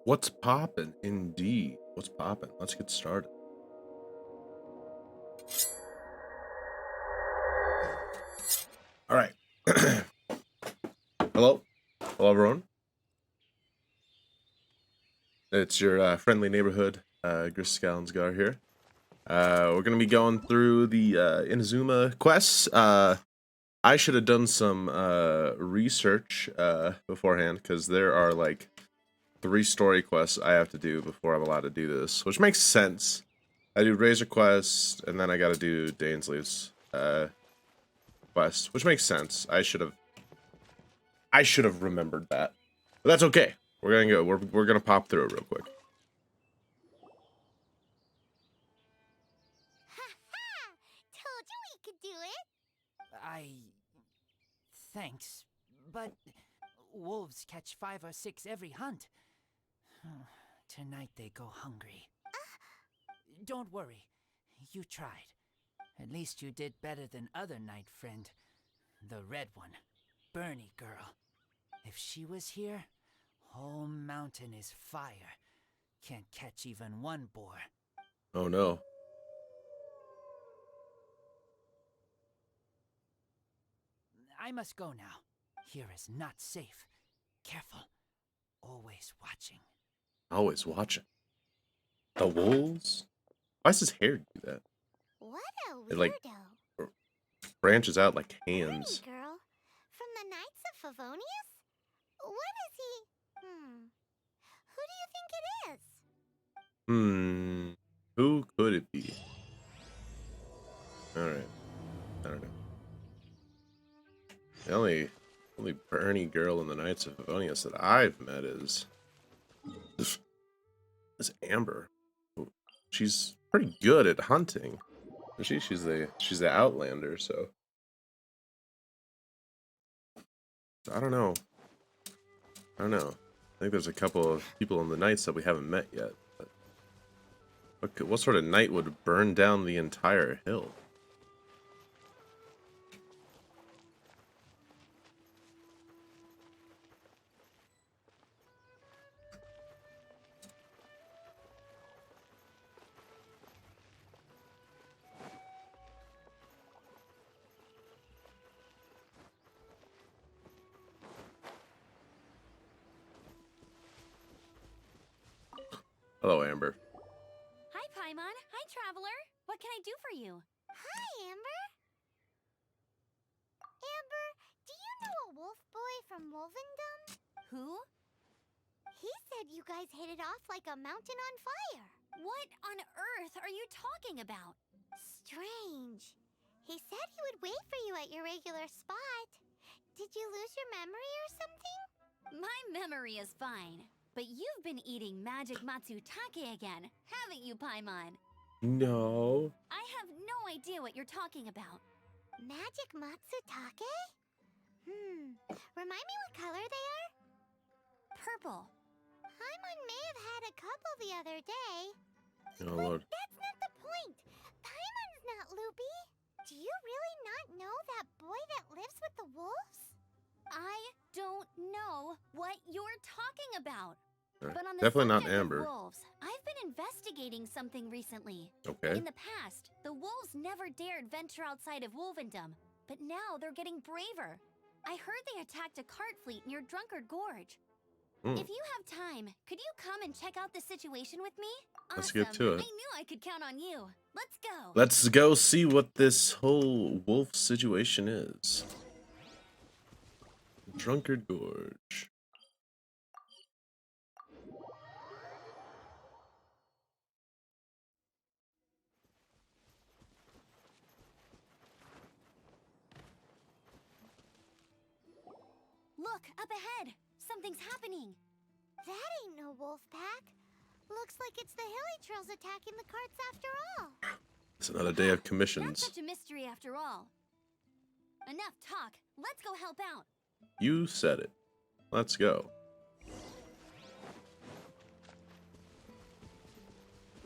What's poppin'? Indeed. What's poppin'? Let's get started. All right. Hello. Hello, everyone. It's your friendly neighborhood, Griscalensgar here. We're going to be going through the Inazuma quests. I should have done some research beforehand, because there are like 3 story quests I have to do before I'm allowed to do this, which makes sense. I do Razor quest, and then I got to do Dainsley's quest, which makes sense. I should have remembered that, but that's okay. We're gonna go. We're gonna pop through it real quick. Told you we could do it. Thanks, but wolves catch 5 or 6 every hunt. Tonight they go hungry. Don't worry, you tried. At least you did better than other night friend, the red one, Bernie girl. If she was here, whole mountain is fire. Can't catch even one boar. Oh no. I must go now. Here is not safe. Careful. Always watching. Always watching. The wolves? Why does his hair do that? What a weirdo. It like branches out like hands. Bernie girl, from the Knights of Favonius? What is he? Who do you think it is? Who could it be? Alright. I don't know. The only Bernie girl in the Knights of Favonius that I've met is Amber. She's pretty good at hunting. She's the Outlander, so I don't know. I think there's a couple of people in the Knights that we haven't met yet. But what sort of knight would burn down the entire hill? Hello, Amber. Hi, Paimon. Hi, Traveler. What can I do for you? Hi, Amber. Amber, do you know a wolf boy from Wolvendom? Who? He said you guys hit it off like a mountain on fire. What on earth are you talking about? Strange. He said he would wait for you at your regular spot. Did you lose your memory or something? My memory is fine. But you've been eating magic matsutake again, haven't you, Paimon? No. I have no idea what you're talking about. Magic matsutake? Remind me what color they are? Purple. Paimon may have had a couple the other day. Oh, Lord. That's not the point. Paimon's not loopy. Do you really not know that boy that lives with the wolves? I don't know what you're talking about. But on the Definitely not subject of Amber. wolves, I've been investigating something recently. Okay. In the past, the wolves never dared venture outside of Wolvendom, but now they're getting braver. I heard they attacked a cart fleet near Drunkard Gorge. If you have time, could you come and check out the situation with me? Let's Awesome. get to it. I knew I could count on you. Let's go. Let's go see what this whole wolf situation is. Drunkard Gorge. Look, up ahead. Something's happening. That ain't no wolf pack. Looks like it's the Hilly Trails attacking the carts after all. It's another day of Not commissions. such a mystery after all. Enough talk. Let's go help out. You said it. Let's go.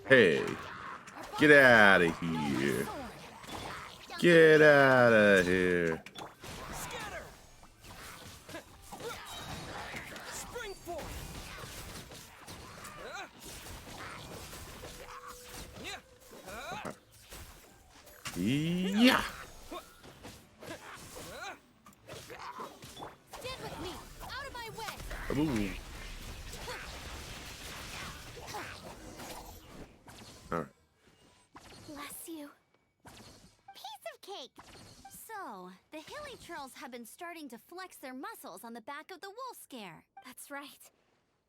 Hey, get out of here. Get out of here. Yeah. Stand with me! Out of my way! Ooh. All right. Bless you. Piece of cake! So, the hilly trolls have been starting to flex their muscles on the back of the wolf scare. That's right.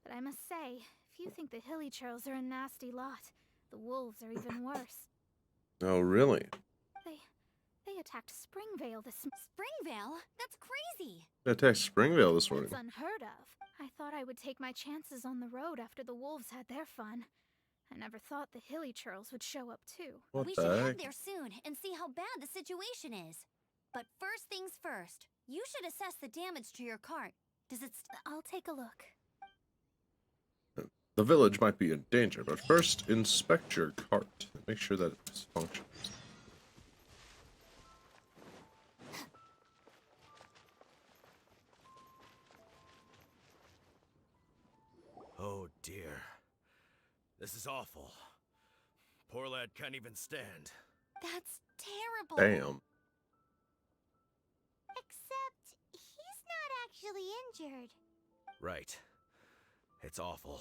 But I must say, if you think the hilly trolls are a nasty lot, the wolves are even worse. Oh, really? They attacked Springvale this Springvale? That's crazy! I attacked Springvale this morning. That's unheard of. I thought I would take my chances on the road after the wolves had their fun. I never thought the hilly trolls would show up too. What We the should heck? head there soon and see how bad the situation is. But first things first, you should assess the damage to your cart. Does it I'll take a look. The village might be in danger, but first inspect your cart. Make sure that it functions. Oh dear. This is awful. Poor lad can't even stand. That's terrible. Damn. Except he's not actually injured. Right. It's awful.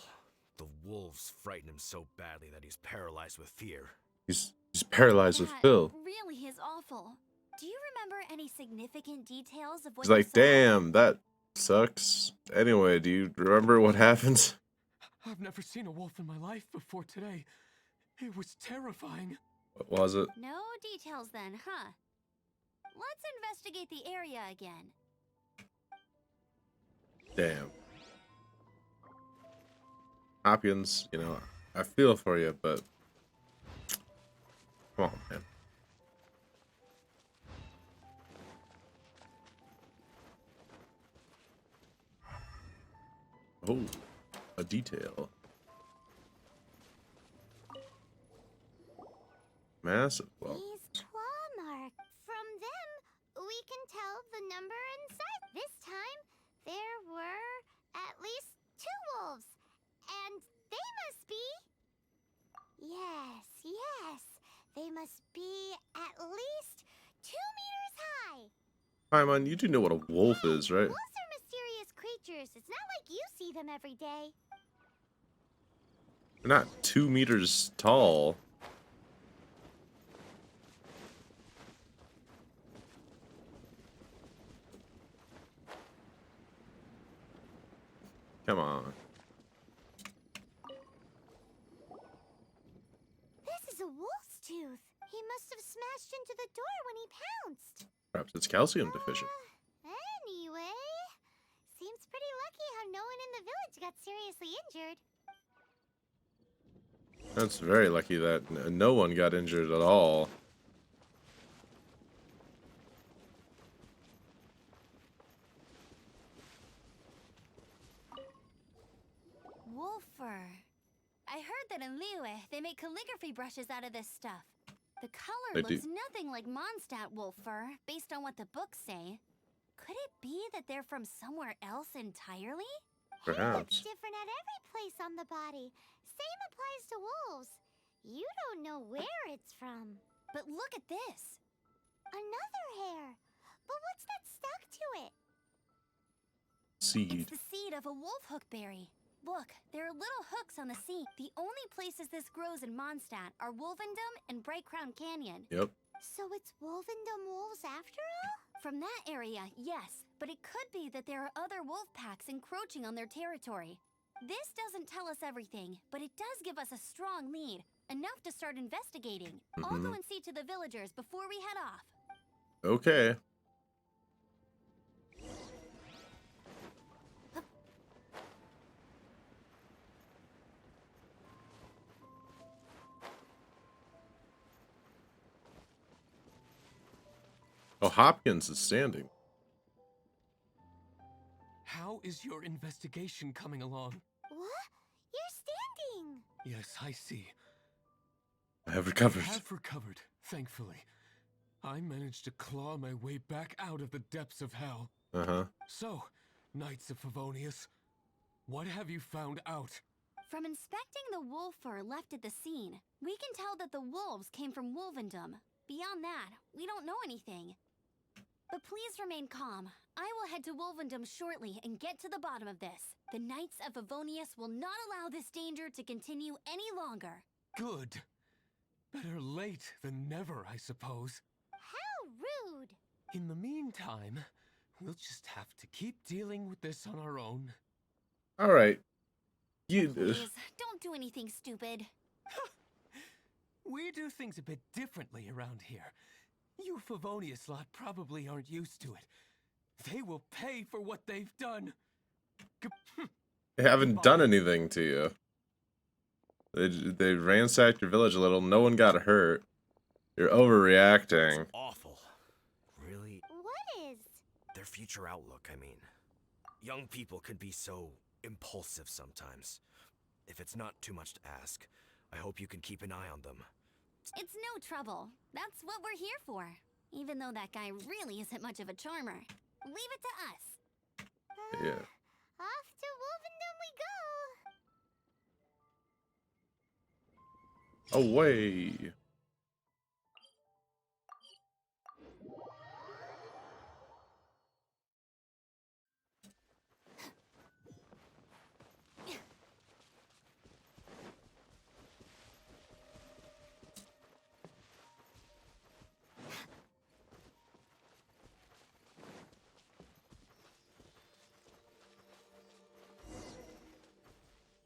The wolves frighten him so badly that he's paralyzed with fear. He's paralyzed with That Phil. really is awful. Do you remember any significant details of what He's you like, saw? damn, that sucks. Anyway, do you remember what happened? I've never seen a wolf in my life before today. It was terrifying. What was it? No details then, huh? Let's investigate the area again. Damn. Hopkins, you know, I feel for you, but come on, man. Oh, a detail. Massive. Well, These claw marks. From them, we can tell the number and size. This time, there were at least 2 wolves. And they must be... Yes. They must be at least 2 meters high. Paimon, you do know what a wolf is, right? Wolves are mysterious creatures. It's not like you see them every day. They're not 2 meters tall. Come on. This is a wolf's tooth. He must have smashed into the door when he pounced. Perhaps it's calcium deficient. Anyway, seems pretty lucky how no one in the village got seriously injured. That's very lucky that no one got injured at all. Wolf fur. I heard that in Liyue, they make calligraphy brushes out of this stuff. The color They looks do. nothing like Mondstadt wolf fur, based on what the books say. Could it be that they're from somewhere else entirely? Hair looks Perhaps. different at every place on the body. Same applies to wolves. You don't know where it's from. But look at this. Another hair. But what's that stuck to it? Seed. It's the seed of a wolf hook berry. Look, there are little hooks on the seed. The only places this grows in Mondstadt are Wolvendom and Bright Crown Canyon. Yep. So it's Wolvendom wolves after all? From that area, yes. But it could be that there are other wolf packs encroaching on their territory. This doesn't tell us everything, but it does give us a strong lead. Enough to start investigating. I'll go and see to the villagers before we head off. Okay. Oh, Hopkins is standing. How is your investigation coming along? What? You're standing! Yes, I see. I have I recovered. have recovered, thankfully. I managed to claw my way back out of the depths of hell. Uh-huh. So, Knights of Favonius, what have you found out? From inspecting the wolf fur left at the scene, we can tell that the wolves came from Wolvendom. Beyond that, we don't know anything. But please remain calm. I will head to Wolvendom shortly and get to the bottom of this. The Knights of Avonius will not allow this danger to continue any longer. Good. Better late than never, I suppose. How rude! In the meantime, we'll just have to keep dealing with this on our own. All right. You. Please, don't do anything stupid. We do things a bit differently around here. You Favonius lot probably aren't used to it. They will pay for what they've done. They haven't done anything to you. They ransacked your village a little. No one got hurt. You're overreacting. It's awful. Really? What is? Their future outlook, I mean. Young people can be so impulsive sometimes. If it's not too much to ask, I hope you can keep an eye on them. It's no trouble. That's what we're here for. Even though that guy really isn't much of a charmer. Leave it to us. Yeah. Off to Wolvendom we go. Away.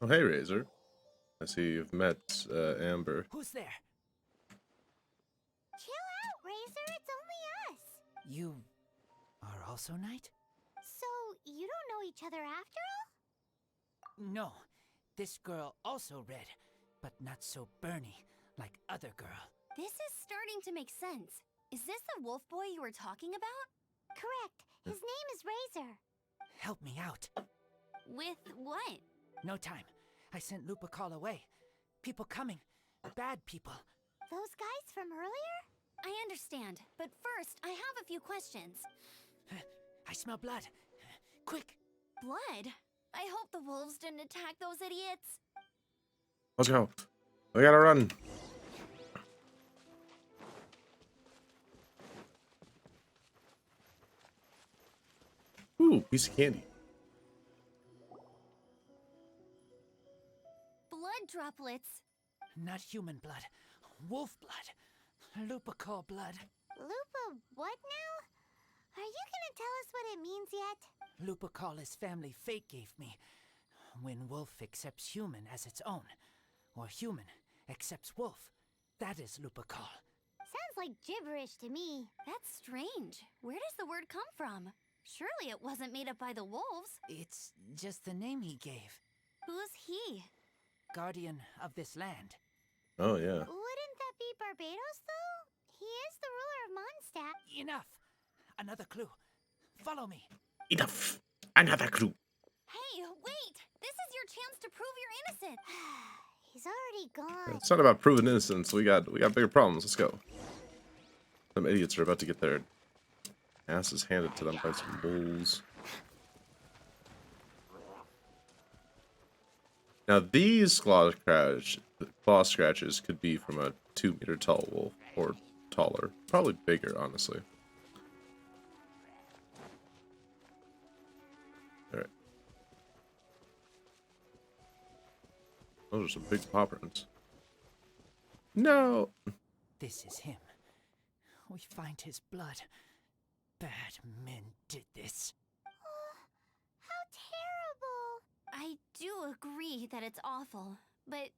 Oh, hey, Razor. I see you've met Amber. Who's there? Chill out, Razor. It's only us. You are also Knight? So, you don't know each other after all? No. This girl also red, but not so burny like other girl. This is starting to make sense. Is this the wolf boy you were talking about? Correct. His name is Razor. Help me out. With what? No time. I sent Lupacall away. People coming. Bad people. Those guys from earlier? I understand, but first, I have a few questions. I smell blood. Quick. Blood? I hope the wolves didn't attack those idiots. Let's go. We gotta run. Ooh, piece of candy. Blood droplets. Not human blood. Wolf blood. Lupacall blood. Lupa, what now? Are you gonna tell us what it means yet? Lupacall is family fate gave me. When wolf accepts human as its own, or human accepts wolf, that is Lupacall. Sounds like gibberish to me. That's strange. Where does the word come from? Surely it wasn't made up by the wolves. It's just the name he gave. Who's he? Guardian of this land. Oh, yeah. Wouldn't that be Barbados, though? He is the ruler of Mondstadt. Enough! Another clue. Follow me. Enough. Another clue. Hey, wait! This is your chance to prove you're innocent. He's already gone. It's not about proving innocence. We got bigger problems. Let's go. Some idiots are about to get their asses handed to them by some wolves. Now these claw scratches could be from a 2-meter tall wolf or taller, probably bigger, honestly. All right. Those are some big paw prints. No. This is him. We find his blood. Bad men did this. How terrible! I do agree that it's awful, but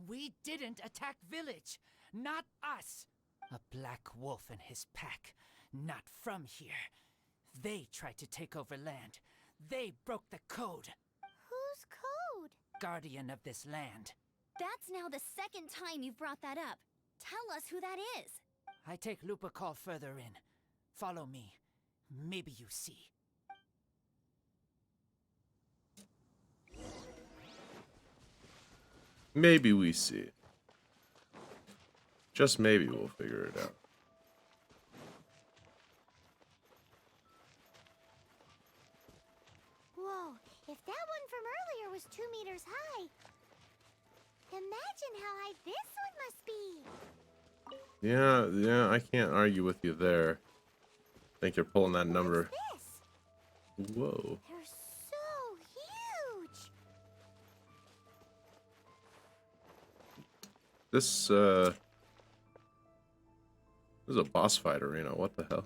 We didn't attack village. Not us. A black wolf and his pack. Not from here. They tried to take over land. They broke the code. Whose code? Guardian of this land. That's now the second time you've brought that up. Tell us who that is. I take Lupacall further in. Follow me. Maybe you see. Maybe we see. Just maybe we'll figure it out. Whoa, if that one from earlier was 2 meters high, imagine how high this one must be. Yeah, I can't argue with you there. I think you're pulling that number. What's this? Whoa. They're so huge. This is a boss fight arena. What the hell?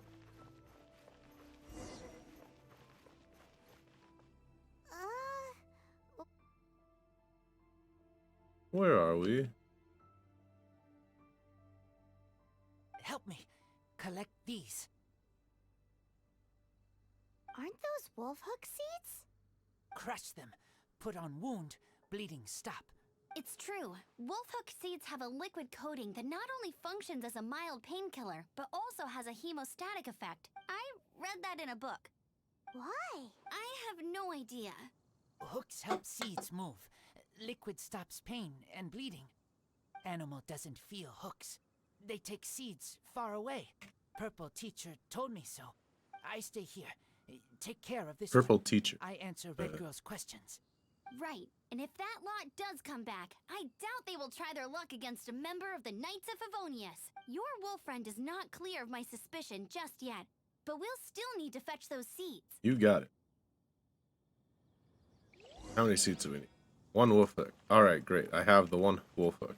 Where are we? Help me. Collect these. Aren't those wolf hook seeds? Crush them. Put on wound. Bleeding stop. It's true. Wolf hook seeds have a liquid coating that not only functions as a mild painkiller, but also has a hemostatic effect. I read that in a book. Why? I have no idea. Hooks help seeds move. Liquid stops pain and bleeding. Animal doesn't feel hooks. They take seeds far away. Purple teacher told me so. I stay here. Take care of this Purple one. teacher. I answer Red Girl's questions. Right. And if that lot does come back, I doubt they will try their luck against a member of the Knights of Favonius. Your wolf friend is not clear of my suspicion just yet, but we'll still need to fetch those seeds. You got it. How many seeds do we need? One wolf hook. Alright, great. I have the one wolf hook.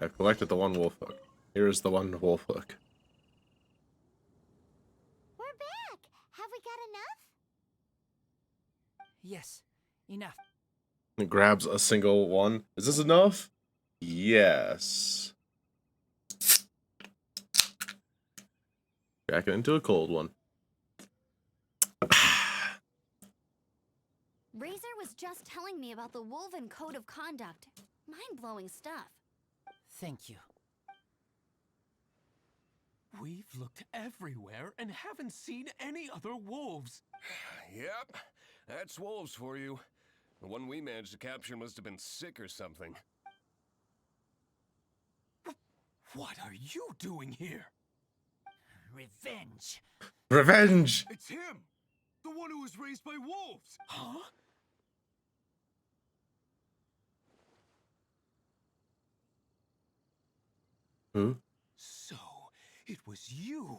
I've collected the one wolf hook. Here's the one wolf hook. We're back! Have we got enough? Yes, enough. It grabs a single one. Is this enough? Yes. Back into a cold one. Razor was just telling me about the Wolven Code of Conduct. Mind-blowing stuff. Thank you. We've looked everywhere and haven't seen any other wolves. Yep, that's wolves for you. The one we managed to capture must have been sick or something. What are you doing here? Revenge. Revenge! It's him! The one who was raised by wolves! Huh? Who? So, it was you.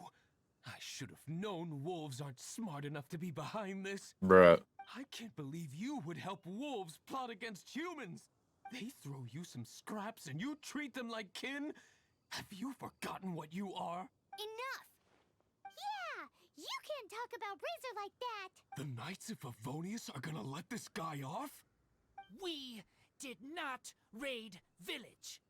I should have known wolves aren't smart enough to be behind this. Bruh. I can't believe you would help wolves plot against humans. They throw you some scraps and you treat them like kin? Have you forgotten what you are? Enough! Yeah! You can't talk about Razor like that! The Knights of Favonius are gonna let this guy off? We did not raid village.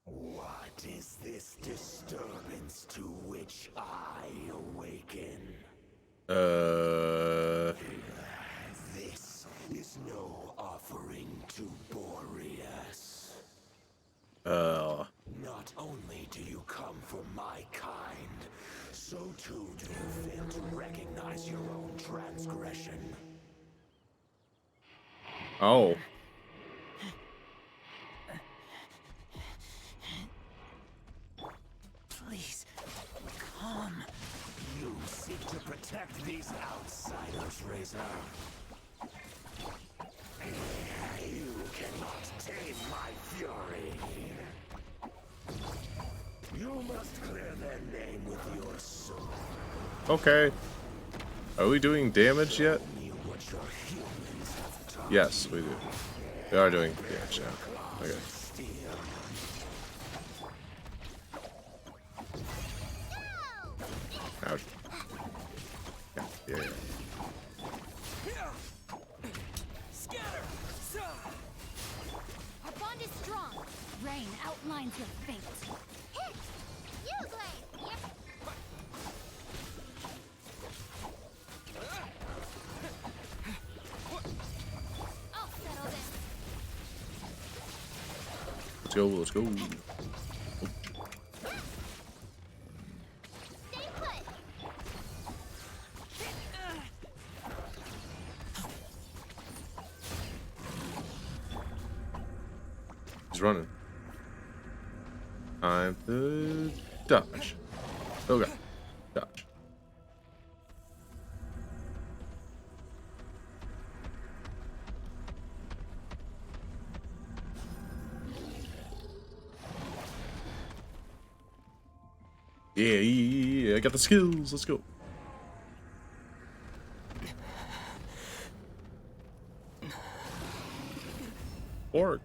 What is this disturbance to which I awaken? This is no offering to Boreas. Not only do you come from my kind, so too do you fail to recognize your own transgression. Oh. Please, come. You seek to protect these outsiders, Razor. You cannot tame my fury. You must clear their name with your sword. Okay. Are we doing damage yet? Me what your humans have taught. Yes, we do. We are doing damage now. Okay. Steel. Ouch. Yeah. Our bond is strong. Rain outlines your fate. Hit! You, Blade! Yep. I'll settle this. Let's go, let's go. Stay put. He's running. Time to dodge. Okay. Dodge. Yeah, I got the skills. Let's go. Orc.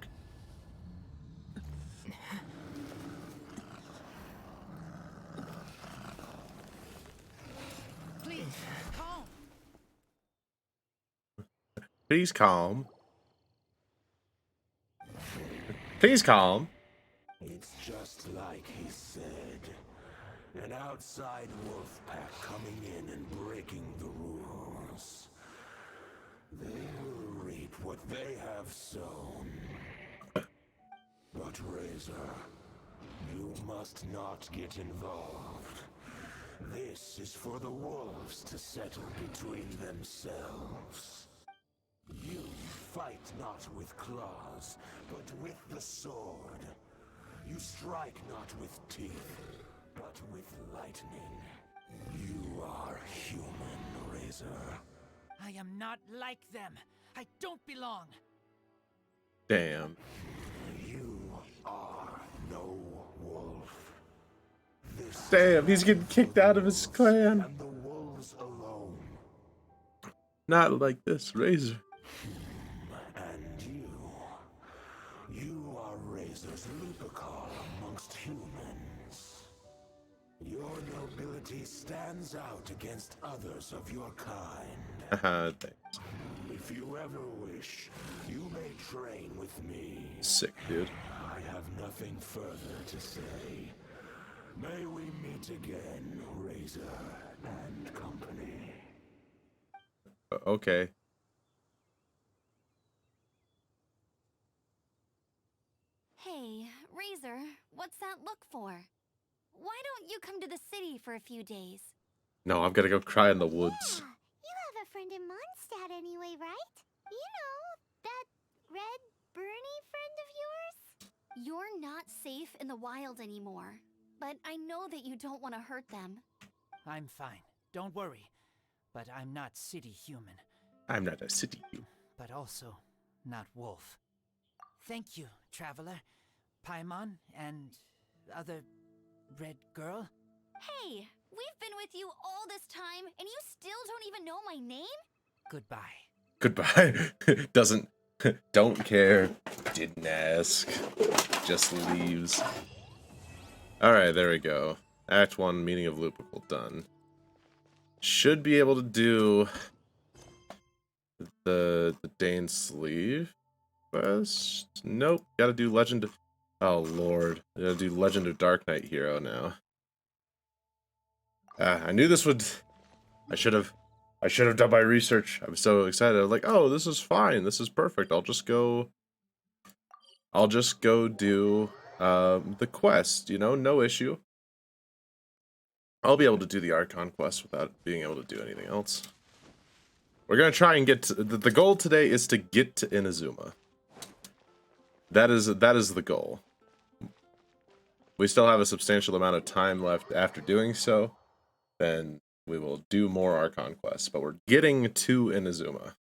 Please, calm. Please calm. Please calm. It's just like he said. An outside wolf pack coming in and breaking the rules. They will reap what they have sown. But Razor, you must not get involved. This is for the wolves to settle between themselves. You fight not with claws, but with the sword. You strike not with teeth, but with lightning. You are human, Razor. I am not like them. I don't belong. Damn. You are no wolf. This Damn, he's getting kicked out of his clan. and the wolves alone. Not like this, Razor. And you are Razor's Lupercal amongst humans. Your nobility stands out against others of your kind. Haha, thanks. If you ever wish, you may train with me. Sick, dude. I have nothing further to say. May we meet again, Razor and company. Okay. Hey, Razor, what's that look for? Why don't you come to the city for a few days? No, I'm gonna go cry in the woods. Yeah, you have a friend in Mondstadt anyway, right? You know, that red Bernie friend of yours? You're not safe in the wild anymore, but I know that you don't want to hurt them. I'm fine. Don't worry. But I'm not city human. I'm not a city. But also not wolf. Thank you, traveler. Paimon and other red girl. Hey, we've been with you all this time, and you still don't even know my name? Goodbye. Goodbye. Doesn't. Don't care. Didn't ask. Just leaves. Alright, there we go. Act 1, Meaning of Lupical, done. Should be able to do the Dane sleeve quest. Nope. Gotta do Legend of... Oh, Lord. Gotta do Legend of Dark Knight Hero now. I knew this would... I should have done my research. I was so excited. I was like, oh, this is fine. This is perfect. I'll just go do the quest, you know, no issue. I'll be able to do the Archon quest without being able to do anything else. We're gonna try and get to, the goal today is to get to Inazuma. That is the goal. We still have a substantial amount of time left after doing so. Then we will do more Archon quests, but we're getting to Inazuma.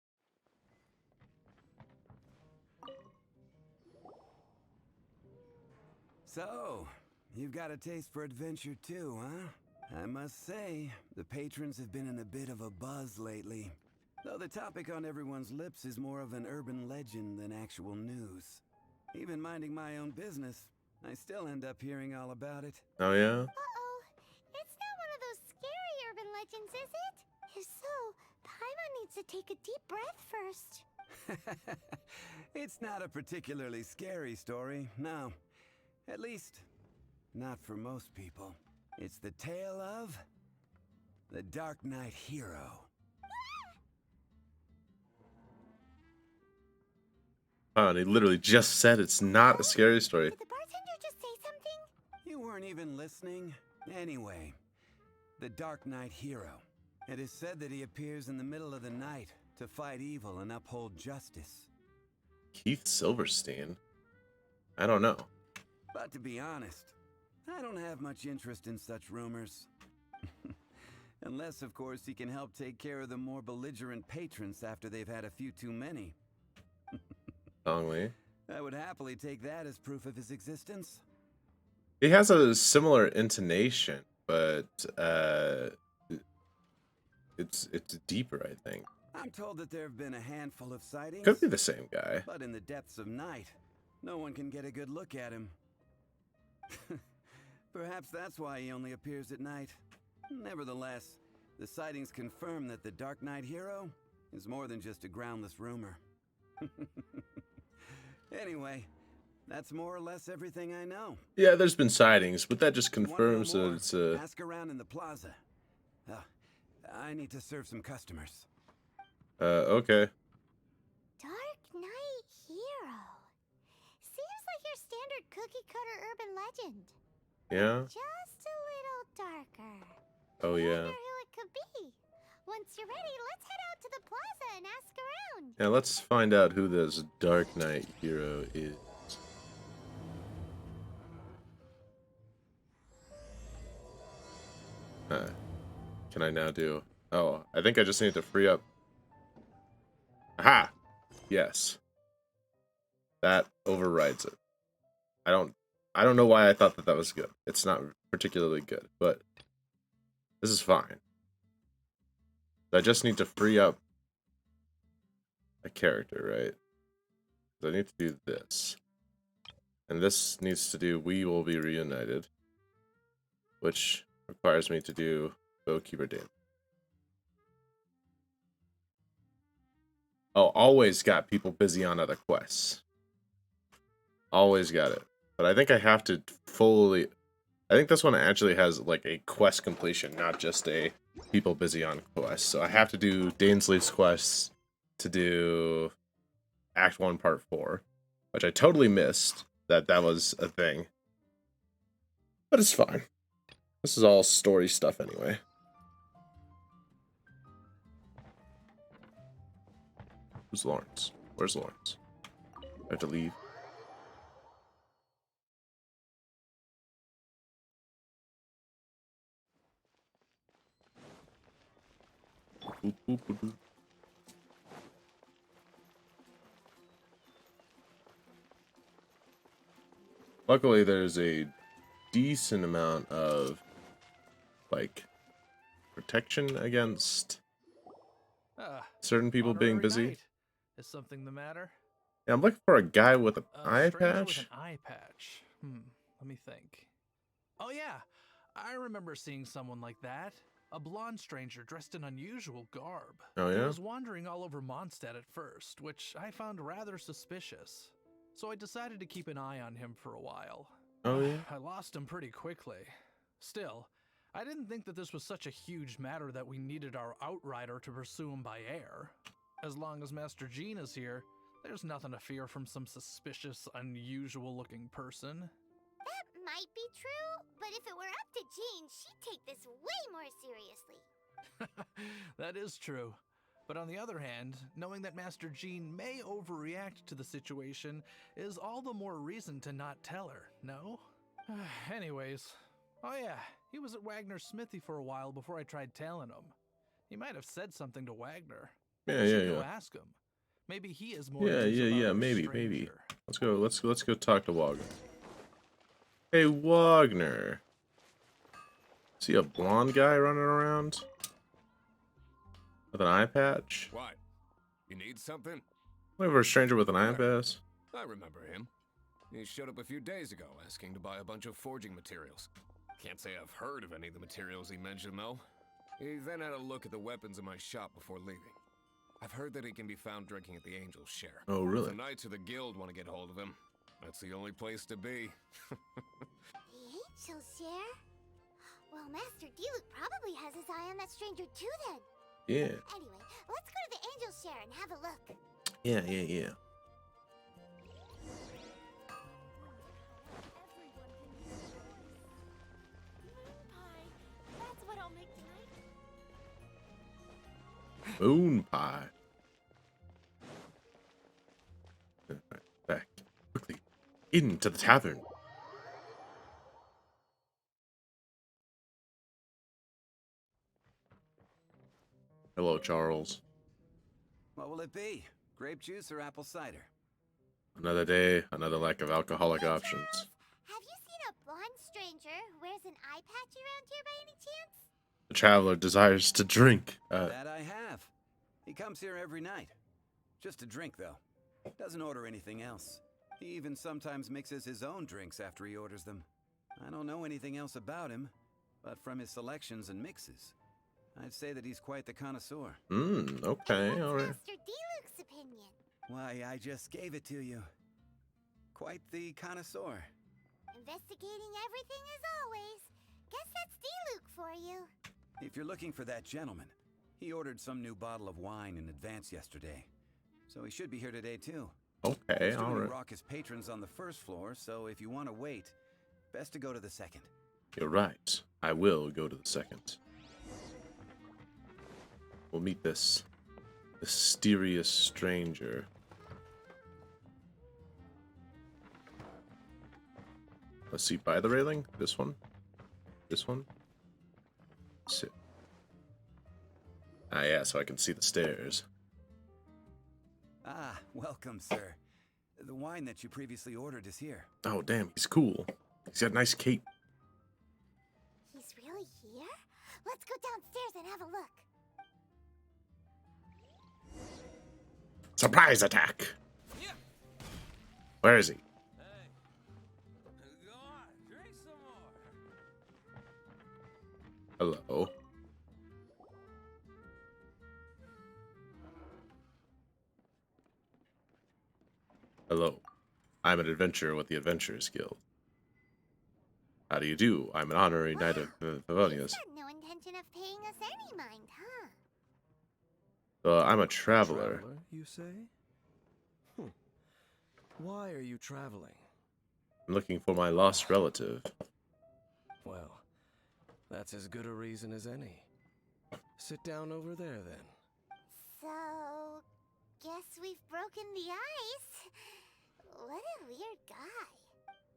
So, you've got a taste for adventure too, huh? I must say, the patrons have been in a bit of a buzz lately. Though the topic on everyone's lips is more of an urban legend than actual news. Even minding my own business, I still end up hearing all about it. Oh yeah? Uh-oh. It's not one of those scary urban legends, is it? If so, Paimon needs to take a deep breath first. It's not a particularly scary story, no. At least, not for most people. It's the tale of the Dark Knight Hero. Oh, and he literally just said it's not a scary story. Did the bartender just say something? You weren't even listening? Anyway, the Dark Knight Hero. It is said that he appears in the middle of the night to fight evil and uphold justice. Keith Silverstein? I don't know. But to be honest, I don't have much interest in such rumors. Unless, of course, he can help take care of the more belligerent patrons after they've had a few too many. Dongli. I would happily take that as proof of his existence. He has a similar intonation, but it's deeper, I think. I'm told that there have been a handful of sightings. Could be the same guy. But in the depths of night, no one can get a good look at him. Perhaps that's why he only appears at night. Nevertheless, the sightings confirm that the Dark Knight hero is more than just a groundless rumor. Anyway, that's more or less everything I know. Yeah, there's been sightings, but that just If you wanna know confirms that more, it's a. ask around in the plaza. I need to serve some customers. Okay. Dark Knight hero. Seems like your standard cookie-cutter urban legend. Yeah. Just a little darker. Oh yeah. Wonder who it could be. Once you're ready, let's head out to the plaza and ask around. Yeah, let's find out who this Dark Knight hero is. Can I now do? Oh, I think I just need to free up. Aha! Yes. That overrides it. I don't know why I thought that was good. It's not particularly good, but this is fine. I just need to free up a character, right? I need to do this. And this needs to do We Will Be Reunited, which requires me to do Bowkeeper Dame. Oh, always got people busy on other quests. Always got it. But I think I have to fully... I think this one actually has like a quest completion, not just a people busy on quests. So I have to do Dainsleif's quests to do Act 1, Part 4, which I totally missed that was a thing. But it's fine. This is all story stuff anyway. Who's Lawrence? Where's Lawrence? I have to leave. Boop, boop, boop, boop. Luckily, there's a decent amount of, like, protection against certain people being busy. Night. Is something the matter? Yeah, I'm looking for a guy with an eye Stranger patch. with an eye patch. Let me think. Oh yeah, I remember seeing someone like that. A blonde stranger dressed in unusual garb. Oh He yeah? was wandering all over Mondstadt at first, which I found rather suspicious. So I decided to keep an eye on him for a while. Oh yeah? I lost him pretty quickly. Still, I didn't think that this was such a huge matter that we needed our outrider to pursue him by air. As long as Master Jean is here, there's nothing to fear from some suspicious, unusual-looking person. That might be true, but if it were up to Jean, she'd take this way more seriously. That is true. But on the other hand, knowing that Master Jean may overreact to the situation is all the more reason to not tell her, no? Anyways, oh yeah, he was at Wagner's smithy for a while before I tried tailing him. He might have said something to Wagner. Yeah, I should yeah, go yeah. ask him. Maybe he is more Yeah, news yeah, about yeah, our maybe. stranger. Let's go talk to Wagner. Hey, Wagner. See a blonde guy running around? With an eye patch? What? You need something? Looking for a stranger with an eye patch? I remember him. He showed up a few days ago asking to buy a bunch of forging materials. Can't say I've heard of any of the materials he mentioned, though. He then had a look at the weapons in my shop before leaving. I've heard that he can be found drinking at the Angel's Share. Oh, really? If the Knights of the Guild want to get hold of him, that's the only place to be. The Angel's Share? Well, Master Diluc probably has his eye on that stranger too then. Yeah. Anyway, let's go to the Angel's Share and have a look. Yeah, yeah, yeah. That's what I'll make tonight. Moon pie. Back. Quickly. Into the tavern. Hello, Charles. What will it be? Grape juice or apple cider? Another day, another lack of alcoholic Hey, options. Charles, have you seen a blonde stranger who wears an eye patch around here by any chance? The traveler desires to drink. That I have. He comes here every night. Just to drink, though. Doesn't order anything else. He even sometimes mixes his own drinks after he orders them. I don't know anything else about him, but from his selections and mixes, I'd say that he's quite the connoisseur. Okay, And what's alright. Master D-Luke's opinion? Why, I just gave it to you. Quite the connoisseur. Investigating everything as always. Guess that's D-Luke for you. If you're looking for that gentleman, he ordered some new bottle of wine in advance yesterday. So he should be here today, too. Okay, He's doing alright. raucous patrons on the first floor, so if you want to wait, best to go to the second. You're right. I will go to the second. We'll meet this mysterious stranger. Let's see, by the railing? This one? This one? Sit. Ah, yeah, so I can see the stairs. Ah, welcome, sir. The wine that you previously ordered is here. Oh, damn, he's cool. He's got a nice cape. He's really here? Let's go downstairs and have a look. Surprise attack! Where is he? Go on, drink some more. Hello. Hello. I'm an adventurer with the Adventurers Guild. How do you do? I'm an honorary knight of Favonius. He's got no intention of paying us any mind, huh? I'm a traveler. You say? Why are you traveling? I'm looking for my lost relative. Well, that's as good a reason as any. Sit down over there, then. So, guess we've broken the ice. What a weird guy.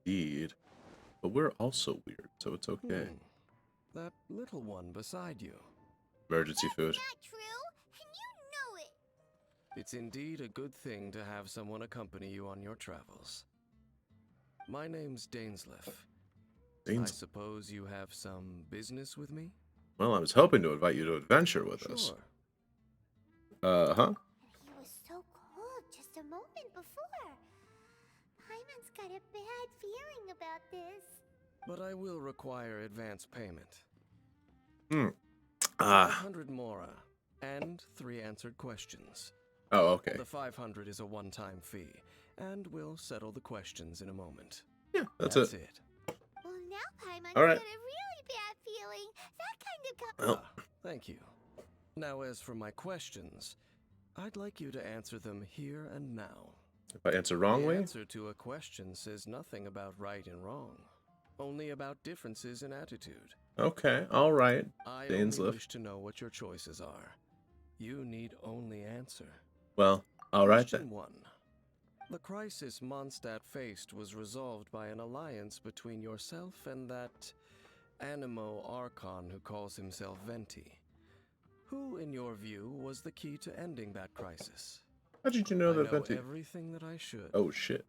Indeed. But we're also weird, so it's okay. That little one beside you. Emergency food. Not true, and you know it. It's indeed a good thing to have someone accompany you on your travels. My name's Dainsleif. I suppose you have some business with me? Well, I was hoping to invite you to adventure with us. Sure. Huh? And he was so cold just a moment before. Paimon's got a bad feeling about this. But I will require advance payment. 500 500 mora and 3 answered questions. Oh, okay. The 500 is a one-time fee, and we'll settle the questions in a moment. Yeah, that's it. Well, now Paimon's All right. got a really bad feeling. That kind of Thank you. Now, as for my questions, I'd like you to answer them here and now. If I answer wrongly? The answer to a question says nothing about right and wrong, only about differences in attitude. Okay, alright. I only Dainsleif. wish to know what your choices are. You need only answer. Well, alright Question then. 1. The crisis Mondstadt faced was resolved by an alliance between yourself and that Animo Archon who calls himself Venti. Who, in your view, was the key to ending that crisis? How did you know I that know Venti? everything that I should. Oh, shit.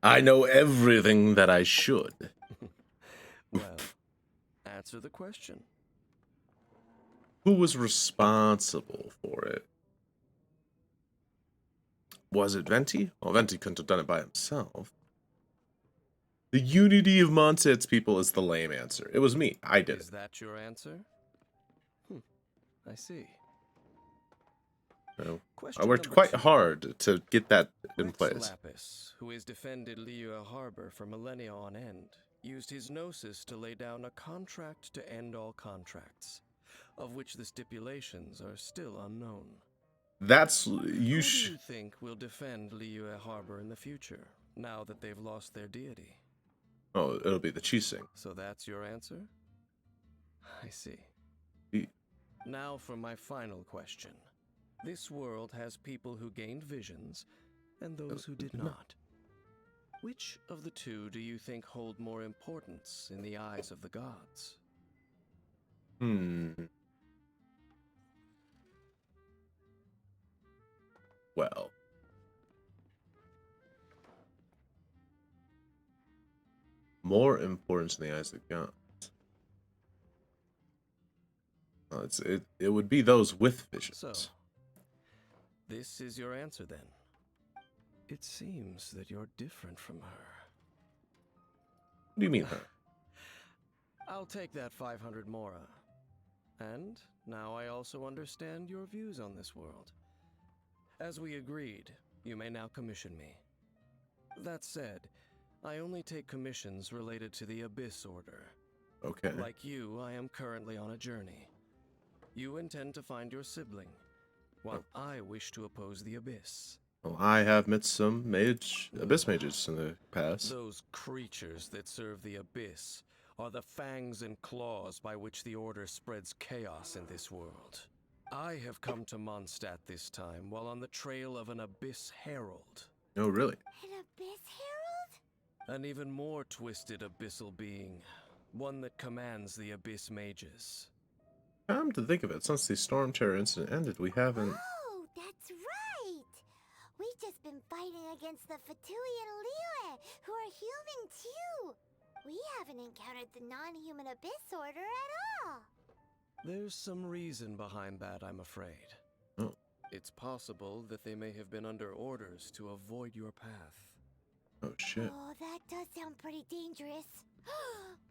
I know everything that I should. Well, answer the question. Who was responsible for it? Was it Venti? Well, Venti couldn't have done it by himself. The unity of Mondstadt's people is the lame answer. It was me. I did Is it. that your answer? I see. No. I Question worked number quite 2. hard to get that in Rex place. Lapis, who has defended Liyue Harbor for millennia on end, used his gnosis to lay down a contract to end all contracts, of which the stipulations are still unknown. That's... Who do you you think will defend Liyue Harbor in the future, now that they've lost their deity? Oh, it'll be the Chising. So that's your answer? I see. The- Now for my final question. This world has people who gained visions, and those who did not. Which of the two do you think hold more importance in the eyes of the gods? Well. More importance in the eyes of the gods. It would be those with visions. So, this is your answer then. It seems that you're different from her. What do you mean, her? I'll take that 500 mora. And now I also understand your views on this world. As we agreed, you may now commission me. That said, I only take commissions related to the Abyss Order. Okay. Like you, I am currently on a journey. You intend to find your sibling, while I wish to oppose the Abyss. Well, I have met some Abyss mages in the past. Those creatures that serve the Abyss are the fangs and claws by which the Order spreads chaos in this world. I have come to Mondstadt this time while on the trail of an Abyss Herald. Oh, really? An Abyss Herald? An even more twisted abyssal being. One that commands the Abyss mages. Come to think of it, since the Storm Terror incident ended, we haven't... Oh, that's right! We've just been fighting against the Fatui and Liyue, who are human too! We haven't encountered the non-human Abyss Order at all! There's some reason behind that, I'm afraid. Oh. It's possible that they may have been under orders to avoid your path. Oh, shit. Oh, that does sound pretty dangerous.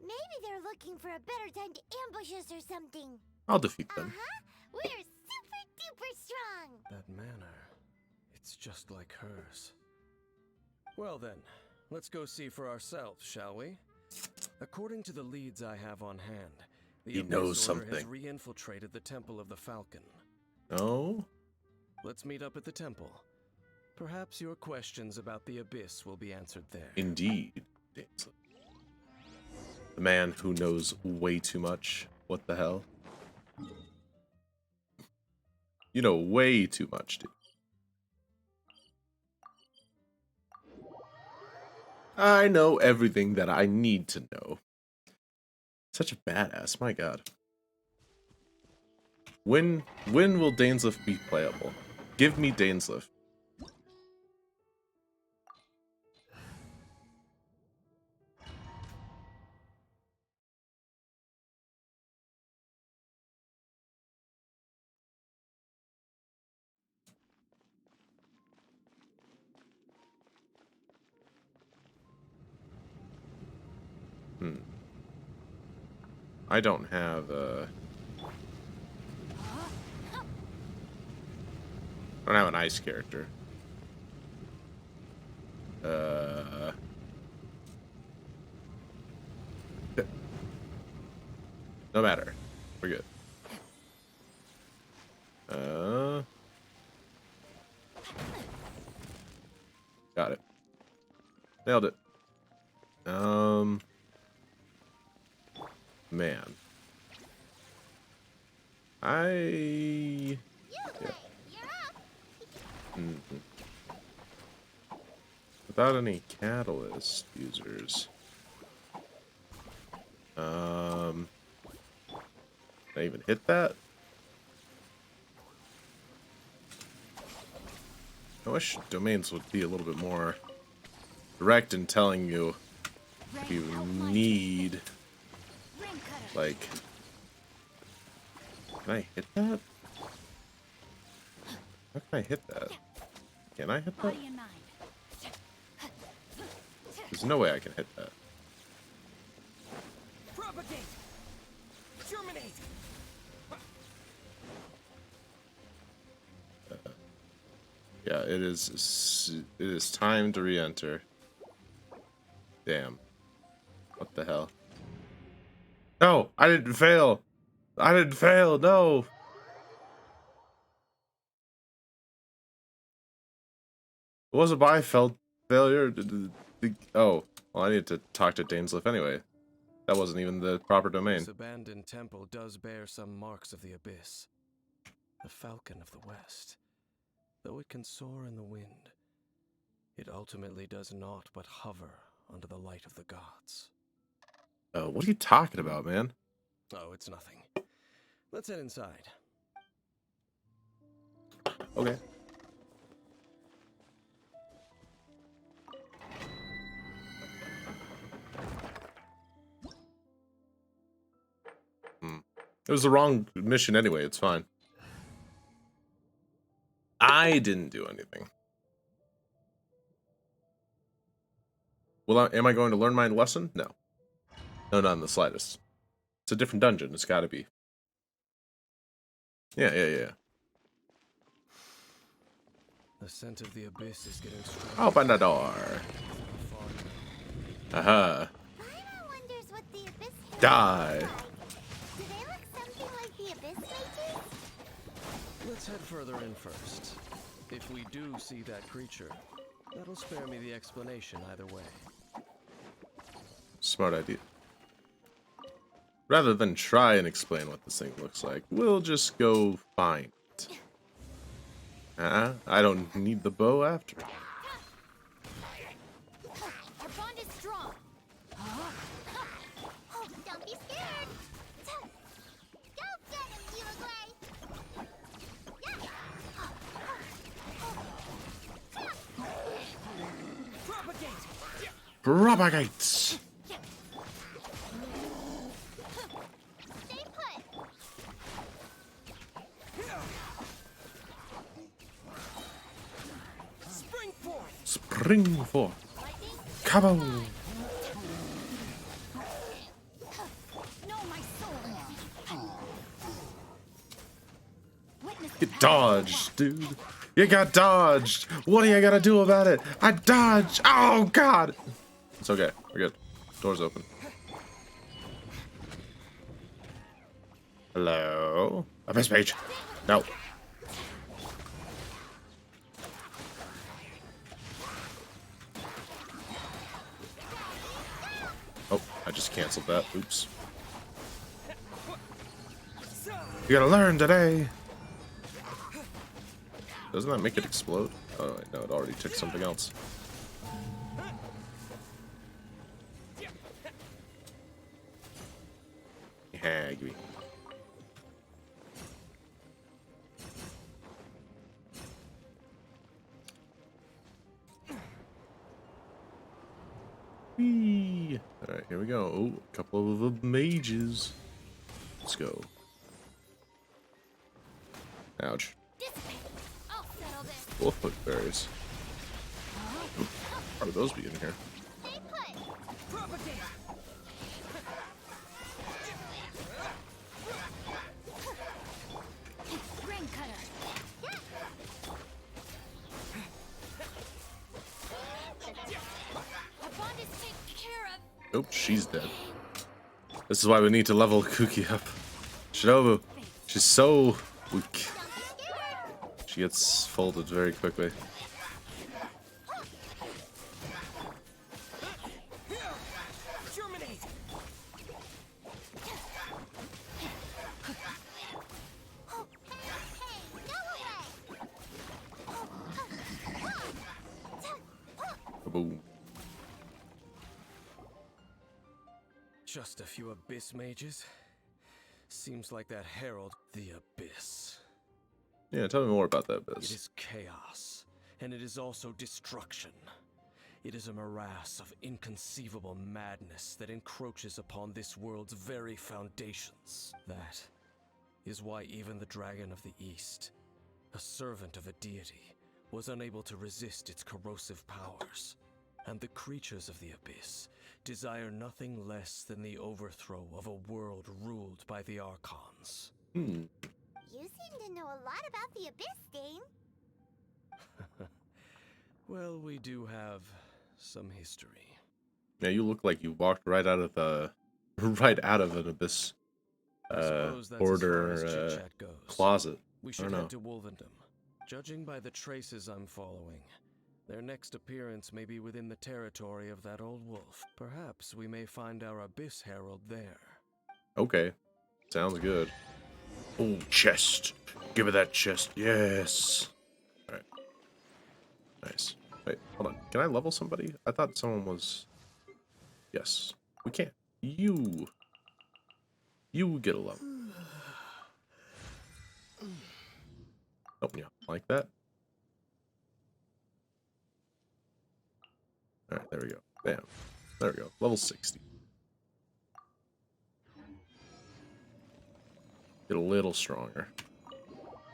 Maybe they're looking for a better time to ambush us or something. I'll defeat them. We're super duper strong! That manner, it's just like hers. Well then, let's go see for ourselves, shall we? According to the leads I have on hand, the He Abyss knows Order has something. re-infiltrated the Temple of the Falcon. Oh? Let's meet up at the temple. Perhaps your questions about the Abyss will be answered there. Indeed. Dansley. The man who knows way too much. What the hell? You know way too much, dude. I know everything that I need to know. Such a badass, my god. When will Dainsleif be playable? Give me Dainsleif. I don't have I don't have an ice character. No matter. We're good. Got it. Nailed it. Man. Yeah. Without any catalyst users. Did I even hit that? I wish domains would be a little bit more direct in telling you if you need, like, can I hit that? How can I hit that? Can I hit that? There's no way I can hit that. Propagate! Germinate! Yeah, it is time to re-enter. Damn. What the hell? No, I didn't fail. I didn't fail. No. It wasn't my failure. Oh, well, I need to talk to Dainsleif anyway. That wasn't even the proper domain. This abandoned temple does bear some marks of the Abyss. The Falcon of the West. Though it can soar in the wind, it ultimately does naught but hover under the light of the gods. What are you talking about, man? Oh, it's nothing. Let's head inside. Okay. It was the wrong mission anyway. It's fine. I didn't do anything. Well, am I going to learn my lesson? No. No, not in the slightest. It's a different dungeon. It's got to be. Yeah. The scent of the abyss is getting stronger. Open the door. Aha. Paimon wonders what the abyss heralds Die. look like. Do they look something like the abyss mages? Let's head further in first. If we do see that creature, that'll spare me the explanation either way. Smart idea. Rather than try and explain what this thing looks like, we'll just go find it. I don't need the bow after. Our bond is strong. Oh, don't be scared. Go get him, Uruguay. Propagates. Stay put. Spring forth. Kaboom. No, my sword. Witness the Get dodged, dude. You got dodged. What do you gotta do about it? I dodged. Oh, God. It's okay. We're good. Door's open. Hello? Abyss Mage. No. Oh, I just canceled that. Oops. You gotta learn today. Doesn't that make it explode? Oh, wait, no, it already took something else. Yeah, give me. Whee! Alright, here we go. Oh, a couple of the mages. Let's go. Ouch. I'll settle this. Wolf hook berries. How would those be in here? Stay put. Ring cutter. Our bond is taken care of. Oh, she's dead. This is why we need to level Kuki up. Shinobu, she's so weak. She gets folded very quickly. Boom. Just a few abyss mages? Seems like that herald, the abyss. Yeah, tell me more about that, It Biz. is chaos, and it is also destruction. It is a morass of inconceivable madness that encroaches upon this world's very foundations. That is why even the Dragon of the East, a servant of a deity, was unable to resist its corrosive powers. And the creatures of the abyss desire nothing less than the overthrow of a world ruled by the Archons. You seem to know a lot about the abyss, Dame. Well, we do have some history. Yeah, you look like you walked right out of the, right out of an abyss I suppose that's as far as order chit-chat goes. closet. We I should don't know. head to Wolvendom. Judging by the traces I'm following, their next appearance may be within the territory of that old wolf. Perhaps we may find our Abyss Herald there. Okay, sounds good. Oh, chest. Give me that chest. Yes. All right. Nice. Wait, hold on. Can I level somebody? I thought someone was... Yes. We can't. You get a level. Oh, yeah. Like that. Alright, there we go. Bam. There we go. Level 60. Get a little stronger.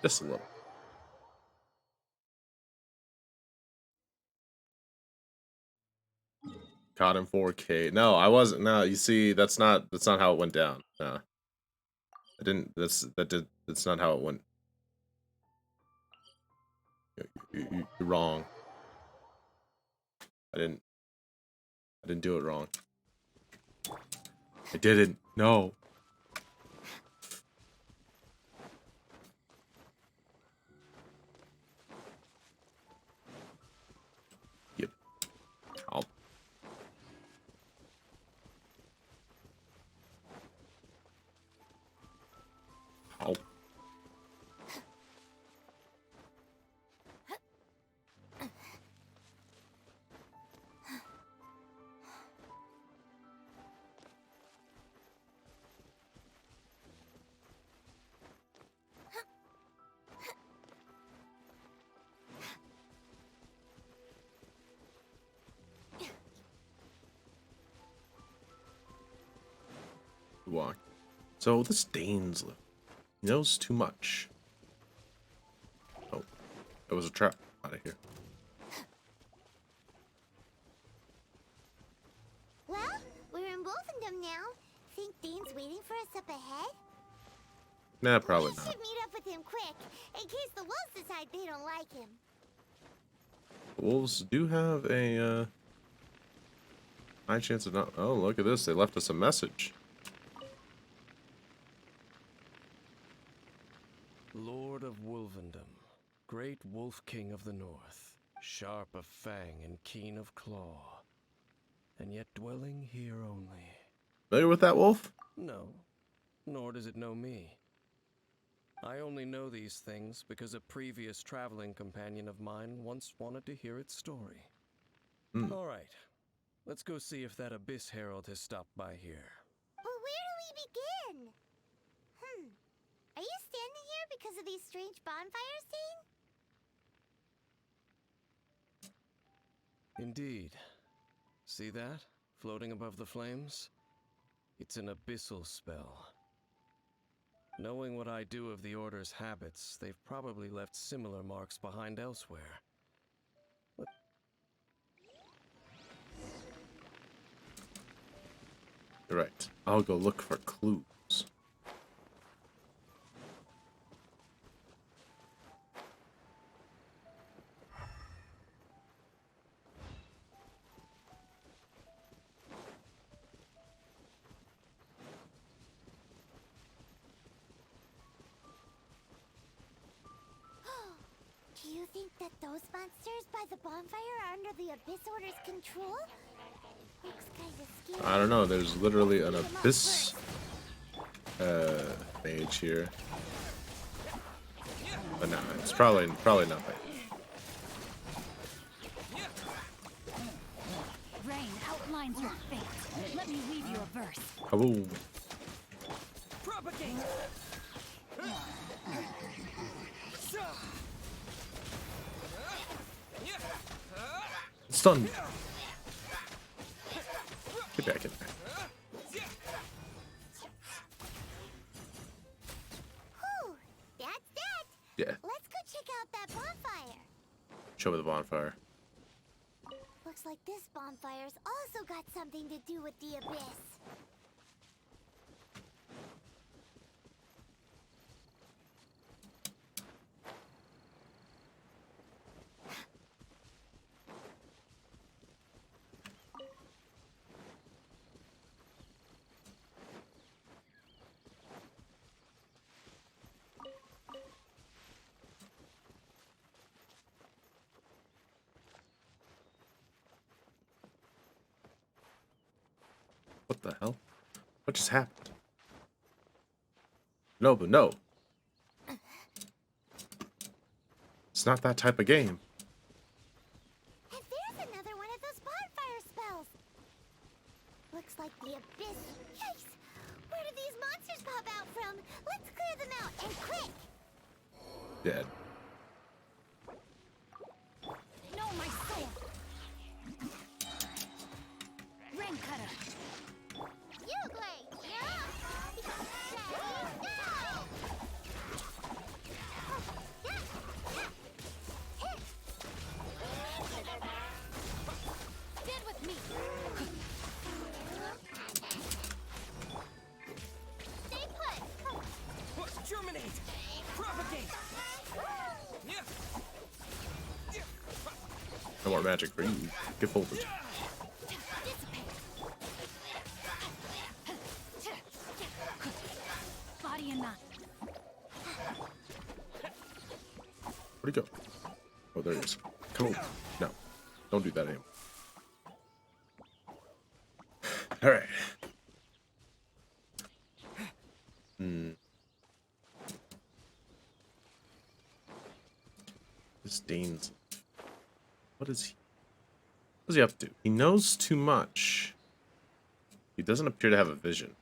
Just a little. Caught in 4K. No, I wasn't. No, you see, that's not how it went down. No. I didn't. That's not how it went. You're wrong. I didn't do it wrong. I didn't. No. Yep. I'll. I'll. Walk. So this Dane's live. He knows too much. Oh, it was a trap. Out of here. Well, we're in Wolfendom now. Think Dane's waiting for us up ahead? Nah, probably We not. should meet up with him quick, in case the wolves decide they don't like him. Wolves do have a high chance of not. Oh, look at this. They left us a message. Lord of Wolvendom, great wolf king of the north, sharp of fang and keen of claw, and yet dwelling here only. Familiar with that wolf? No, nor does it know me. I only know these things because a previous traveling companion of mine once wanted to hear its story. All right, let's go see if that Abyss Herald has stopped by here. But where do we begin? Are you standing here because of these strange bonfires, Dane? Indeed. See that? Floating above the flames? It's an abyssal spell. Knowing what I do of the Order's habits, they've probably left similar marks behind elsewhere. Right. I'll go look for clues. Do you think that those monsters by the bonfire are under the Abyss Order's control? Looks kinda scary. I don't know. There's literally an Abyss mage here. But no, it's probably nothing. Rain outlines your fate. Let me weave you a verse. Kaboom. Propagate! Stun. Get back in there. Whew, that's that. Yeah. Let's go check out that bonfire. Show me the bonfire. Looks like this bonfire's also got something to do with the Abyss. What the hell? What just happened? No, but no. It's not that type of game. And there's another one of those bonfire spells. Looks like the Abyss. Yikes! Where did these monsters pop out from? Let's clear them out, and quick! Dead. No, my soul! Rain cutter! You great! Yeah! No! No more magic for you. Get folded. Body and mind. Where'd he go? Oh, there he is. Come on. No. Don't do that anymore. Alright. This Dane's. What is he? What does he have to do? He knows too much. He doesn't appear to have a vision.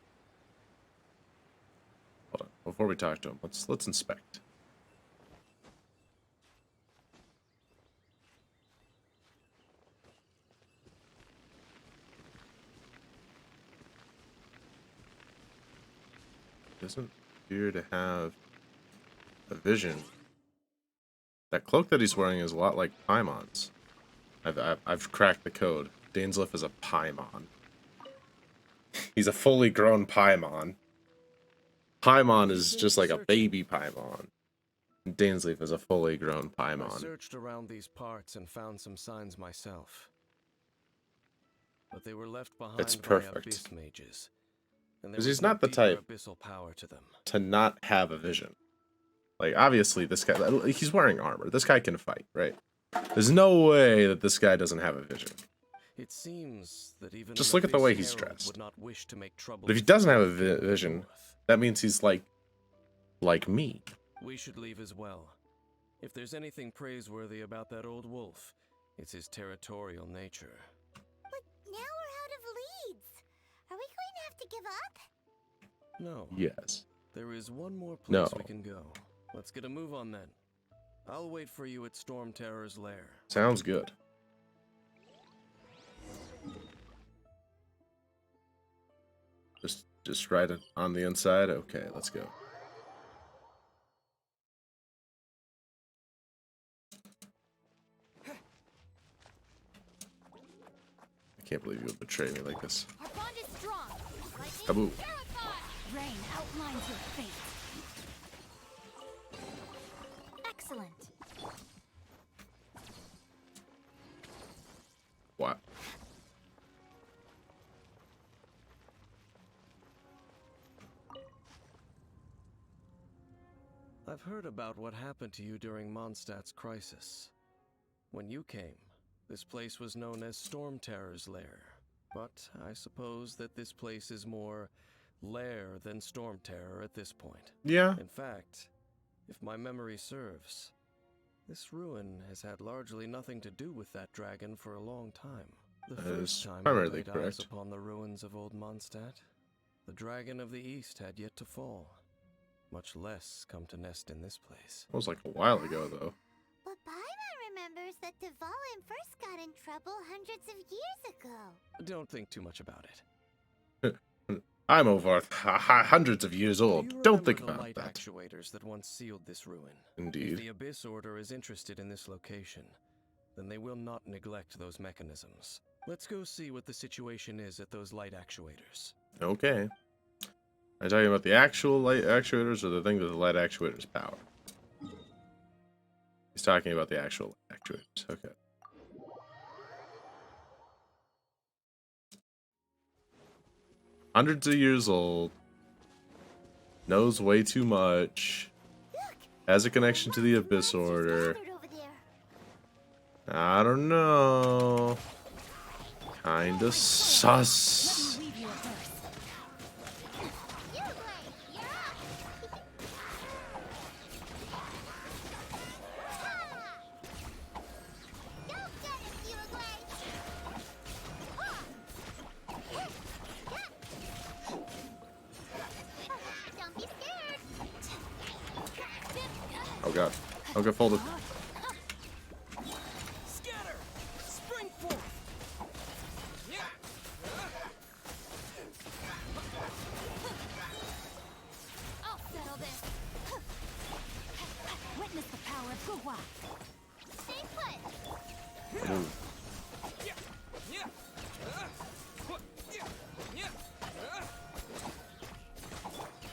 Hold on. Before we talk to him, let's inspect. Doesn't appear to have a vision. That cloak that he's wearing is a lot like Paimon's. I've cracked the code. Dainsleif is a Paimon. He's a fully grown Paimon. Paimon is just like a baby Paimon. Dainsleif is a fully grown I Paimon. searched around these parts and found some signs myself. But they were left behind It's by perfect. abyss mages. And there Because was he's no not the deeper type abyssal power to them. to not have a vision. Like, obviously, this guy, he's wearing armor. This guy can fight, right? There's no way that this guy doesn't have a vision. It seems that even Just an look at the abyss way he's herald dressed. would not wish to make trouble But if he to doesn't have a people of the vision, north. that means he's like me. We should leave as well. If there's anything praiseworthy about that old wolf, it's his territorial nature. But now we're out of leads. Are we going to have to give up? No. Yes. There is one more No. place we can go. Let's get a move on then. I'll wait for you at Storm Terror's lair. Sounds good. Just right on the inside? Okay, let's go. I can't believe you would betray me like this. Our bond is strong. Lightning, Taboo. terrified. Rain outlines your fate. Excellent. What? I've heard about what happened to you during Mondstadt's crisis. When you came, this place was known as Storm Terror's lair. But I suppose that this place is more lair than Storm Terror at this point. Yeah. In fact, if my memory serves, this ruin has had largely nothing to do with that dragon for a long time. The That first is time I primarily laid eyes correct. upon the ruins of Old Mondstadt, the dragon of the East had yet to fall, much less come to nest in this place. That was like a while ago, though. But Paimon remembers that Dvalin first got in trouble hundreds of years ago. Don't think too much about it. I'm over hundreds of years Do old. you Don't remember think the about light that. actuators that once sealed this ruin? If Indeed. the Abyss Order is interested in this location, then they will not neglect those mechanisms. Let's go see what the situation is at those light actuators. Okay. Are you talking about the actual light actuators or the thing that the light actuators power? He's talking about the actual light actuators. Okay. Hundreds of years old. Knows way too much. Has a connection to the Abyss Order. Gathered over there. I don't know. Kinda sus. Leave you a verse. You play. You're up. Don't get it, you Don't be scared. Oh god. I'll get folded. Scatter! Spring forth! I'll settle this. Witness the power of Guhua. Stay put. Move.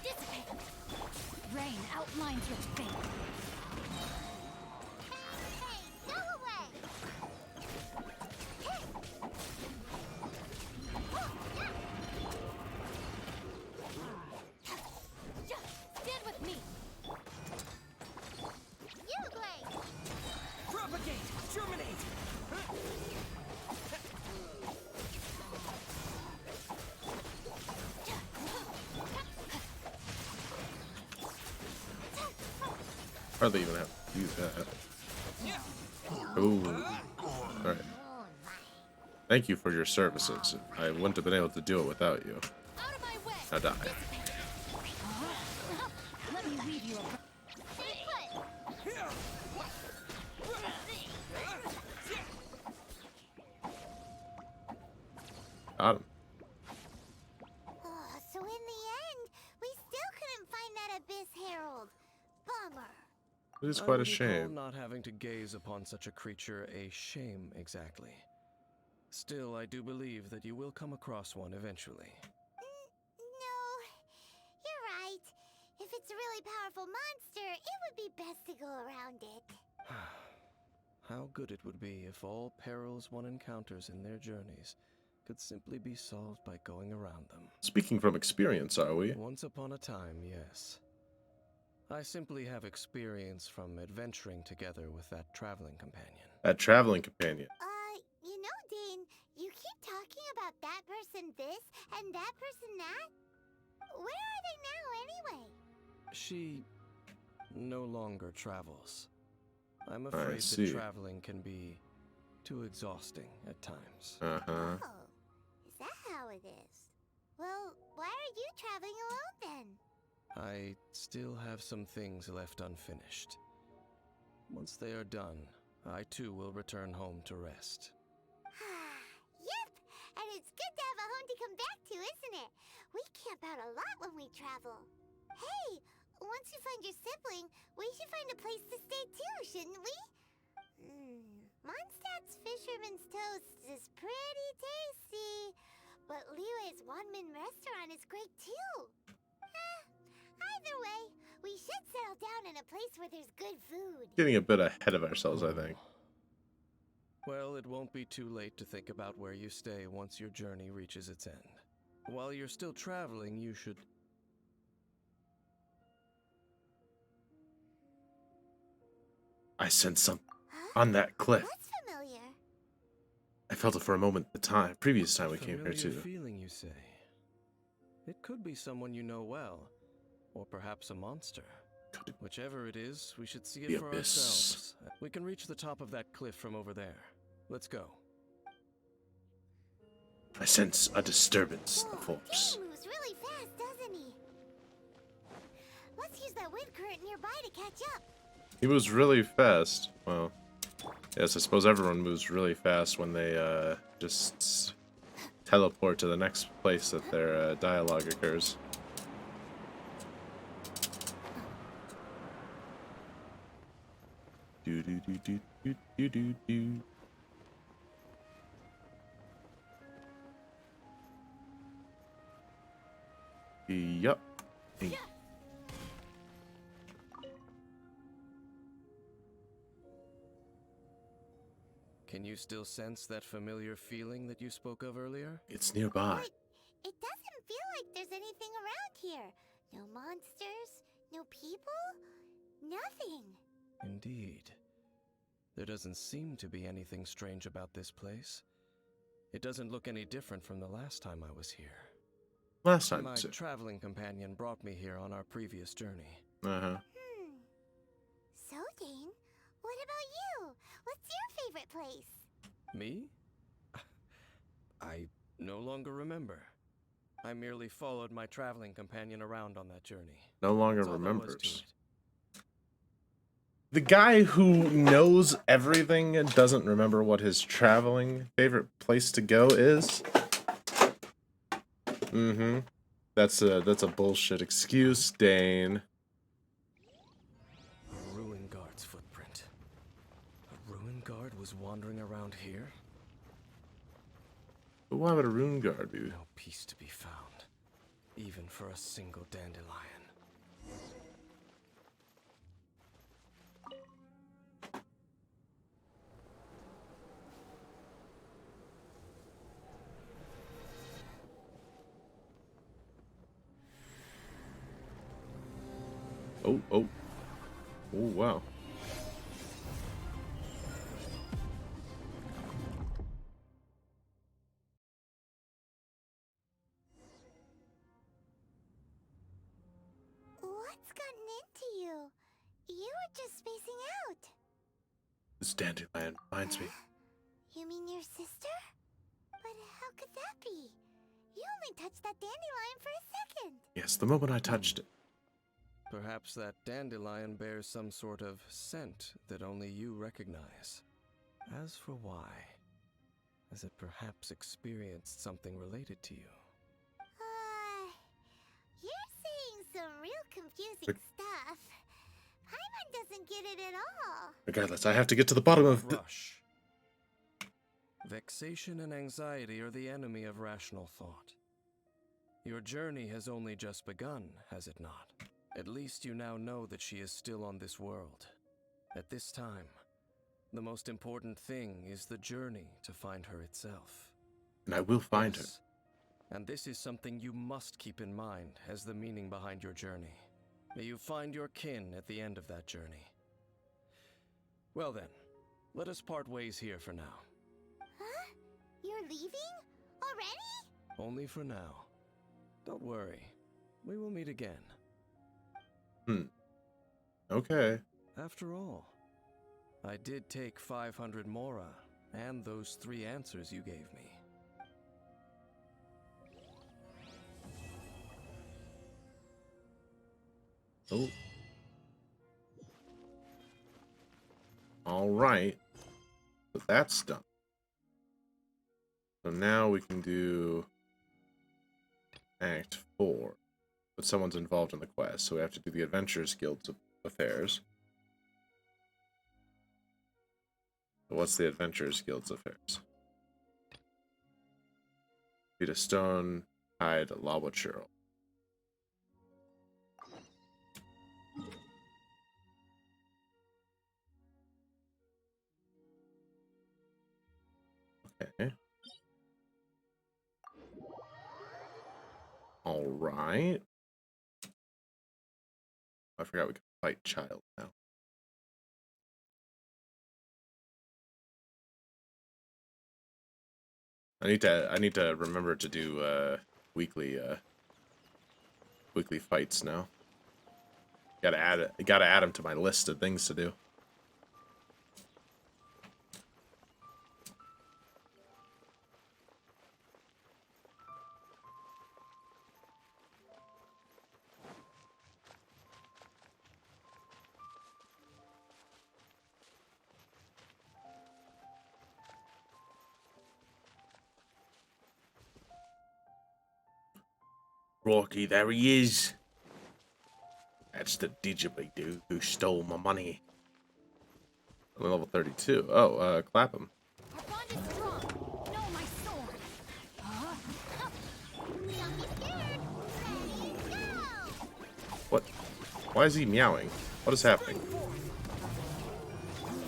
Dissipate. Rain outlines your fate. Hey, go away. hardly even have to do that. Ooh. Alright. Thank you for your services. I wouldn't have been able to do it without you. Out of my way. Now die. Let me leave you. Stay put. Got him. Oh, so in the end, we still couldn't find that Abyss Herald. Bummer. It is I quite a wouldn't call shame. not having to gaze upon such a creature a shame exactly. Still, I do believe that you will come across one eventually. No, you're right. If it's a really powerful monster, it would be best to go around it. How good it would be if all perils one encounters in their journeys could simply be solved by going around them. Speaking from experience, are we? Once upon a time, yes. I simply have experience from adventuring together with that traveling companion. That traveling companion. You know, Dane, you keep talking about that person this and that person that. Where are they now, anyway? She no longer travels. I'm I afraid see. that traveling can be too exhausting at times. Uh-huh. Oh, is that how it is? Well, why are you traveling alone then? I still have some things left unfinished. Once they are done, I too will return home to rest. Yep, and it's good to have a home to come back to, isn't it? We camp out a lot when we travel. Hey, once you find your sibling, we should find a place to stay too, shouldn't we? Mondstadt's Fisherman's Toast is pretty tasty, but Liyue's Wanmin restaurant is great too. Either way, we should settle down in a place where there's good food. Getting a bit ahead of ourselves, I think. Well, it won't be too late to think about where you stay once your journey reaches its end. While you're still traveling, you should... I sensed something on that cliff. That's familiar. I felt it for a moment at the time, previous time we came here Familiar too. feeling, you say? It could be someone you know well, or perhaps a monster. Whichever it is, we should see The it for abyss. ourselves. We can reach the top of that cliff from over there. Let's go. I sense a disturbance in the Whoa, force. Dane moves really fast, doesn't he? Let's use that wind current nearby to catch up. He moves really fast. Well, yes, I suppose everyone moves really fast when they just teleport to the next place that their dialogue occurs. Do do do do do do do do. Yup. Can you still sense that familiar feeling that you spoke of earlier? It's nearby. But it doesn't feel like there's anything around here. No monsters, no people, nothing. Indeed. There doesn't seem to be anything strange about this place. It doesn't look any different from the last time I was here. Last time. My traveling companion brought me here on our previous journey. Uh-huh. So, Dane, what about you? What's your favorite place? Me? I no longer remember. I merely followed my traveling companion around on that journey. No longer That's all there was to remembers. it. The guy who knows everything and doesn't remember what his traveling favorite place to go is. Mm-hmm. That's a bullshit excuse, Dane. A ruin guard's footprint. A ruin guard was wandering around here? But why would a rune guard be? No peace to be found, even for a single dandelion. Oh, oh. Oh, wow. What's gotten into you? You were just spacing out. This dandelion reminds me. You mean your sister? But how could that be? You only touched that dandelion for a second. Yes, the moment I touched it. Perhaps that dandelion bears some sort of scent that only you recognize. As for why, has it perhaps experienced something related to you? You're saying some real confusing stuff. Paimon doesn't get it at all. Regardless, I have to get to the bottom of the... Rush. Vexation and anxiety are the enemy of rational thought. Your journey has only just begun, has it not? At least you now know that she is still on this world. At this time, the most important thing is the journey to find her itself. And I will find her. And this is something you must keep in mind as the meaning behind your journey. May you find your kin at the end of that journey. Well then, let us part ways here for now. Huh? You're leaving? Already? Only for now. Don't worry. We will meet again. Okay. After all, I did take 500 mora and those 3 answers you gave me. Oh. All right. So that's done. So now we can do Act 4. But someone's involved in the quest, so we have to do the Adventurers Guild's affairs. So what's the Adventurers Guild's affairs? Beat a stone, hide a lava churl. Okay. All right. I forgot we can fight child now. I need to remember to do weekly fights now. Gotta add them to my list of things to do. Rocky, there he is. That's the Digibly dude who stole my money. I'm level 32. Oh, clap him. Our bond is strong. No, my sword. Don't be scared. Ready, go! What? Why is he meowing? What is happening?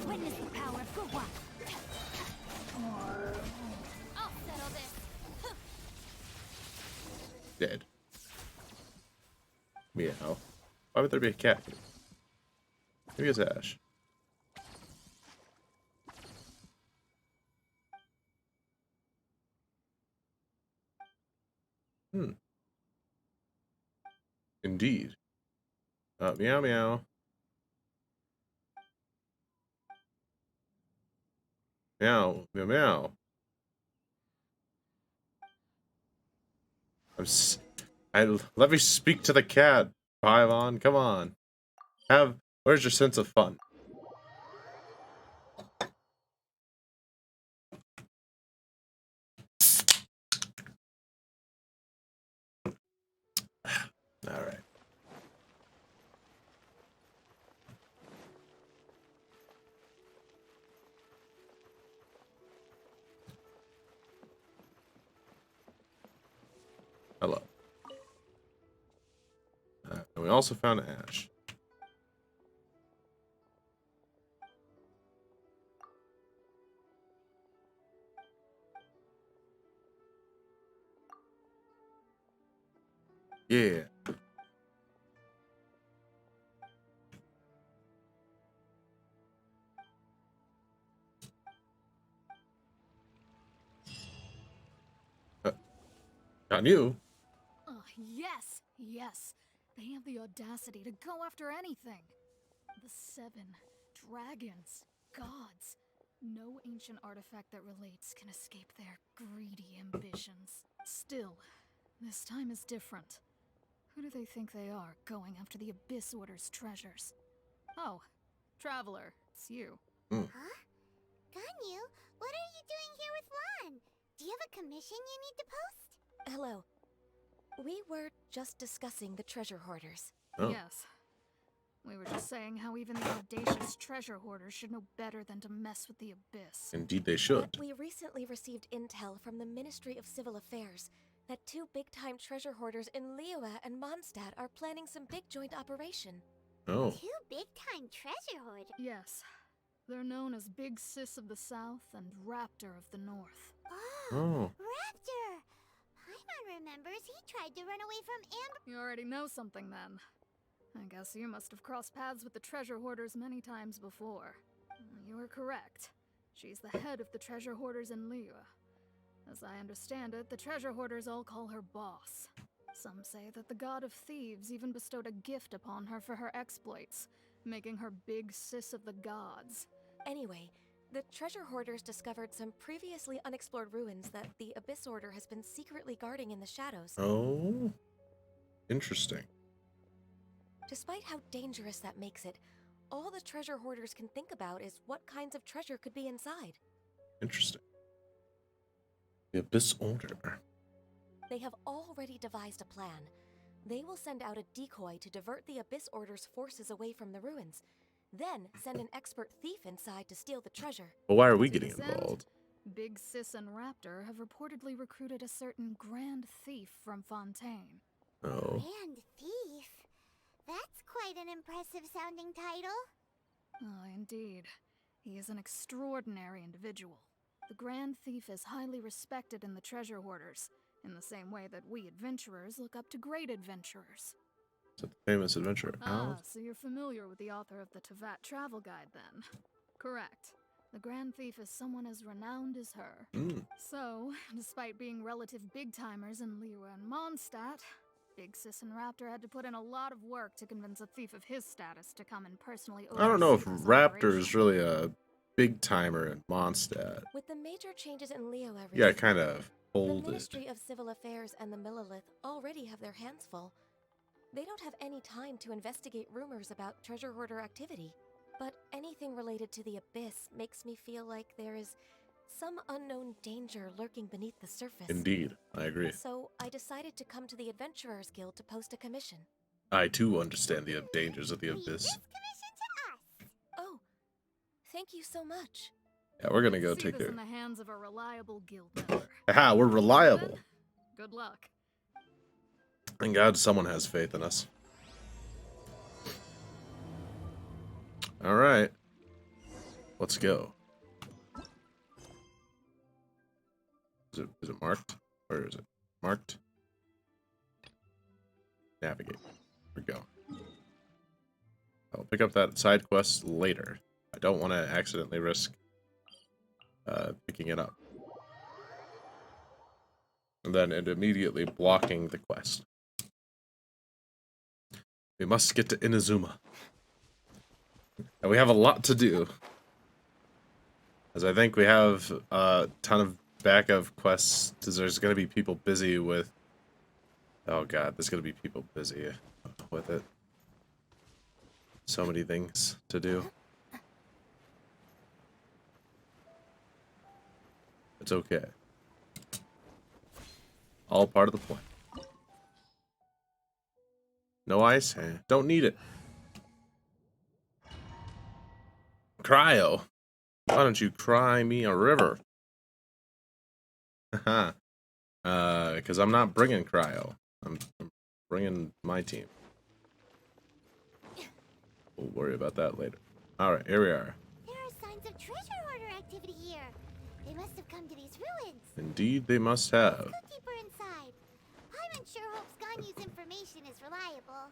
Witness the power of Gurwa. I'll settle this. Dead. Meow. Why would there be a cat? Maybe it's Ash. Indeed. Meow meow. Meow meow meow. Let me speak to the cat. Paimon, come on. Where's your sense of fun? All right. Hello. And we also found Ash. Yeah. On you. Oh, yes, yes. They have the audacity to go after anything. The 7 dragons, gods. No ancient artifact that relates can escape their greedy ambitions. Still, this time is different. Who do they think they are, going after the Abyss Order's treasures? Oh, Traveler, it's you. Huh? Ganyu, what are you doing here with Lan? Do you have a commission you need to post? Hello. We were just discussing the treasure hoarders. Oh. Yes. We were just saying how even the audacious treasure hoarders should know better than to mess with the Abyss. Indeed they should. But we recently received intel from the Ministry of Civil Affairs that 2 big-time treasure hoarders in Liyue and Mondstadt are planning some big joint operation. Oh. 2 big-time treasure hoarders. Yes. They're known as Big Sis of the South and Raptor of the North. Oh. Raptor! Paimon remembers he tried to run away from Amber. You already know something then. I guess you must have crossed paths with the treasure hoarders many times before. You are correct. She's the head of the treasure hoarders in Liyue. As I understand it, the treasure hoarders all call her boss. Some say that the god of thieves even bestowed a gift upon her for her exploits, making her Big Sis of the gods. Anyway, the treasure hoarders discovered some previously unexplored ruins that the Abyss Order has been secretly guarding in the shadows. Oh. Interesting. Despite how dangerous that makes it, all the treasure hoarders can think about is what kinds of treasure could be inside. Interesting. The Abyss Order. They have already devised a plan. They will send out a decoy to divert the Abyss Order's forces away from the ruins, then send an expert thief inside to steal the treasure. But why are we To getting this end, involved? Big Sis and Raptor have reportedly recruited a certain Grand Thief from Fontaine. Oh. Grand Thief? That's quite an impressive sounding title. Oh, indeed. He is an extraordinary individual. The Grand Thief is highly respected in the treasure hoarders, in the same way that we adventurers look up to great adventurers. Is that the famous adventurer? Ah, so you're familiar with the author of the Tevat Travel Guide, then? Correct. The Grand Thief is someone as renowned as her. So, despite being relative big-timers in Liyue and Mondstadt, Big Sis and Raptor had to put in a lot of work to convince a thief of his status to come and personally oversee I don't know if this Raptor is operation. really a big timer in Mondstadt. With the major changes in Liyue Yeah, recently, kind of the folded. Ministry of Civil Affairs and the Millelith already have their hands full. They don't have any time to investigate rumors about treasure hoarder activity. But anything related to the Abyss makes me feel like there is some unknown danger lurking beneath the surface. Indeed, I agree. So I decided to come to the Adventurers Guild to post a commission. I too understand the dangers of the Leave Abyss. this commission to us. Oh, thank you so much. Yeah, we're gonna go See take this care. in the hands of a reliable guild member. Aha, we're reliable. Then, good luck. Thank God someone has faith in us. Alright. Let's go. Is it marked? Where is it? Marked? Navigate. Here we go. I'll pick up that side quest later. I don't want to accidentally risk picking it up. And then it immediately blocking the quest. We must get to Inazuma. And we have a lot to do. As I think we have a ton of backup quests, because there's going to be people busy with... Oh god, there's going to be people busy with it. So many things to do. It's okay. All part of the plan. No ice? Eh, don't need it. Cryo. Why don't you cry me a river? Haha. Because I'm not bringing cryo. I'm bringing my team. We'll worry about that later. Alright, here we are. There are signs of treasure hoarder activity here. They must have come to these ruins. Indeed, they must have. Let's go deeper inside. Paimon sure hopes Ganyu's information is reliable.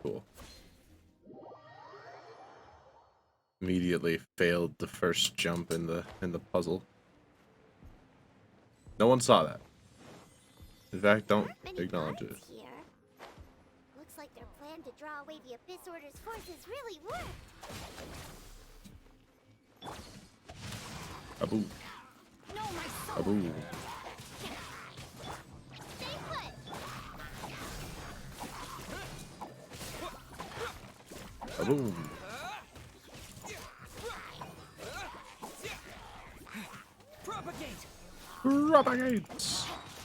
Cool. Immediately failed the first jump in the puzzle. No one saw that. In fact, don't Aren't many acknowledge it. guards here. Looks like their plan to draw away the Abyss Order's forces really worked. Aboo. No, my sword. Aboo. Stay put. Aboo. Propagate! Propagate.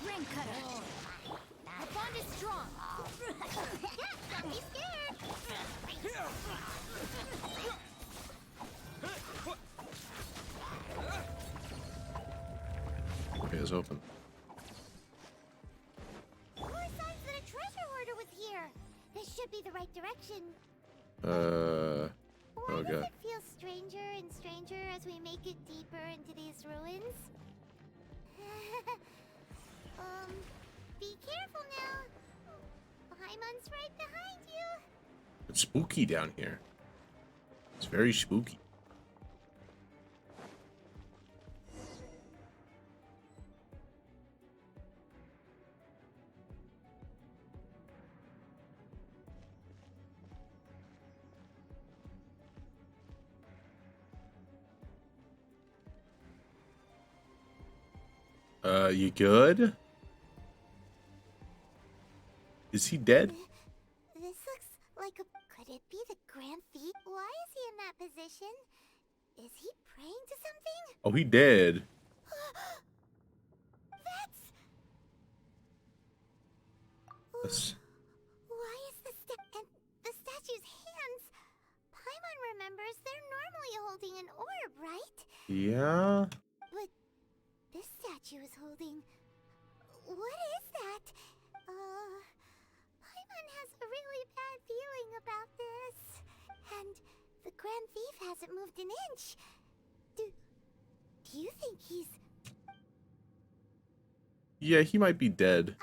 Ring cutter. The bond is strong. Don't be scared. Okay, it's open. More signs that a treasure hoarder was here. This should be the right direction. Why does Okay. it feel stranger and stranger as we make it deeper into these ruins? Be careful now. Paimon's right behind you. It's spooky down here. It's very spooky. You good? Is he dead? This looks like a... Could it be the Grand Thief? Why is he in that position? Is he praying to something? Oh, he dead. That's... That's- Why is and the statue's hands? Paimon remembers they're normally holding an orb, right? Yeah. But this statue is holding... What is that? Paimon has a really bad feeling about this. And the Grand Thief hasn't moved an inch. Do you think he's... Yeah, he might be dead.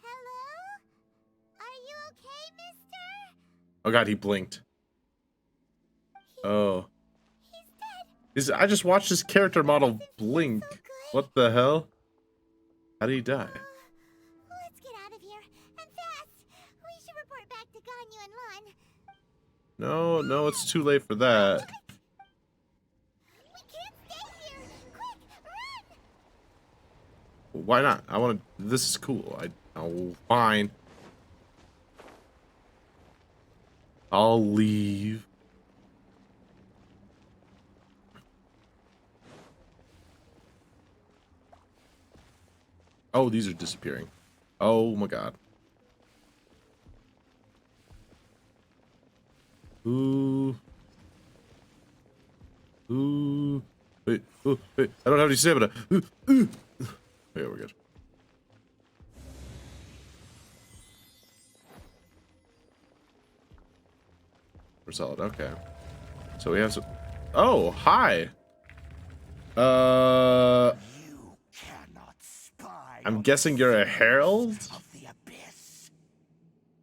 Hello? Are you okay, mister? Oh god, he blinked. Oh. He's dead. I just watched his character model blink. So good. What the hell? How did he die? Let's get out of here, and fast! We should report back to Ganyu and Lon. No, it's too late for that. We can't stay here! Quick, run! Why not? I want to. This is cool. Oh, fine. I'll leave. Oh, these are disappearing. Oh my god. Ooh. Ooh. Wait, ooh, wait. I don't have any stamina. Ooh, ooh. Okay, we're good. We're solid. Okay. So we have some. Oh, hi. You cannot spy. I'm guessing you're a herald? Of the abyss.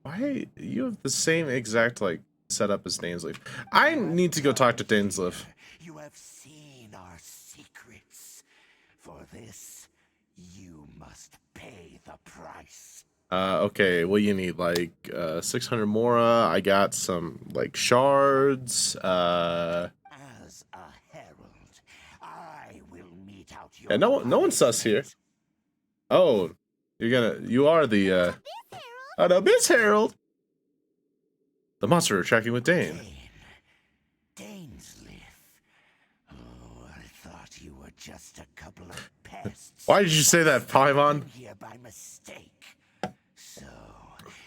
Why? You have the same exact, like, setup as Dainsleif. I need to go talk to Dainsleif. You have seen our secrets. For this, you must pay the price. Okay, what do you need? Like, 600 Mora. I got some, like, shards. As a herald, I will mete out your Yeah, no one's sus here. Oh, you are the, an Abyss Herald. The monster are tracking with Dane. Dainsleif. Oh, I thought you were just a couple of pests. Why did you say that, Paimon? Here by mistake. So,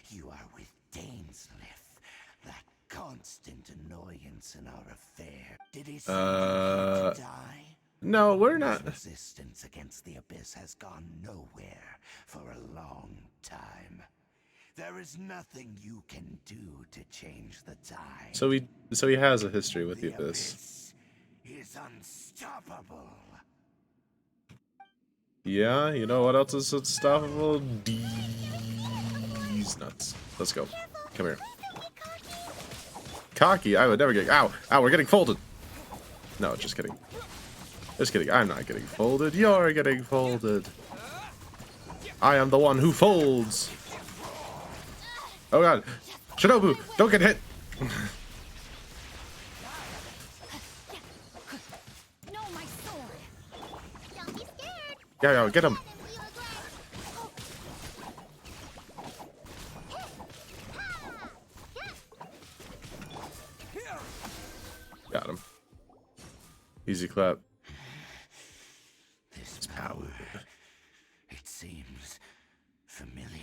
you are with Dainsleif, that constant annoyance in our affair. Did he send you to die? No, we're not. Resistance against the Abyss has gone nowhere for a long time. There is nothing you can do to change the tide. So he has a history with the Abyss. Is unstoppable. Yeah, you know what else is unstoppable? These nuts. Let's go. Come here. Cocky? I would never get. Ow! Ow! We're getting folded. No, just kidding. Just kidding. I'm not getting folded. You're getting folded. I am the one who folds. Oh god. Shinobu, don't get hit. No, my sword. Don't be scared. Yeah, get him. Got him. Easy clap. This power, it seems familiar.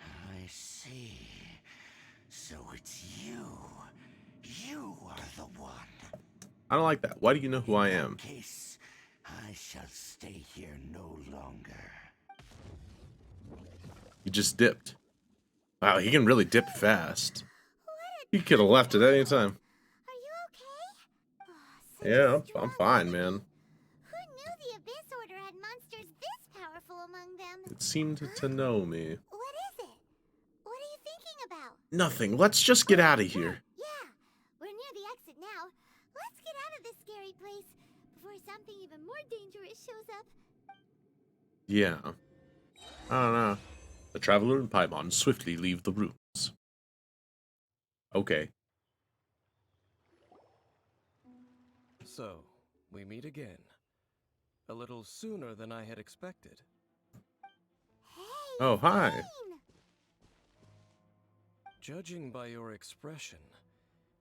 I see. So it's you. You are the one. I don't like that. Why do you know who I am? In case, I shall stay here no longer. He just dipped. Wow, he can really dip fast. He could have left at any time. Are you okay? Oh, Yeah, such a I'm strong fine, enemy. man. Who knew the Abyss Order had monsters this powerful among them? It seemed to know me. What is it? What are you thinking about? Nothing. Let's just get out of here. Yeah, we're near the exit now. Let's get out of this scary place before something even more dangerous shows up. Yeah. I don't know. The Traveler and Paimon swiftly leave the rooms. Okay. So, we meet again. A little sooner than I had expected. Hey, Oh, hi. Zane! Judging by your expression,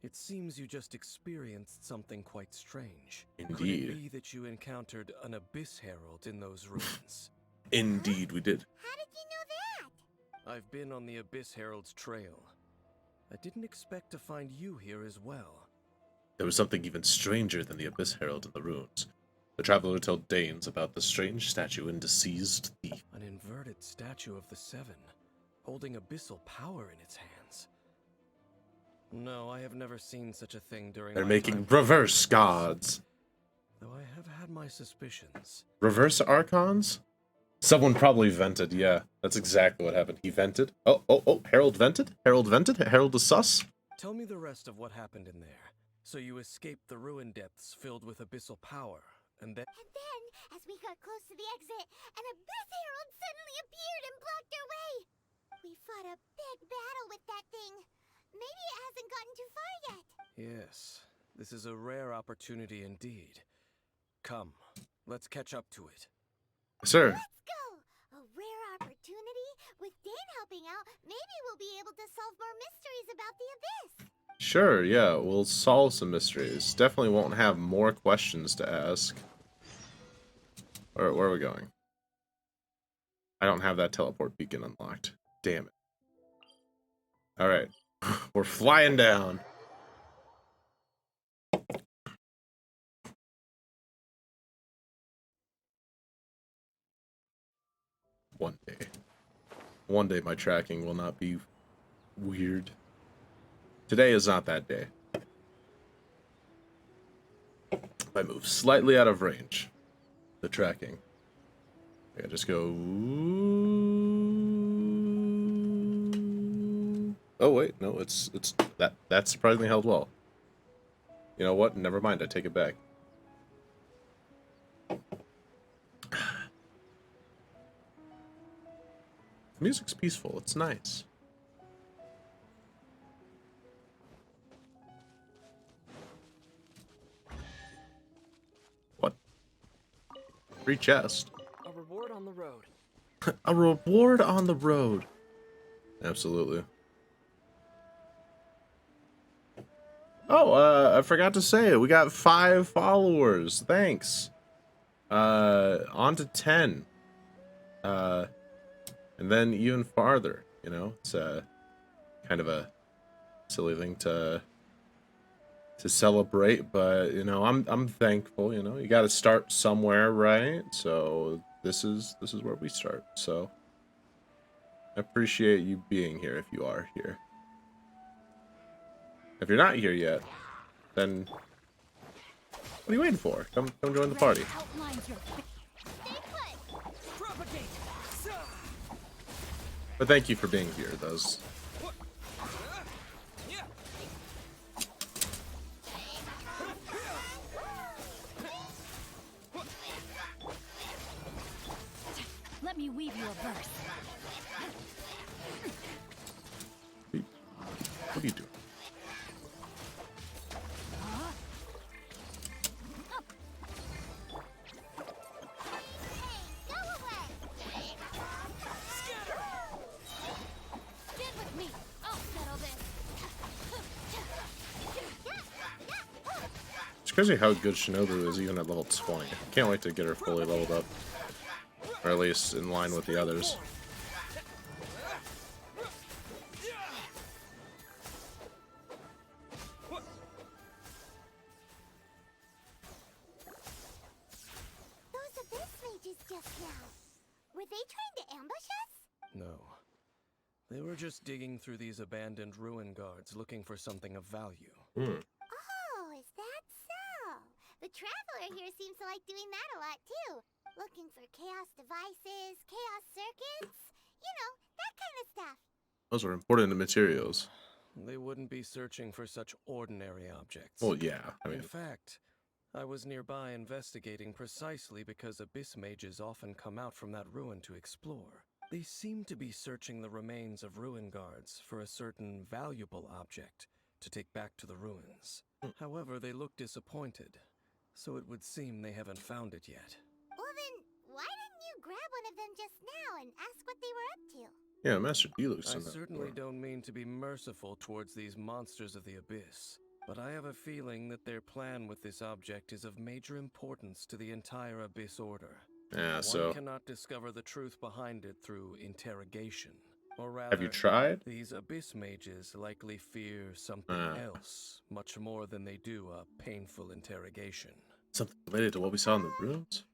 it seems you just experienced something quite strange. Could it Indeed. be that you encountered an Abyss Herald in those ruins? Indeed we did. How did you know that? I've been on the Abyss Herald's trail. I didn't expect to find you here as well. There was something even stranger than the Abyss Herald in the ruins. The Traveler told Danes about the strange statue and deceased thief. An inverted statue of the Seven, holding abyssal power in its hands. No, I have never seen such a thing during They're my making time reverse here. gods. Though I have had my suspicions. Reverse Archons? Someone probably vented, yeah. That's exactly what happened. He vented. Oh, Herald vented? Herald vented? Herald is sus? Tell me the rest of what happened in there. So you escaped the ruin depths filled with abyssal power, and then... And then, as we got close to the exit, an Abyss Herald suddenly appeared and blocked our way. We fought a big battle with that thing. Maybe it hasn't gotten too far yet. Yes, this is a rare opportunity indeed. Come, let's catch up to it. Sir. Let's go! A rare opportunity? With Dane helping out, maybe we'll be able to solve more mysteries about the Abyss. Sure, yeah, we'll solve some mysteries. Definitely won't have more questions to ask. Where are we going? I don't have that teleport beacon unlocked. Damn it. Alright. We're flying down. One day. One day my tracking will not be weird. Today is not that day. If I move slightly out of range, the tracking. I just go. Oh wait, no, it's that's surprisingly held well. You know what? Never mind. I take it back. The music's peaceful. It's nice. What? Free chest. A reward on the road. A reward on the road. Absolutely. Oh, I forgot to say it. We got 5 followers. Thanks. On to 10. And then even farther, you know? It's kind of a silly thing to celebrate, but you know, I'm thankful, you know. You got to start somewhere, right? So this is where we start. So I appreciate you being here if you are here. If you're not here yet, then what are you waiting for? Come join the party. But thank you for being here, those. Let me weave you a verse. It's crazy how good Shinobu is even at level 20. Can't wait to get her fully leveled up. Or at least in line with the others. Those abyss mages just now. Were they trying to ambush us? No. They were just digging through these abandoned ruin guards looking for something of value. Hmm. Oh, is that so? The Traveler here seems to like doing that a lot too. Looking for chaos devices, chaos circuits, you know, that kind of stuff. Those are important materials. They wouldn't be searching for such ordinary objects. Well, yeah. I mean, in fact, I was nearby investigating precisely because abyss mages often come out from that ruin to explore. They seem to be searching the remains of ruin guards for a certain valuable object to take back to the ruins. However, they look disappointed, so it would seem they haven't found it yet. Well then, why didn't you grab one of them just now and ask what they were up to? yeah, Master Deluxe I in that. certainly don't mean to be merciful towards these monsters of the abyss, but I have a feeling that their plan with this object is of major importance to the entire Abyss Order. Yeah, One so cannot discover the truth behind it through interrogation. Or rather, have you tried? these abyss mages likely fear something else much more than they do a painful interrogation. Something related to what we saw in the rooms?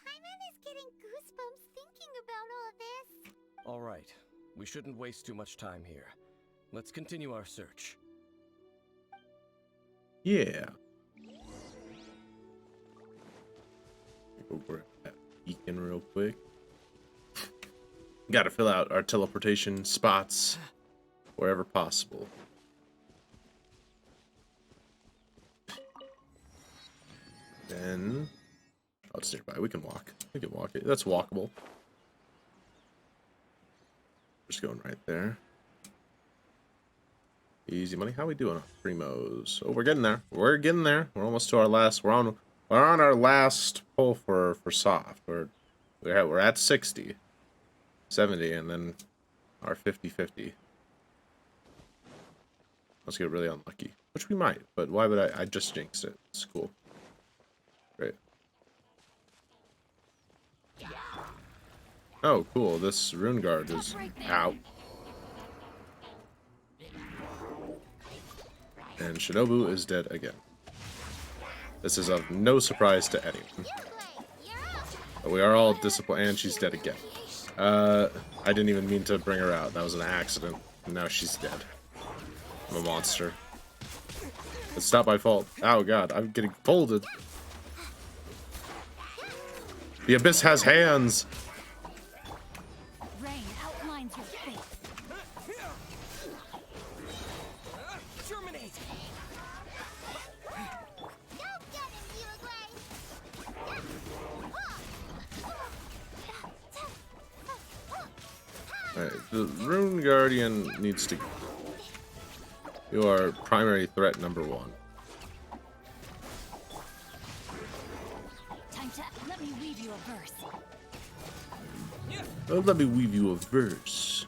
Paimon is getting goosebumps thinking about all this. All right, we shouldn't waste too much time here. Let's continue our search. Yeah. Go grab that beacon real quick. Gotta fill out our teleportation spots wherever possible. Then, oh, it's nearby. We can walk. We can walk it. That's walkable. Just going right there. Easy money. How we doing on primos? Oh, we're getting there. We're getting there. We're almost to our last. We're on our last pull for soft. We're at 60, 70, and then our 50-50. Let's get really unlucky, which we might. But why would I just jinxed it? It's cool. Great. Oh, cool. This rune guard is out. And Shinobu is dead again. This is of no surprise to anyone. But we are all disappointed, and she's dead again. I didn't even mean to bring her out. That was an accident. And now she's dead. I'm a monster. It's not my fault. Oh god, I'm getting folded. The abyss has hands. Rain outlines your face. Germinate! Don't get him, Alright, the Rune Guardian needs to go. You are primary threat number 1. Time to let me weave you a verse. Let me weave you a verse.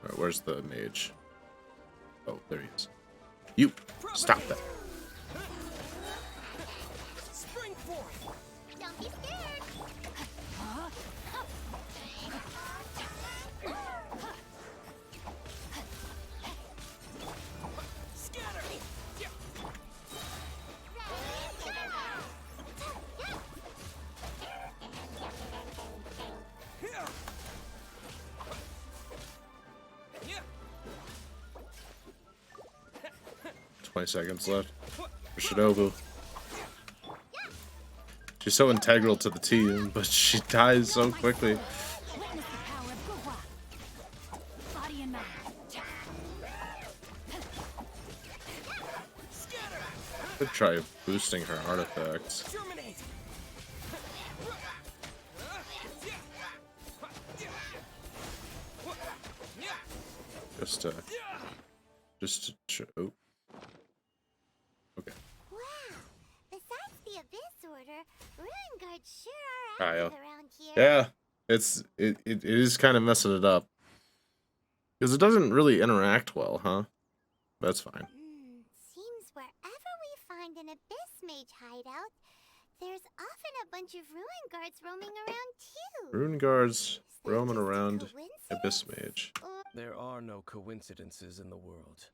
Alright, where's the mage? Oh, there he is. You! Stop that. Spring forth! Don't be scared. Scatter! 20 seconds left for Shinobu. She's so integral to the team, but she dies so quickly. Witness the power of Gua. Body and mind. Could try boosting her artifacts. Germinate! Just to show. Oh. Okay. Wow. Besides the Abyss Order, Ruin Guards sure are Kyle. active around here. Yeah, it is kind of messing it up because it doesn't really interact well, huh? That's fine. abyss mage hideout, there's often a bunch of ruin guards roaming around too. Rune guards Is that roaming just a around Abyss coincidence? Mage. Or There are no coincidences in the world.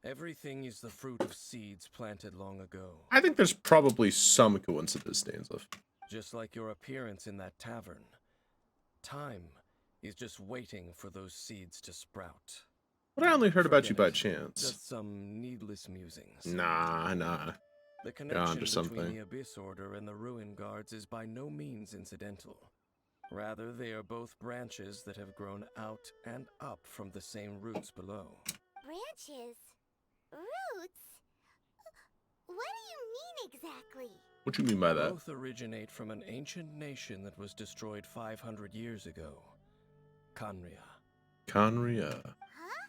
Everything is the fruit of seeds planted long ago. I think there's probably some coincidence, Danzif. Just like your appearance in that tavern. Time is just waiting for those seeds to sprout. But I only heard about you Forget by it. chance. Just some needless musings. Nah. The onto connection between something. the Abyss Order and the Ruin Guards is by no means incidental. Rather, they are both branches that have grown out and up from the same roots below. branches? Roots? What do you mean exactly? What do you mean by that? Both originate from an ancient nation that was destroyed 500 years ago. Khaenri'ah. Khaenri'ah. Huh?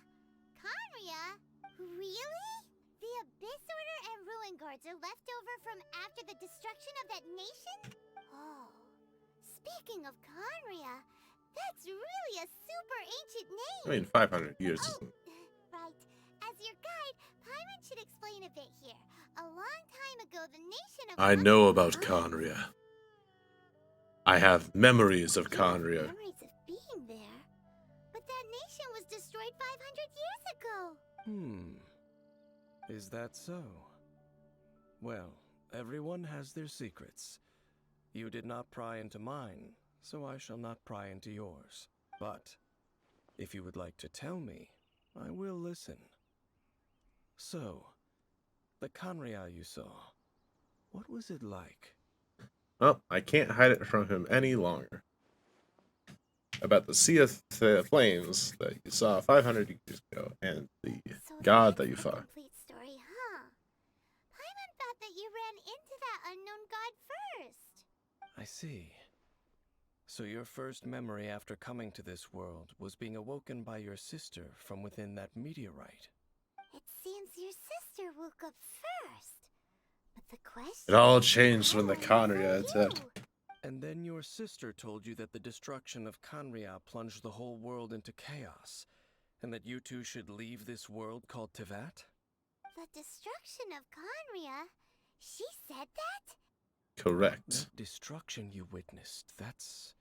Khaenri'ah? Really? The Abyss Order and Ruin Guards are left over from after the destruction of that nation? Oh. Speaking of Khaenri'ah, that's really a super ancient name. I mean, 500 years isn't... Right. As your guide, Paimon should explain a bit here. A long time ago, the nation of... I know about Khaenri'ah. I have memories of You have Khaenri'ah. memories of being there. But that nation was destroyed 500 years ago. Is that so? Well, everyone has their secrets. You did not pry into mine, so I shall not pry into yours. But, if you would like to tell me, I will listen. So, the Khaenri'ah you saw, what was it like? Well, I can't hide it from him any longer. About the Sea of Flames that you saw 500 years ago, and the So god that's that you the fought. complete story, huh? Paimon thought that you ran into that unknown god first. I see. So your first memory after coming to this world was being awoken by your sister from within that meteorite. It seems your sister woke up first. But the question It all is, changed how when the old were Khaenri'ah attacked. you? And then your sister told you that the destruction of Khaenri'ah plunged the whole world into chaos, and that you two should leave this world called Tevat? The destruction of Khaenri'ah? She said that? Correct. That destruction you witnessed, that's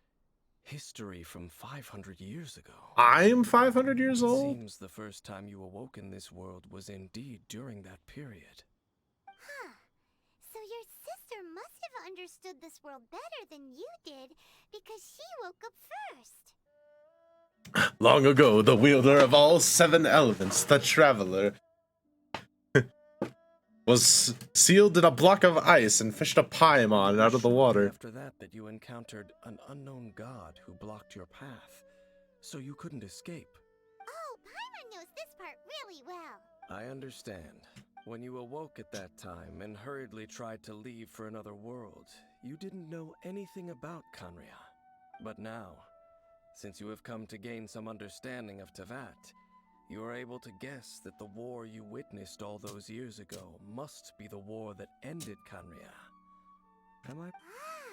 history from 500 years ago. I'm 500 years It old? seems the first time you awoke in this world was indeed during that period. Huh. So your sister must have understood this world better than you did, because she woke up first. Long ago, the wielder of all 7 elements, the Traveler, was sealed in a block of ice and fished a Paimon out of the Shortly water. after that you encountered an unknown god who blocked your path, so you couldn't escape. Oh, Paimon knows this part really well. I understand. When you awoke at that time and hurriedly tried to leave for another world, you didn't know anything about Khaenri'ah. But now, since you have come to gain some understanding of Tevat, you are able to guess that the war you witnessed all those years ago must be the war that ended Khaenri'ah. Am I?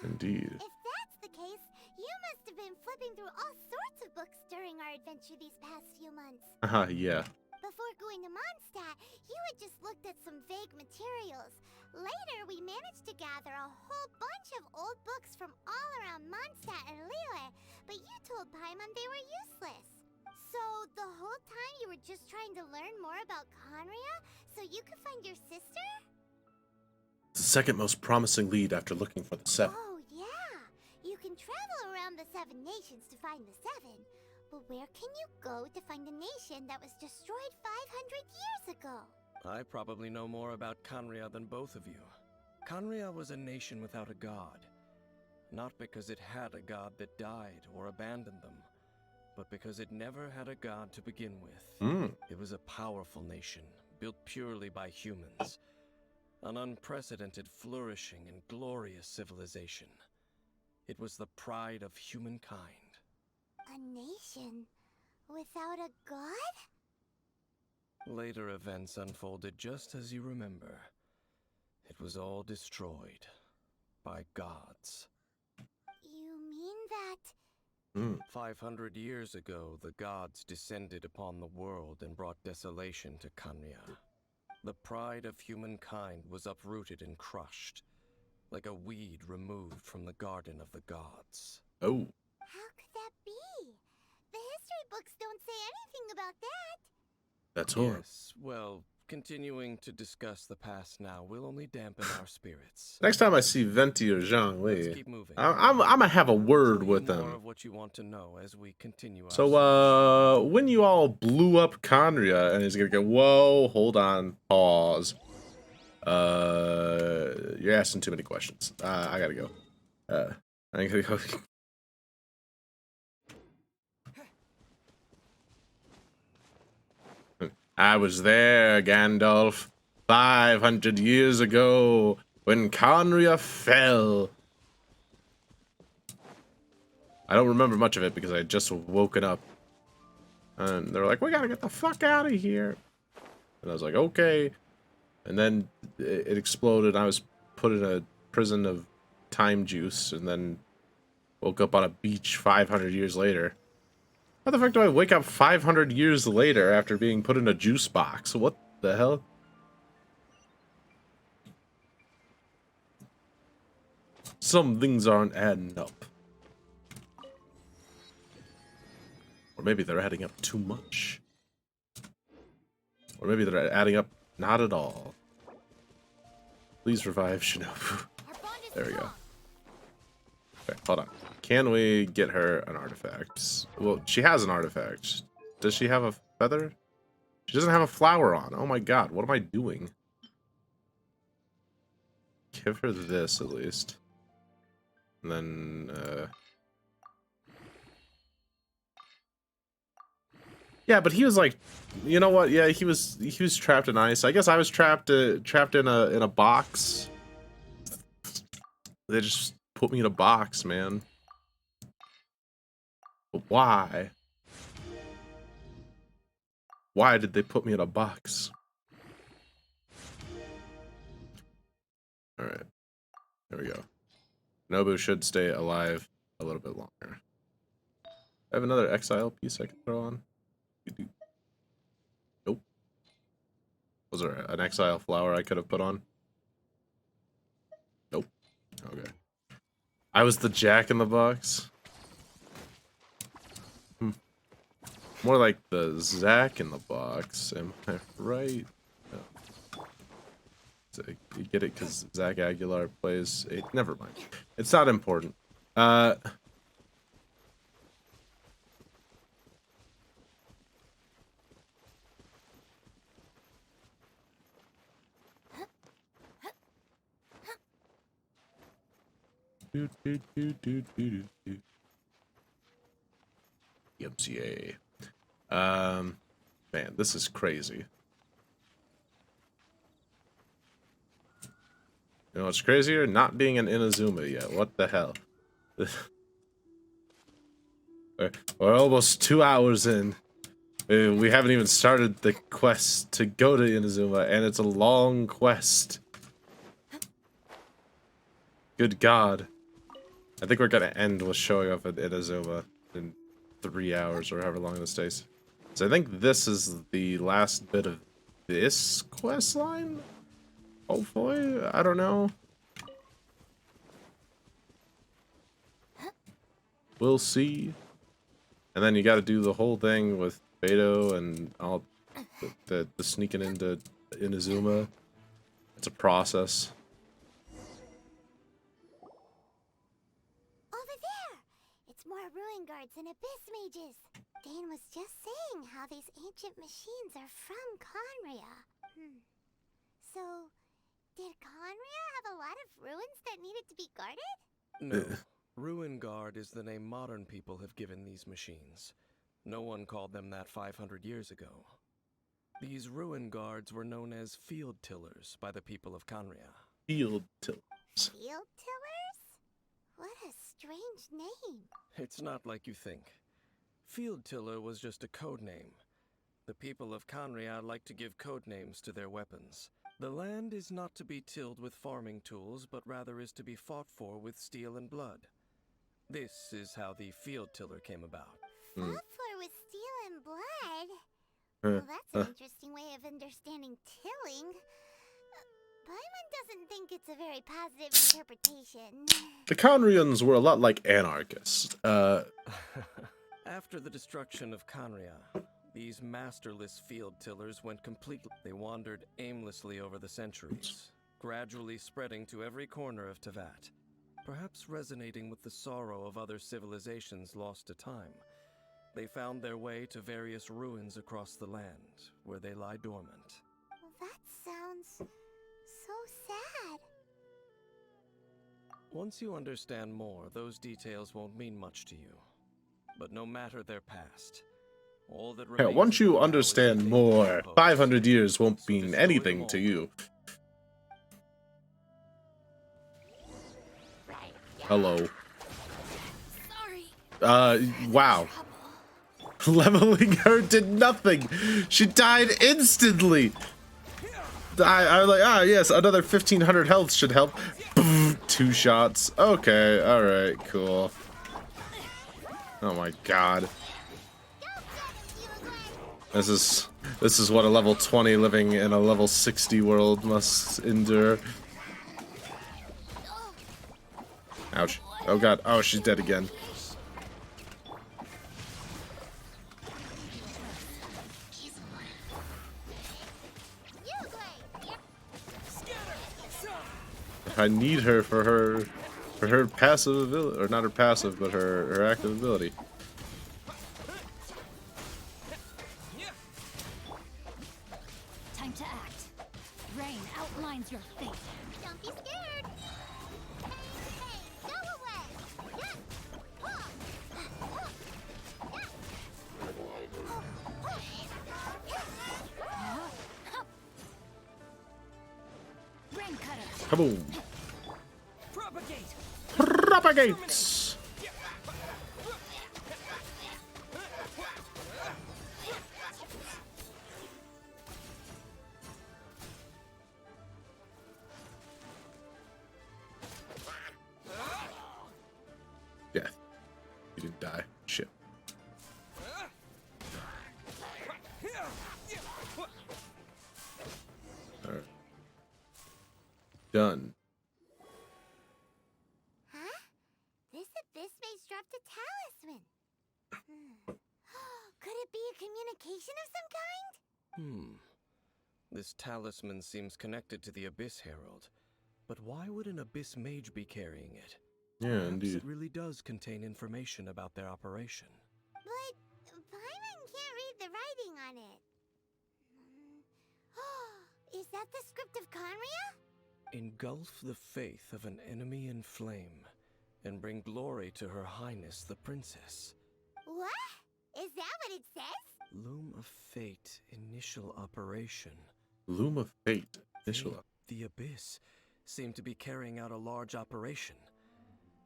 Indeed. If that's the case, you must have been flipping through all sorts of books during our adventure these past few months. Yeah. Before going to Mondstadt, you had just looked at some vague materials. Later, we managed to gather a whole bunch of old books from all around Mondstadt and Liyue, but you told Paimon they were useless. So, the whole time you were just trying to learn more about Khaenri'ah so you could find your sister? It's the second most promising lead after looking for the 7. Oh, yeah. You can travel around the 7 nations to find the 7. But where can you go to find a nation that was destroyed 500 years ago? I probably know more about Khaenri'ah than both of you. Khaenri'ah was a nation without a god. Not because it had a god that died or abandoned them, but because it never had a god to begin with. It was a powerful nation, built purely by humans. An unprecedented, flourishing, and glorious civilization. It was the pride of humankind. A nation without a god? Later events unfolded just as you remember. It was all destroyed by gods. You mean that... 500 years ago, the gods descended upon the world and brought desolation to Khaenri'ah. The pride of humankind was uprooted and crushed, like a weed removed from the garden of the gods. Oh. How could that be? The history books don't say anything about that. That's horrible. Yes, well, continuing to discuss the past now will only dampen our spirits. Next time I see Venti or Zhang Let's Li, keep moving. I'm gonna have a word Tell with you more them. of what you want to know as we continue our So, when you all blew up Conria, and he's gonna go, whoa, hold on, pause. You're asking too many questions. I gotta go. I gotta go. I was there, Gandalf, 500 years ago, when Conria fell. I don't remember much of it because I had just woken up. And they were like, we gotta get the fuck out of here. And I was like, okay. And then it exploded. I was put in a prison of time juice and then woke up on a beach 500 years later. How the fuck do I wake up 500 years later after being put in a juice box? What the hell? Some things aren't adding up. Or maybe they're adding up too much. Or maybe they're adding up not at all. Please revive Shinobu. There we go. Okay, hold on. Can we get her an artifact? Well, she has an artifact. Does she have a feather? She doesn't have a flower on. Oh my god, what am I doing? Give her this at least. And then, yeah, but he was like, you know what? Yeah, he was trapped in ice. I guess I was trapped in a box. They just put me in a box, man. But why? Why did they put me in a box? Alright. There we go. Nobu should stay alive a little bit longer. I have another exile piece I can throw on. Nope. Was there an exile flower I could have put on? Nope. Okay. I was the jack in the box. More like the Zack in the box. Am I right? No. So you get it because Zach Aguilar plays a... Never mind. It's not important. MCA. Man, this is crazy. You know what's crazier? Not being an Inazuma yet. What the hell? We're almost 2 hours in. We haven't even started the quest to go to Inazuma, and it's a long quest. Good God. I think we're gonna end with showing up at Inazuma in 3 hours or however long this takes. So I think this is the last bit of this quest line? Hopefully? I don't know. We'll see. And then you gotta do the whole thing with Beto and all the sneaking into Inazuma. It's a process. Over there! It's more ruin guards and abyss mages. Dane was just saying how these ancient machines are from Conria. So, did Conria have a lot of ruins that needed to be guarded? No. Ruin Guard is the name modern people have given these machines. No one called them that 500 years ago. These Ruin Guards were known as Field Tillers by the people of Conria. Field Tillers. Field Tillers? What a strange name. It's not like you think. Field Tiller was just a code name. The people of Conria like to give code names to their weapons. The land is not to be tilled with farming tools, but rather is to be fought for with steel and blood. This is how the Field Tiller came about. Fought for with steel and blood? Well, that's an interesting way of understanding tilling. Paimon doesn't think it's a very positive interpretation. The Conrians were a lot like anarchists. After the destruction of Conria, these masterless field tillers went completely. They wandered aimlessly over the centuries, gradually spreading to every corner of Tevat, perhaps resonating with the sorrow of other civilizations lost to time. They found their way to various ruins across the land, where they lie dormant. Well, that sounds so sad. Once you understand more, those details won't mean much to you. But no matter their past, all that Yeah, remains once of them you now understand is that they more, compose. 500 years won't So mean destroy anything them to all. you. Hello. Sorry. Wow. Leveling her did nothing. She died instantly. I was like, ah, yes, another 1500 health should help. Boom, 2 shots. Okay, all right, cool. Oh my god. This is what a level 20 living in a level 60 world must endure. Ouch. Oh god. Oh, she's dead again. I need her for her passive ability, or not her passive, but her active ability. Time to act. Rain outlines your fate. Don't be scared. Hey, go away. Rain cutter. Kaboom. Propagate! Propagates. Yeah. You didn't die. Shit. Alright. Done. Huh? This abyss maze dropped a talisman. Could it be a communication of some kind? This talisman seems connected to the Abyss Herald. But why would an Abyss Mage be carrying it? Yeah, Perhaps indeed. it really does contain information about their operation. But Paimon can't read the writing on it. Is that the script of Conria? Engulf the faith of an enemy in flame, and bring glory to Her Highness the Princess. What? Is that what it says? Loom of Fate, initial operation. Loom of Fate. Initial. The Abyss seem to be carrying out a large operation.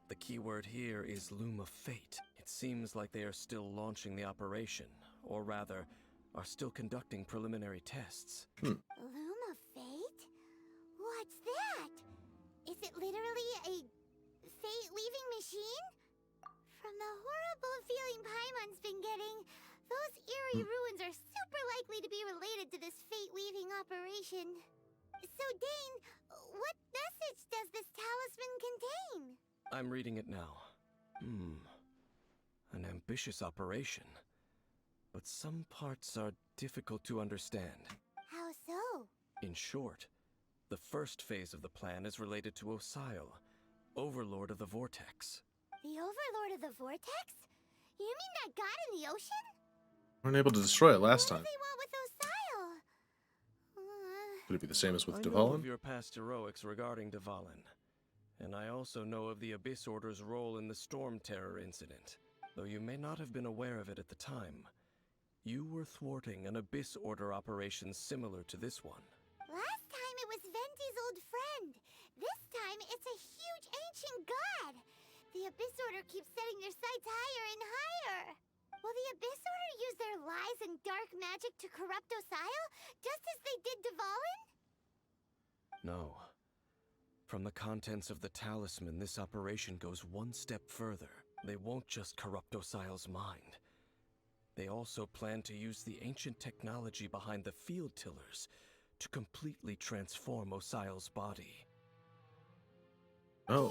The keyword here is Loom of Fate. It seems like they are still launching the operation, or rather, are still conducting preliminary tests. Loom of Fate? What's that? Is it literally a fate-leaving machine? From the horrible feeling Paimon's been getting, those eerie ruins are super likely to be related to this fate-leaving operation. So, Dane, what message does this talisman contain? I'm reading it now. An ambitious operation. But some parts are difficult to understand. How so? In short, the first phase of the plan is related to Osile, Overlord of the Vortex. The Overlord of the Vortex? You mean that god in the ocean? Weren't able to destroy it last What time. do they want with Osile? Would it be the same as with I know Dvalin? of your past heroics regarding Dvalin, and I also know of the Abyss Order's role in the Storm Terror incident. Though you may not have been aware of it at the time, you were thwarting an Abyss Order operation similar to this one. Last time it was Venti's old friend. This time it's a huge ancient god. The Abyss Order keeps setting their sights higher and higher. Will the Abyss Order use their lies and dark magic to corrupt Osile, just as they did Dvalin? No. From the contents of the talisman, this operation goes one step further. They won't just corrupt Osile's mind. They also plan to use the ancient technology behind the field tillers to completely transform Osial's body. Oh.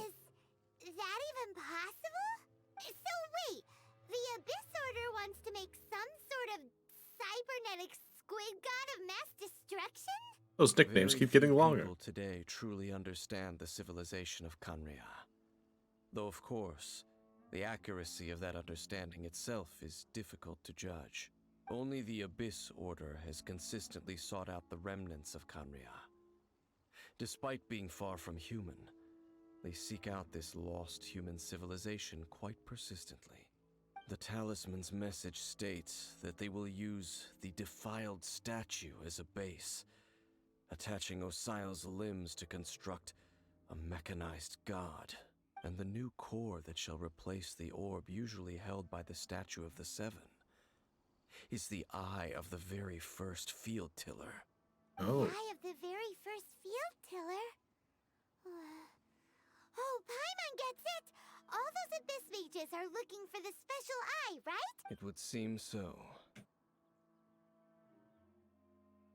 Is that even possible? So wait, the Abyss Order wants to make some sort of cybernetic squid god of mass destruction? Those nicknames Very keep getting few longer. people today truly understand the civilization of Kanria. Though, of course, the accuracy of that understanding itself is difficult to judge. Only the Abyss Order has consistently sought out the remnants of Kanria. Despite being far from human, they seek out this lost human civilization quite persistently. The talisman's message states that they will use the defiled statue as a base, attaching Osial's limbs to construct a mechanized god, and the new core that shall replace the orb usually held by the Statue of the Seven is the eye of the very first field tiller. Oh. The eye of the very first field tiller? Oh, Paimon gets it! All those Abyss mages are looking for the special eye, right? It would seem so.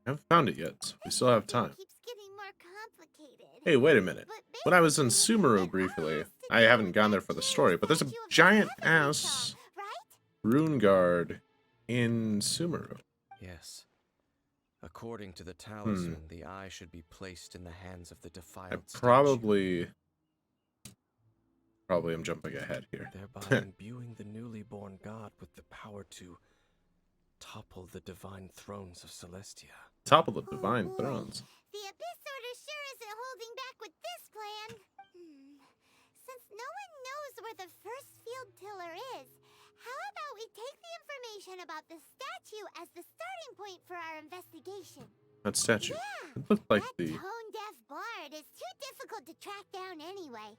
I haven't found it yet, so we still have time. Keeps getting more complicated. Hey, wait a minute. But When I was in basically, Sumeru it all briefly, has to I do haven't with gone that there for the huge story, but there's a statue of the giant seven we ass saw, right? rune guard in Sumeru. Yes. According to the talisman, the eye should be placed in the hands of the I defiled statue, probably am jumping ahead here. thereby imbuing the newly born god with the power to topple the divine thrones of Celestia. Topple the Oh, divine boy. thrones. The Abyss Order sure isn't holding back with this plan. Since no one knows where the first field tiller is, how about we take the information about the statue as the starting point for our investigation? That statue. Yeah, It looked like that the... tone-deaf bard is too difficult to track down anyway.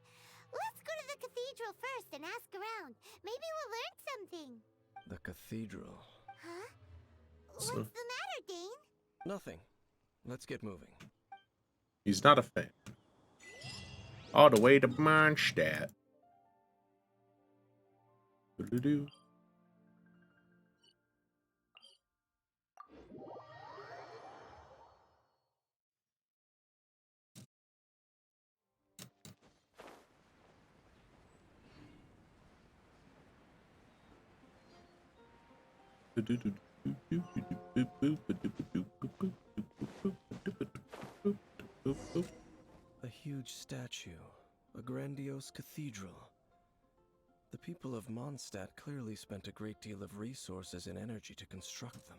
Let's go to the cathedral first and ask around. Maybe we'll learn something. The cathedral. Huh? So- What's the matter, Dane? Nothing. Let's get moving. He's not a fan. All the way to Mondstadt. Doo-doo-doo. A huge statue, a grandiose cathedral. The people of Mondstadt clearly spent a great deal of resources and energy to construct them.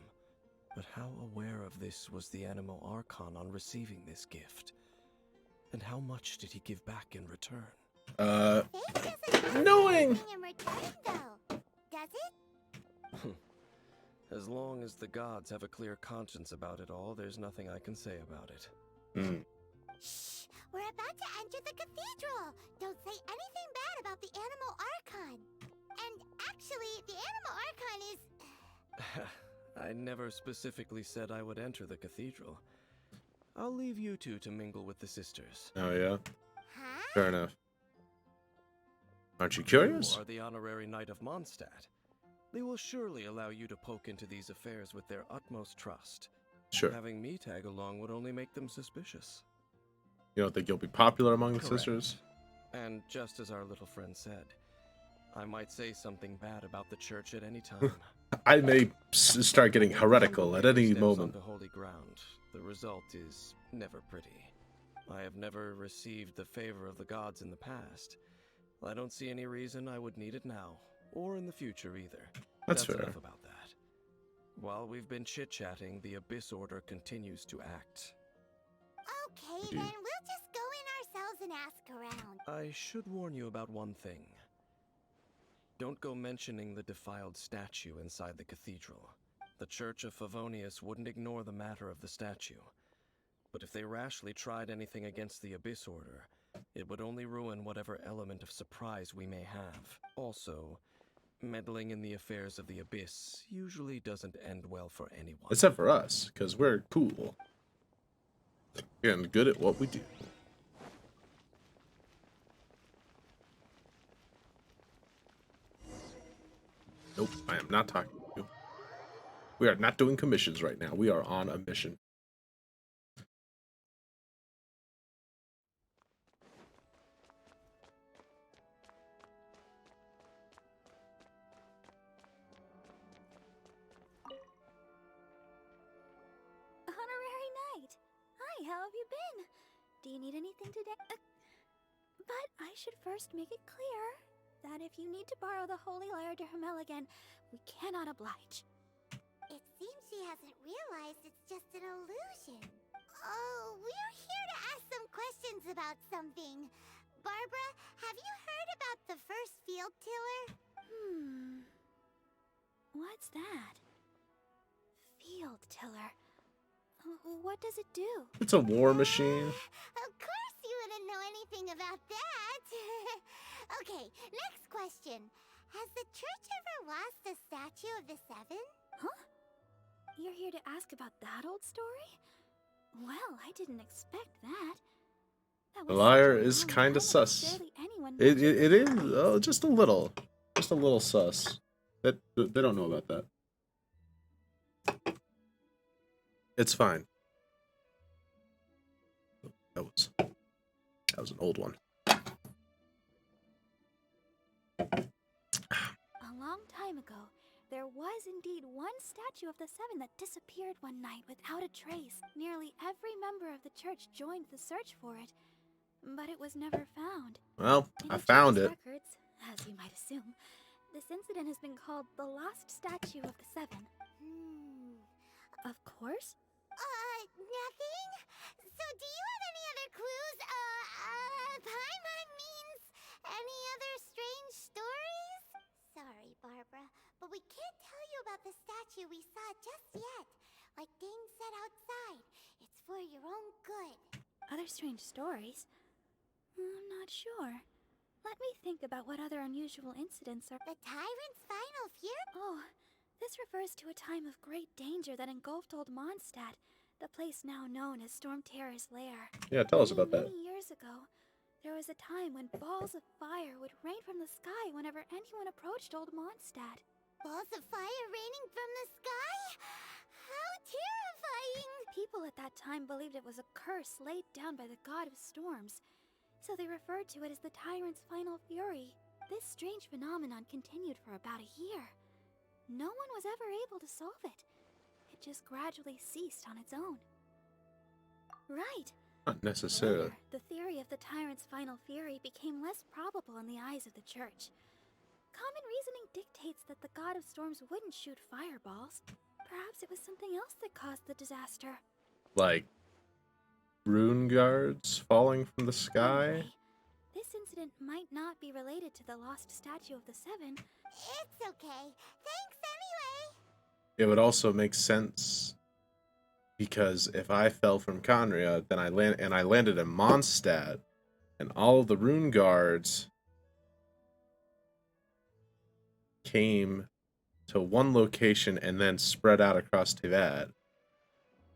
But how aware of this was the Animo Archon on receiving this gift? And how much did he give back in return? Faith doesn't ask Knowing. anything in return, though. Does it? As long as the gods have a clear conscience about it all, there's nothing I can say about it. Shh! We're about to enter the cathedral! Don't say anything bad about the Animal Archon! And actually, the Animal Archon is... I never specifically said I would enter the cathedral. I'll leave you two to mingle with the sisters. Oh, yeah? Huh? Fair enough. Aren't you curious? You are the honorary knight of Mondstadt. They will surely allow you to poke into these affairs with their utmost trust. Sure. Having me tag along would only make them suspicious. You don't think you'll be popular among the Correct. sisters? And just as our little friend said, I might say something bad about the church at any time. I may start getting heretical at any Steps moment. onto holy ground. The result is never pretty. I have never received the favor of the gods in the past. I don't see any reason I would need it now, or in the future either. That's fair. Enough about that. While we've been chit-chatting, the Abyss Order continues to act. Okay, then we'll just go in ourselves and ask around. I should warn you about one thing. Don't go mentioning the defiled statue inside the cathedral. The Church of Favonius wouldn't ignore the matter of the statue. But if they rashly tried anything against the Abyss Order, it would only ruin whatever element of surprise we may have. Also, meddling in the affairs of the Abyss usually doesn't end well for anyone. Except for us, because we're cool. And good at what we do. Nope, I am not talking to you. We are not doing commissions right now. We are on a mission. Honorary Knight. Hi, how have you been? Do you need anything today? But I should first make it clear that if you need to borrow the Holy Lyre to Hermel again, we cannot oblige. It seems she hasn't realized it's just an illusion. Oh, we're here to ask some questions about something. Barbara, have you heard about the first field tiller? What's that? Field tiller. What does it do? It's a war machine. Of course you wouldn't know anything about that. Okay, next question. Has the church ever lost a statue of the Seven? Huh? You're here to ask about that old story? Well, I didn't expect that. That The was Lyre such a is long kind time of ago, sus. barely anyone It mentioned is the just a little sus. That they don't know about that. It's fine. That was an old one. A long time ago, there was indeed one statue of the Seven that disappeared one night without a trace. Nearly every member of the church joined the search for it, but it was never found. Well, In I the found church's it. records, as you might assume, this incident has been called the Lost Statue of the Seven. Of course. Nothing? So do you have any other clues? Paimon means any other strange stories? Sorry, Barbara, but we can't tell you about the statue we saw just yet. Like Dane said outside, it's for your own good. Other strange stories? I'm not sure. Let me think about what other unusual incidents are. The Tyrant's final fury? Oh, this refers to a time of great danger that engulfed Old Mondstadt, the place now known as Storm Terror's lair. Yeah, tell us about that. Many years ago, there was a time when balls of fire would rain from the sky whenever anyone approached Old Mondstadt. Balls of fire raining from the sky? How terrifying! People at that time believed it was a curse laid down by the god of storms, so they referred to it as the Tyrant's final fury. This strange phenomenon continued for about a year. No one was ever able to solve it. It just gradually ceased on its own. Right. Not necessarily. Later, the theory of the Tyrant's final fury became less probable in the eyes of the church. Common reasoning dictates that the god of storms wouldn't shoot fireballs. Perhaps it was something else that caused the disaster. Like rune guards falling from the sky? Anyway, this incident might not be related to the lost statue of the Seven. It's okay. Thanks anyway. It would also make sense because if I fell from Conria, then I landed in Mondstadt, and all of the rune guards came to one location and then spread out across Tivat.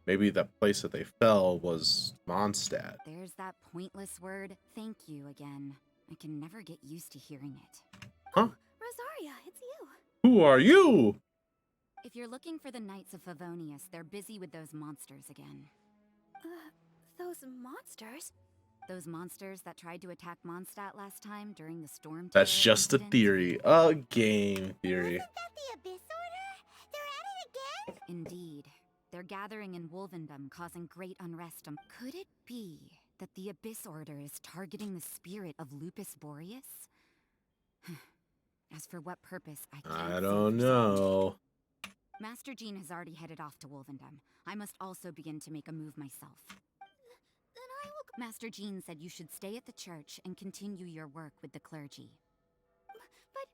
Maybe the place that they fell was Mondstadt. There's that pointless word, thank you again. I can never get used to hearing it. Huh? Rosaria, it's you. Who are you? If you're looking for the Knights of Favonius, they're busy with those monsters again. Those monsters? Those monsters that tried to attack Mondstadt last time during the storm. That's terror just a incident? theory. A game theory. Isn't that the Abyss Order? They're at it again? Indeed. They're gathering in Wolvendom, causing great unrest. Could it be that the Abyss Order is targeting the spirit of Lupus Boreas? As for what purpose, I can't I say don't for certain. know. Master Jean has already headed off to Wolvendom. I must also begin to make a move myself. Then I will. Master Jean said you should stay at the church and continue your work with the clergy. But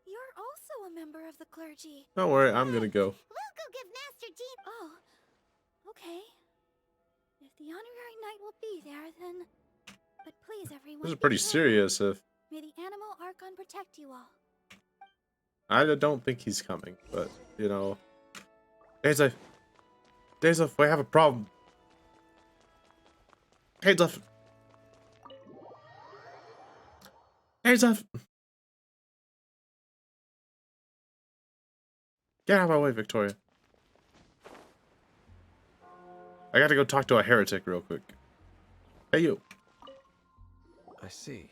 you're also a member of the clergy. Don't worry, I'm gonna go. We'll go give Master Jean. Oh, okay. If the honorary knight will be there, then. But please, everyone. This is be pretty careful. serious. If May the animal Archon protect you all. I don't think he's coming, but you know, there's a we have a problem. Heads up. Heads up. Get out of my way, Victoria. I gotta go talk to a heretic real quick. Hey, you. I see.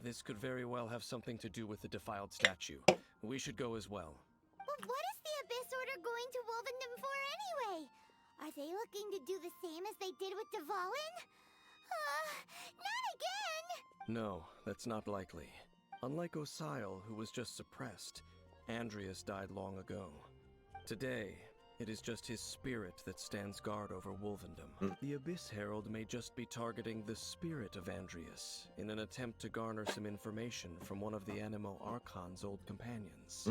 This could very well have something to do with the defiled statue. We should go as well. But what is the Abyss Order going to Wolvendom for anyway? Are they looking to do the same as they did with Dvalin? Not again! No, that's not likely. Unlike Osile, who was just suppressed, Andreas died long ago. Today, it is just his spirit that stands guard over Wolvendom. The Abyss Herald may just be targeting the spirit of Andreas in an attempt to garner some information from one of the Animo Archon's old companions.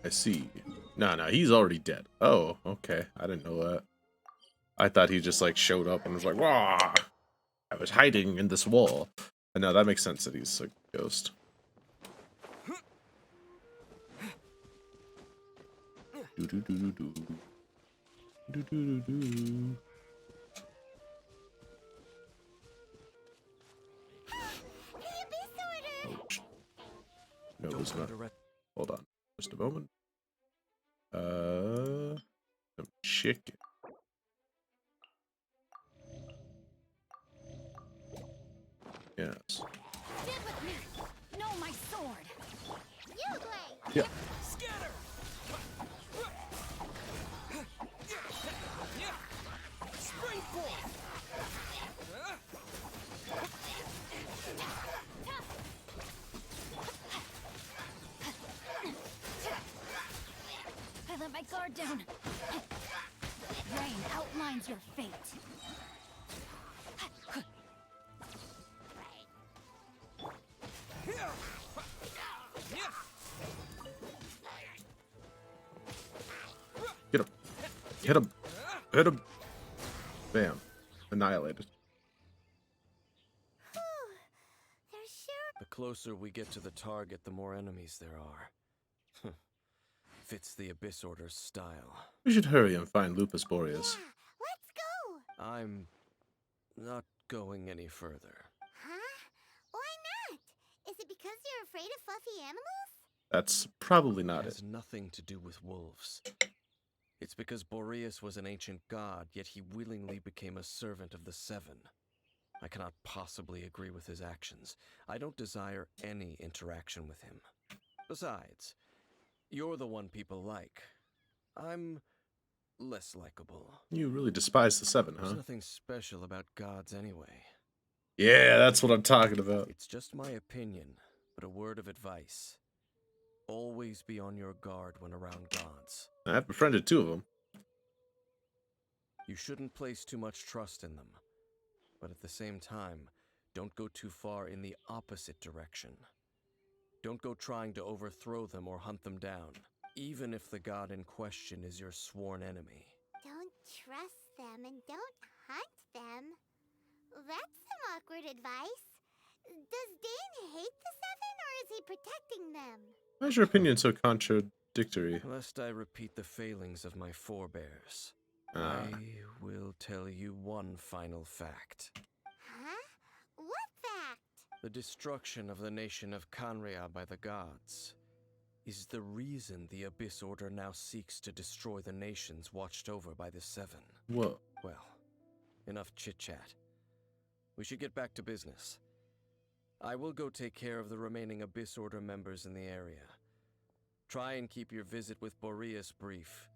I see. No, he's already dead. Oh, okay. I didn't know that. I thought he just like showed up and was like, "Wah! I was hiding in this wall." And no, that makes sense that he's a ghost. Do do do do do. Do do do do. Ouch. No, it's not. Hold on. Just a moment. Some chicken. Yes. Get with me! No, my sword! You play! Yep. Scatter! Springboard! I let my guard down. Rain outlines your fate. Get him. Hit him. Hit him. Bam. Annihilated. They're sure. The closer we get to the target, the more enemies there are. Fits the Abyss Order's style. We should hurry and find Lupus Boreas. Yeah, let's go! I'm not going any further. Huh? Why not? Is it because you're afraid of fluffy animals? That's probably It not has it. nothing to do with wolves. It's because Boreas was an ancient god, yet he willingly became a servant of the Seven. I cannot possibly agree with his actions. I don't desire any interaction with him. Besides, you're the one people like. I'm less likable. You really despise the Seven, There's huh? nothing special about gods anyway. Yeah, that's what I'm talking about. It's just my opinion, but a word of advice. Always be on your guard when around gods. I've befriended 2 of them. You shouldn't place too much trust in them. But at the same time, don't go too far in the opposite direction. Don't go trying to overthrow them or hunt them down, even if the god in question is your sworn enemy. Don't trust them and don't hunt them. That's some awkward advice. Does Dane hate the Seven or is he protecting them? Why is your opinion so contradictory? Lest I repeat the failings of my forebears, Ah. I will tell you one final fact. Huh? What fact? The destruction of the nation of Canria by the gods is the reason the Abyss Order now seeks to destroy the nations watched over by the Seven. Whoa. Well, enough chit-chat. We should get back to business. I will go take care of the remaining Abyss Order members in the area. Try and keep your visit with Boreas brief.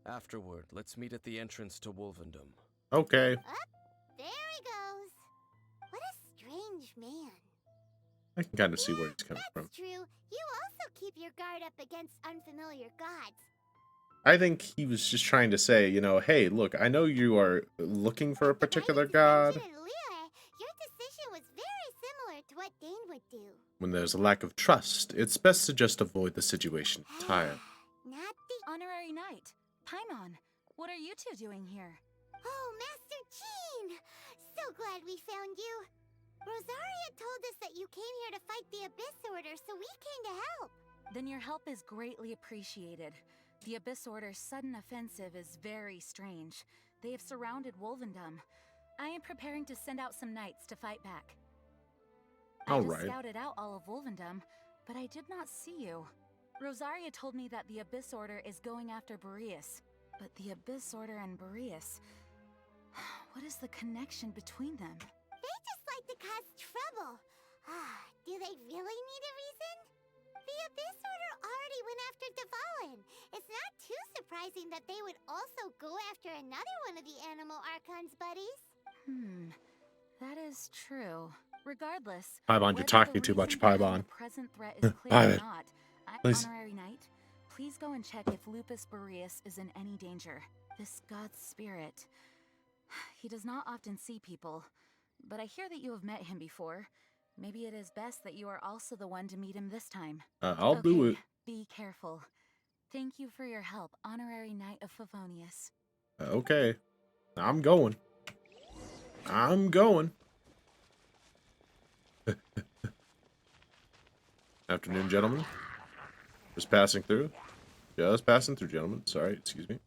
Afterward, let's meet at the entrance to Wolvendom. Okay. There he goes. What a strange man. I can kind of see where he's coming from. That's true. You also keep your guard up against unfamiliar gods. I think he was just trying to say, you know, hey, look, I know you are looking for a particular god. Your decision was very similar to what Dane would do. When there's a lack of trust, it's best to just avoid the situation entirely. Not the... Honorary Knight, Paimon, what are you two doing here? Oh, Master Jean! So glad we found you. Rosaria told us that you came here to fight the Abyss Order, so we came to help. Then your help is greatly appreciated. The Abyss Order's sudden offensive is very strange. They have surrounded Wolvendom. I am preparing to send out some knights to fight back. I All just right. scouted out all of Wolvendom, but I did not see you. Rosaria told me that the Abyss Order is going after Boreas. But the Abyss Order and Boreas... What is the connection between them? They just like to cause trouble. Do they really need a reason? The Abyss Order already went after Dvalin. It's not too surprising that they would also go after another one of the Animal Archon's buddies. That is true. Regardless, Paimon, you're talking too much, Paimon. The present threat is clear or not. Please. Honorary Knight, please go and check if Lupus Boreas is in any danger. This god's spirit. He does not often see people, but I hear that you have met him before. Maybe it is best that you are also the one to meet him this time. I'll do it. Be careful. Thank you for your help, Honorary Knight of Favonius. Okay. I'm going. I'm going. Afternoon, gentlemen. Just passing through. Just passing through, gentlemen. Sorry, excuse me.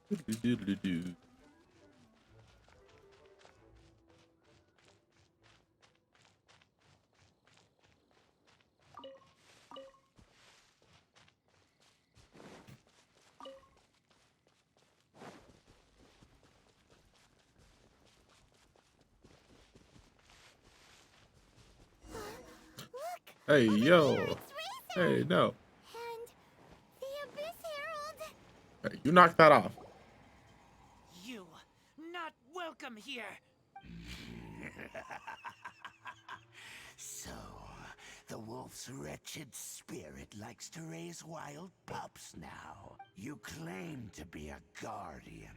Do-do-do-do-do. Hey, yo. Hey, no. And the Abyss Herald. Hey, you knocked that off. You, not welcome here. So, the wolf's wretched spirit likes to raise wild pups now. You claim to be a guardian,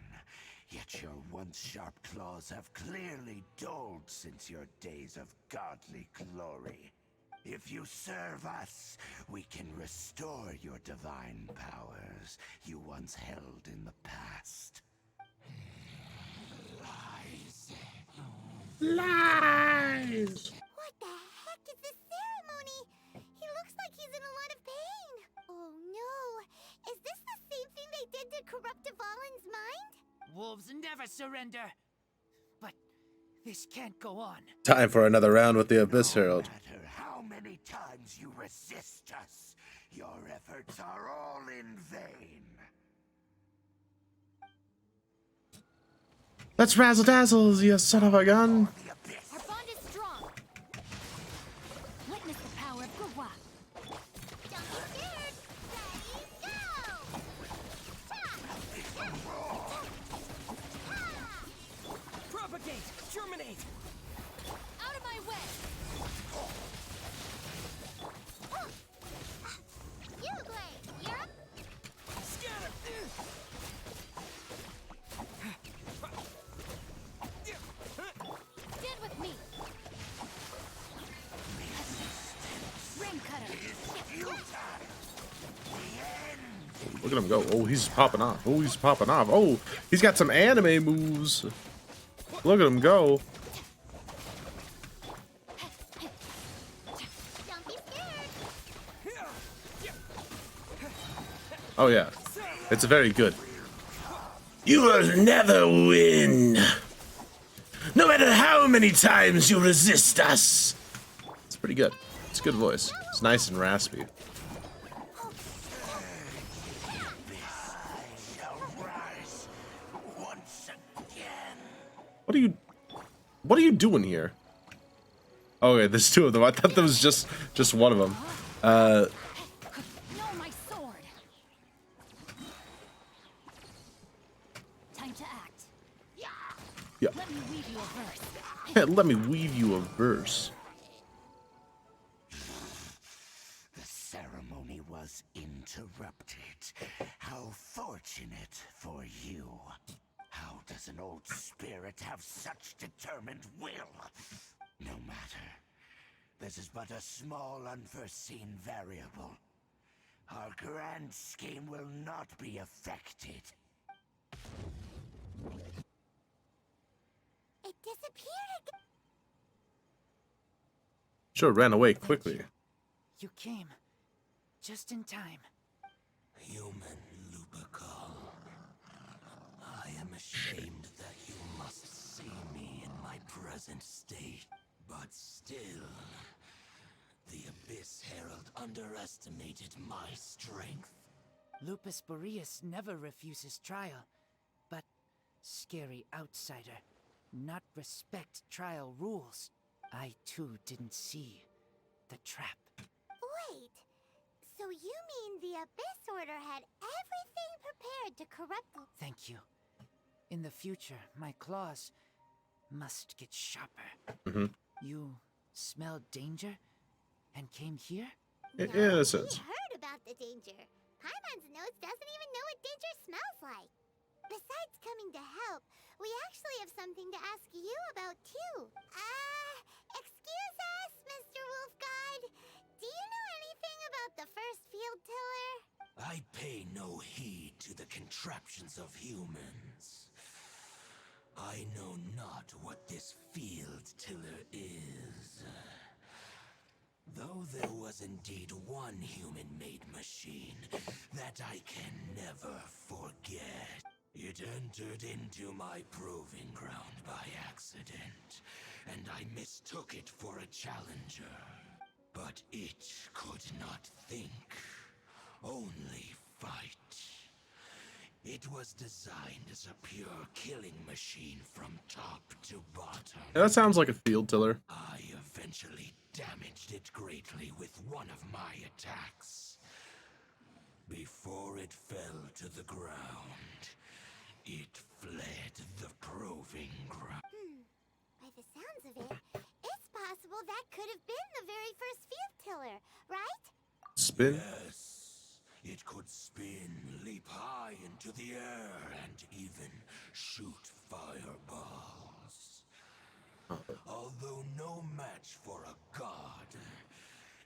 yet your once sharp claws have clearly dulled since your days of godly glory. If you serve us, we can restore your divine powers you once held in the past. Lies. Lies! What the heck is this ceremony? He looks like he's in a lot of pain. Oh no. Is this the same thing they did to corrupt Dvalin's mind? Wolves never surrender. But this can't go on. Time for another round with the Abyss Herald. No matter how many times you resist us, your efforts are all in vain. Let's razzle dazzles, you son of a gun. The abyss. Our bond is strong. Witness the power of Gurwa. Don't be scared. Ready, go! Propagate! Germinate! Out of my way! You, Glade, you're up. Scatter! Stand with me. Ring cutter. Look at him go. Oh, he's popping off. Oh, he's popping off. Oh, he's got some anime moves. Look at him go. Don't be scared. Oh, yeah. It's very good. You will never win. No matter how many times you resist us. It's pretty good. It's a good voice. It's nice and raspy. What are you doing here? Okay, there's two of them. I thought there was just one of them. No, my sword. Time to act. Yeah. Let me weave you a verse. Let me weave you a verse. The ceremony was interrupted. How fortunate for you. How does an old spirit have such determined will? No matter. This is but a small unforeseen variable. Our grand scheme will not be affected. It disappeared again. Sure, ran away quickly. You came just in time. human, Lupercal. I am ashamed that you must see me in my present state, but still, the Abyss Herald underestimated my strength. Lupus Boreas never refuses trial, but scary outsider, not respect trial rules. I too didn't see the trap. Wait, so you mean the Abyss Order had everything prepared to corrupt the... Thank you. In the future, my claws must get sharper. Mm-hmm. You smelled danger and came here? In No, a sense. we heard about the danger. Paimon's nose doesn't even know what danger smells like. Besides coming to help, we actually have something to ask you about too. Excuse us, Mr. Wolf God. Do you know anything about the first field tiller? I pay no heed to the contraptions of humans. I know not what this field tiller is. Though there was indeed one human-made machine that I can never forget. It entered into my proving ground by accident, and I mistook it for a challenger. But it could not think, only fight. It was designed as a pure killing machine from top to bottom. Yeah, that sounds like a field tiller. I eventually damaged it greatly with one of my attacks. Before it fell to the ground, it fled the proving ground. By the sounds of it, it's possible that could have been the very first field tiller, right? Spin? Yes. It could spin, leap high into the air, and even shoot fireballs. Although no match for a god,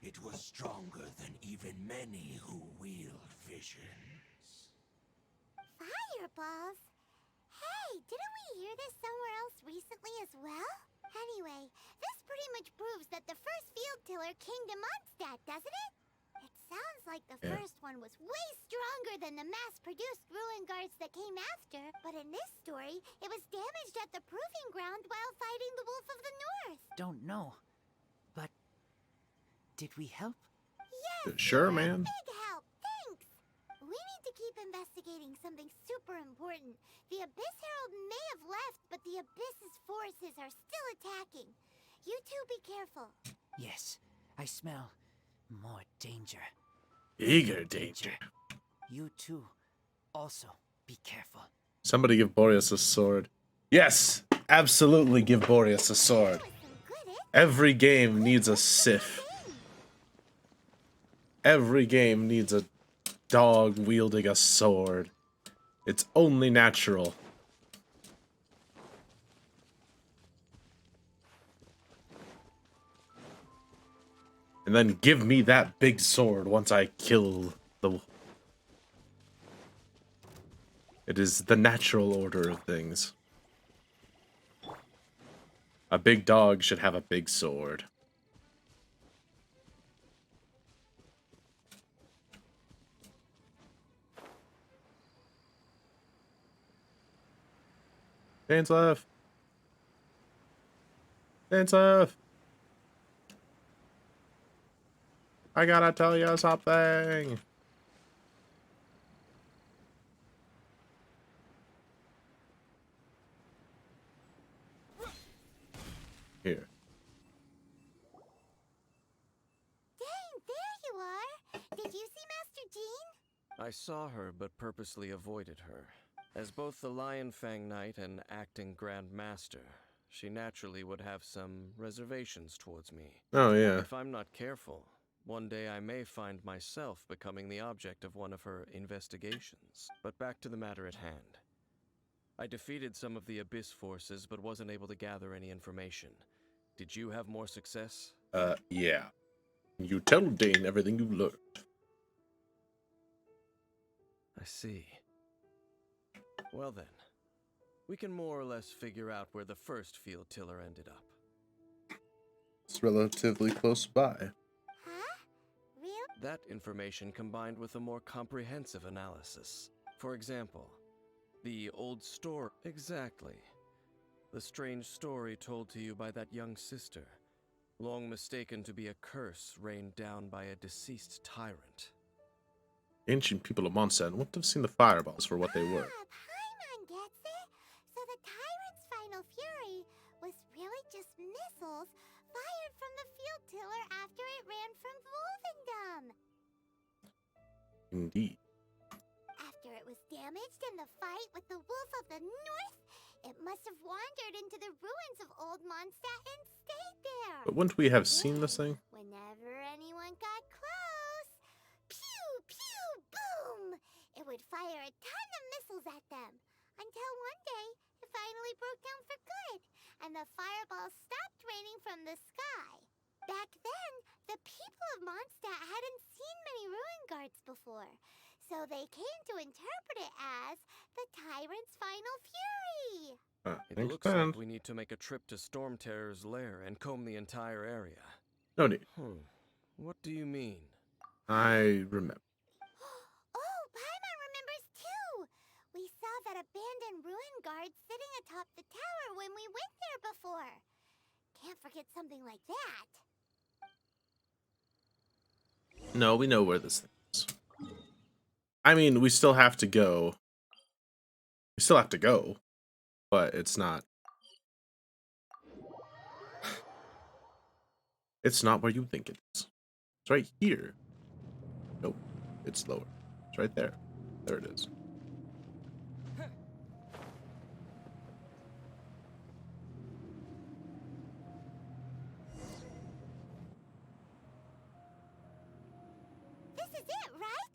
it was stronger than even many who wield visions. Fireballs? Hey, didn't we hear this somewhere else recently as well? Anyway, this pretty much proves that the first field tiller came to Mondstadt, doesn't it? It sounds like the first one was way stronger than the mass-produced ruin guards that came after. But in this story, it was damaged at the proving ground while fighting the Wolf of the North. Don't know. But did we help? Yes! Sure, you're a man. Big help, thanks! We need to keep investigating something super important. The Abyss Herald may have left, but the Abyss's forces are still attacking. You two be careful. Yes, I smell more danger. Eager danger. You too, also be careful. Somebody give Boreas a sword. Yes! Absolutely give Boreas a sword. Every game needs a Sith. Every game needs a dog wielding a sword. It's only natural. And then give me that big sword once I kill the... It is the natural order of things. A big dog should have a big sword. Hands left. Hands left. I gotta tell you something. Here. Dang, there you are! Did you see Master Jean? I saw her, but purposely avoided her. As both the Lion Fang Knight and acting Grand Master, she naturally would have some reservations towards me. Oh, yeah. If I'm not careful, one day I may find myself becoming the object of one of her investigations. But back to the matter at hand. I defeated some of the Abyss forces, but wasn't able to gather any information. Did you have more success? Yeah. You tell Dane everything you learned. I see. Well then, we can more or less figure out where the first field tiller ended up. It's relatively close by. Huh? Real? That information combined with a more comprehensive analysis. For example, the old story. Exactly. The strange story told to you by that young sister, long mistaken to be a curse rained down by a deceased tyrant. Ancient people of Mondstadt wouldn't have seen the fireballs for what they were. Paimon gets it. So the tyrant's final fury was really just missiles fired from the field tiller after it ran from Wolvendom. Indeed. After it was damaged in the fight with the Wolf of the North, it must have wandered into the ruins of Old Mondstadt and stayed there. But wouldn't we have seen this thing? Whenever anyone got close, pew, pew, boom! It would fire a ton of missiles at them. Until one day, it finally broke down for good, and the fireballs stopped raining from the sky. Back then, the people of Mondstadt hadn't seen many ruin guards before, so they came to interpret it as the tyrant's final fury. It looks like we need to make a trip to Storm Terror's lair and comb the entire area. No need. What do you mean? I remember. Oh, Paimon remembers too! We saw that abandoned ruin guard sitting atop the tower when we went there before. Can't forget something like that. No, we know where this thing is. I mean, we still have to go. We still have to go, but it's not. It's not where you think it is. It's right here. Nope, it's lower. It's right there. There it is. This is it, right?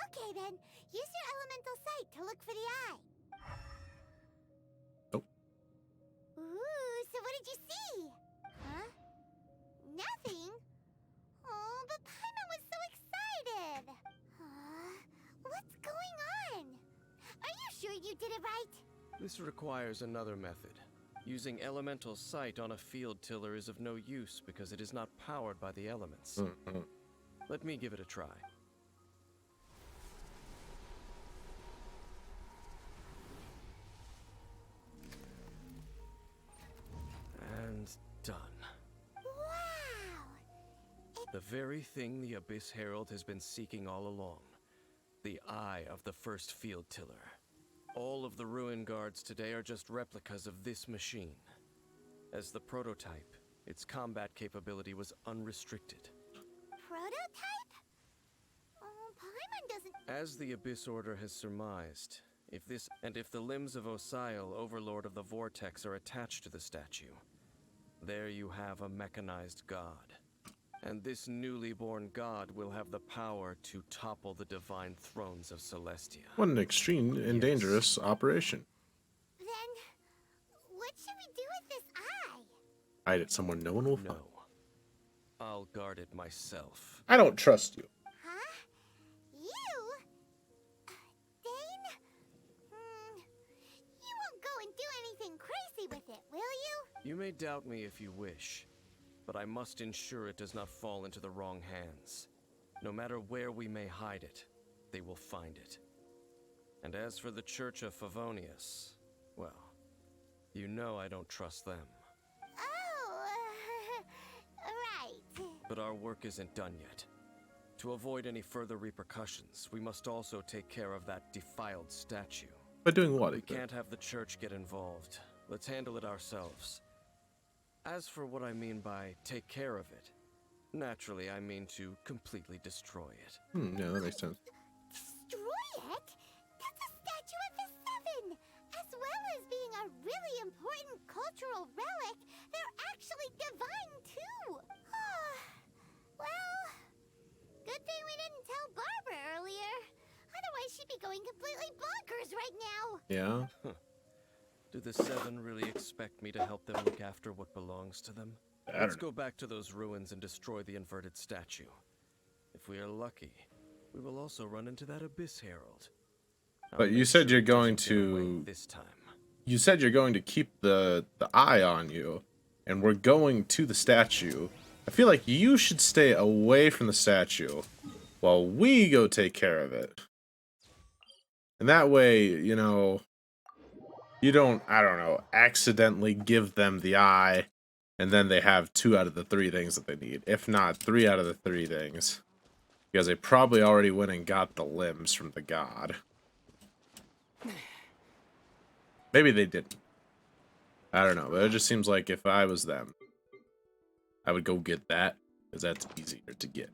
Okay then, use your elemental sight to look for the eye. Nope. Ooh, so what did you see? Huh? Nothing? Oh, but Paimon was so excited. What's going on? Are you sure you did it right? This requires another method. Using elemental sight on a field tiller is of no use because it is not powered by the elements. Let me give it a try. And done. Wow! The very thing the Abyss Herald has been seeking all along. The eye of the first field tiller. All of the ruin guards today are just replicas of this machine. As the prototype, its combat capability was unrestricted. Prototype? Oh, Paimon doesn't... As the Abyss Order has surmised, if the limbs of Osial, Overlord of the Vortex, are attached to the statue, there you have a mechanized god. And this newly born god will have the power to topple the divine thrones of Celestia. What an extreme and dangerous operation. Then, what should we do with this eye? Hide it somewhere no one will find. No. I'll guard it myself. I don't trust you. Huh? You? Dane? You won't go and do anything crazy with it, will you? You may doubt me if you wish, but I must ensure it does not fall into the wrong hands. No matter where we may hide it, they will find it. And as for the Church of Favonius, well, you know I don't trust them. Oh, right. But our work isn't done yet. To avoid any further repercussions, we must also take care of that defiled statue. By doing what? We can't have the Church get involved. Let's handle it ourselves. As for what I mean by take care of it, naturally I mean to completely destroy it. Yeah, that makes sense. Destroy it? That's a statue of the Seven! As well as being a really important cultural relic, they're actually divine too! Well, good thing we didn't tell Barbara earlier. Otherwise she'd be going completely bonkers right now! Yeah? Do the Seven really expect me to help them look after what belongs to them? Let's go back to those ruins and destroy the inverted statue. If we are lucky, we will also run into that Abyss Herald. But you said you're going to... This time. You said you're going to keep the eye on you, and we're going to the statue I feel like you should stay away from the statue while we go take care of it. And that way, you know, you don't, I don't know, accidentally give them the eye, and then they have 2 out of the 3 things that they need. If not, 3 out of the 3 things. Because they probably already went and got the limbs from the god. Maybe they didn't. I don't know, but it just seems like if I was them, I would go get that, because that's easier to get.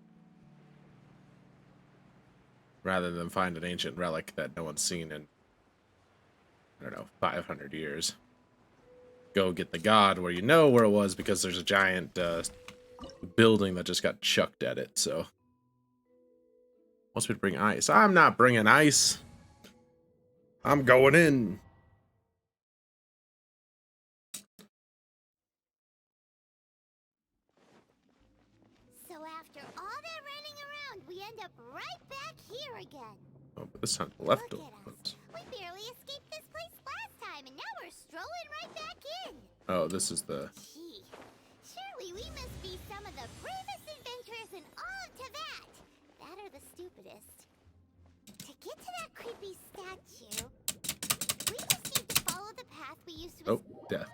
Rather than find an ancient relic that no one's seen in, I don't know, 500 years. Go get the god where you know where it was, because there's a giant building that just got chucked at it, so. Wants me to bring ice. I'm not bringing ice. I'm going in. So after all that running around, we end up right back here again. Oh, but this time left Look of at us. oops. We barely escaped this place last time, and now we're strolling right back in. Oh, this is the. Gee, surely we must be some of the bravest adventurers in all of Teyvat. That or the stupidest. To get to that creepy statue, we just need to follow the path we used to. Oh, death.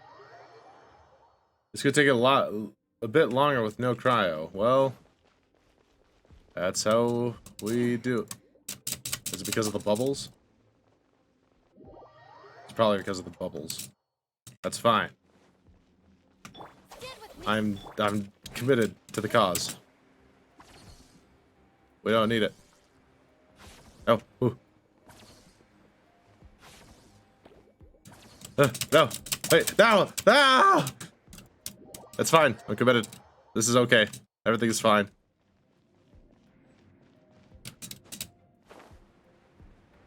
It's gonna take a bit longer with no cryo. Well, that's how we do it. Is it because of the bubbles? It's probably because of the bubbles. That's fine. I'm committed to the cause. We don't need it. Oh, ooh. No! Wait, no! No! That's fine. I'm committed. This is okay. Everything is fine.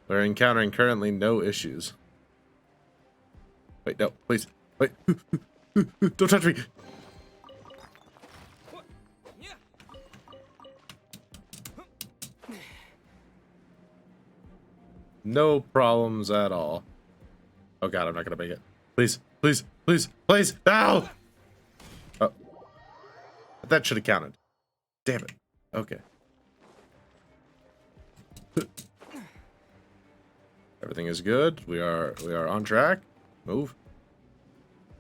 We're encountering currently no issues. Wait, no, please. Wait. Don't touch me! No problems at all. Oh god, I'm not gonna make it. Please, please, please, please! No! Oh. That should have counted. Damn it. Okay. Everything is good. We are on track. Move.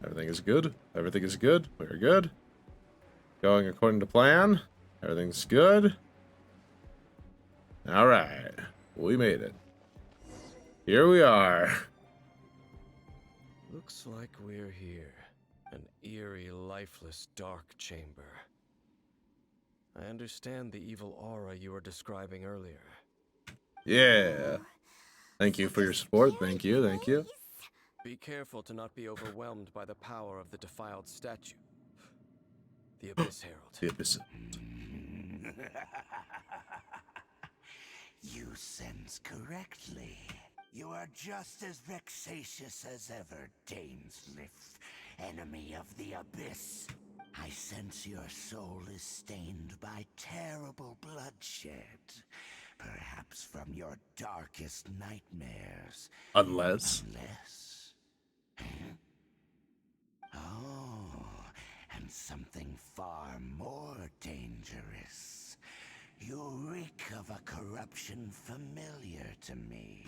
Everything is good. Everything is good. We are good. Going according to plan. Everything's good. Alright. We made it. Here we are. Looks like we're here. An eerie, lifeless, dark chamber. I understand the evil aura you were describing earlier. Yeah. Thank you for your support. Thank you. Thank you. Be careful to not be overwhelmed by the power of the defiled statue. The Abyss Herald. The Abyss. You sense correctly. You are just as vexatious as ever, Dainsliff, enemy of the Abyss. I sense your soul is stained by terrible bloodshed. Perhaps from your darkest nightmares. Unless. Oh, and something far more dangerous. You reek of a corruption familiar to me.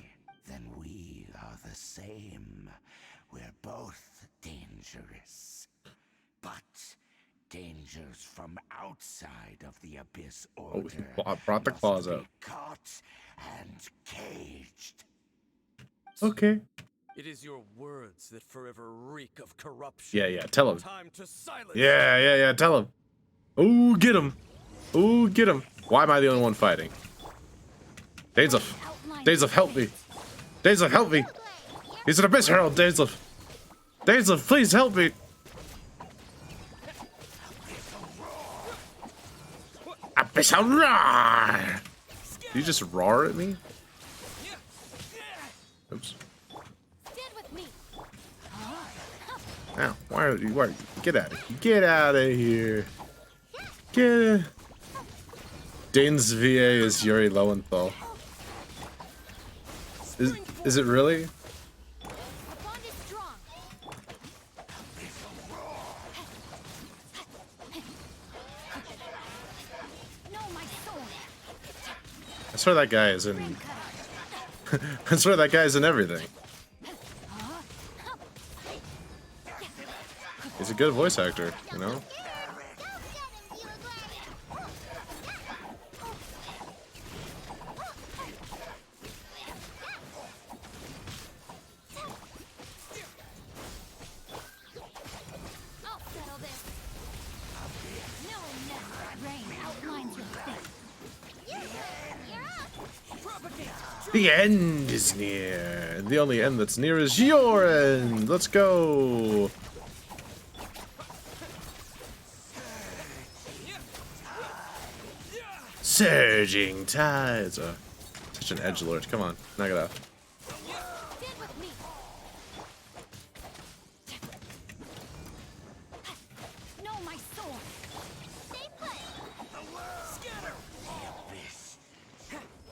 Then we are the same. We're both dangerous. But dangers from outside of the Abyss Order. Oh, brought the claws must out. be caught and caged. Okay. It is your words that forever reek of corruption. Yeah, tell him. Time to silence. Yeah, tell him. Oh, get him. Oh, get him. Why am I the only one fighting? Dainsliff, help me. Dainsliff, help me. He's an Abyss Herald, Dainsliff. Dainsliff, please help me. Abyssal roar! Did you just roar at me? Oops. Ow, why are you, get out of here. Get out of here. Get Dane's VA is Yuri Lowenthal. Is it really? swear that guy is in. I swear that guy's in everything. He's a good voice actor, you know? The end is near. The only end that's near is your end. Let's go. Surging tides. Oh, such an edgelord. Come on, knock it off.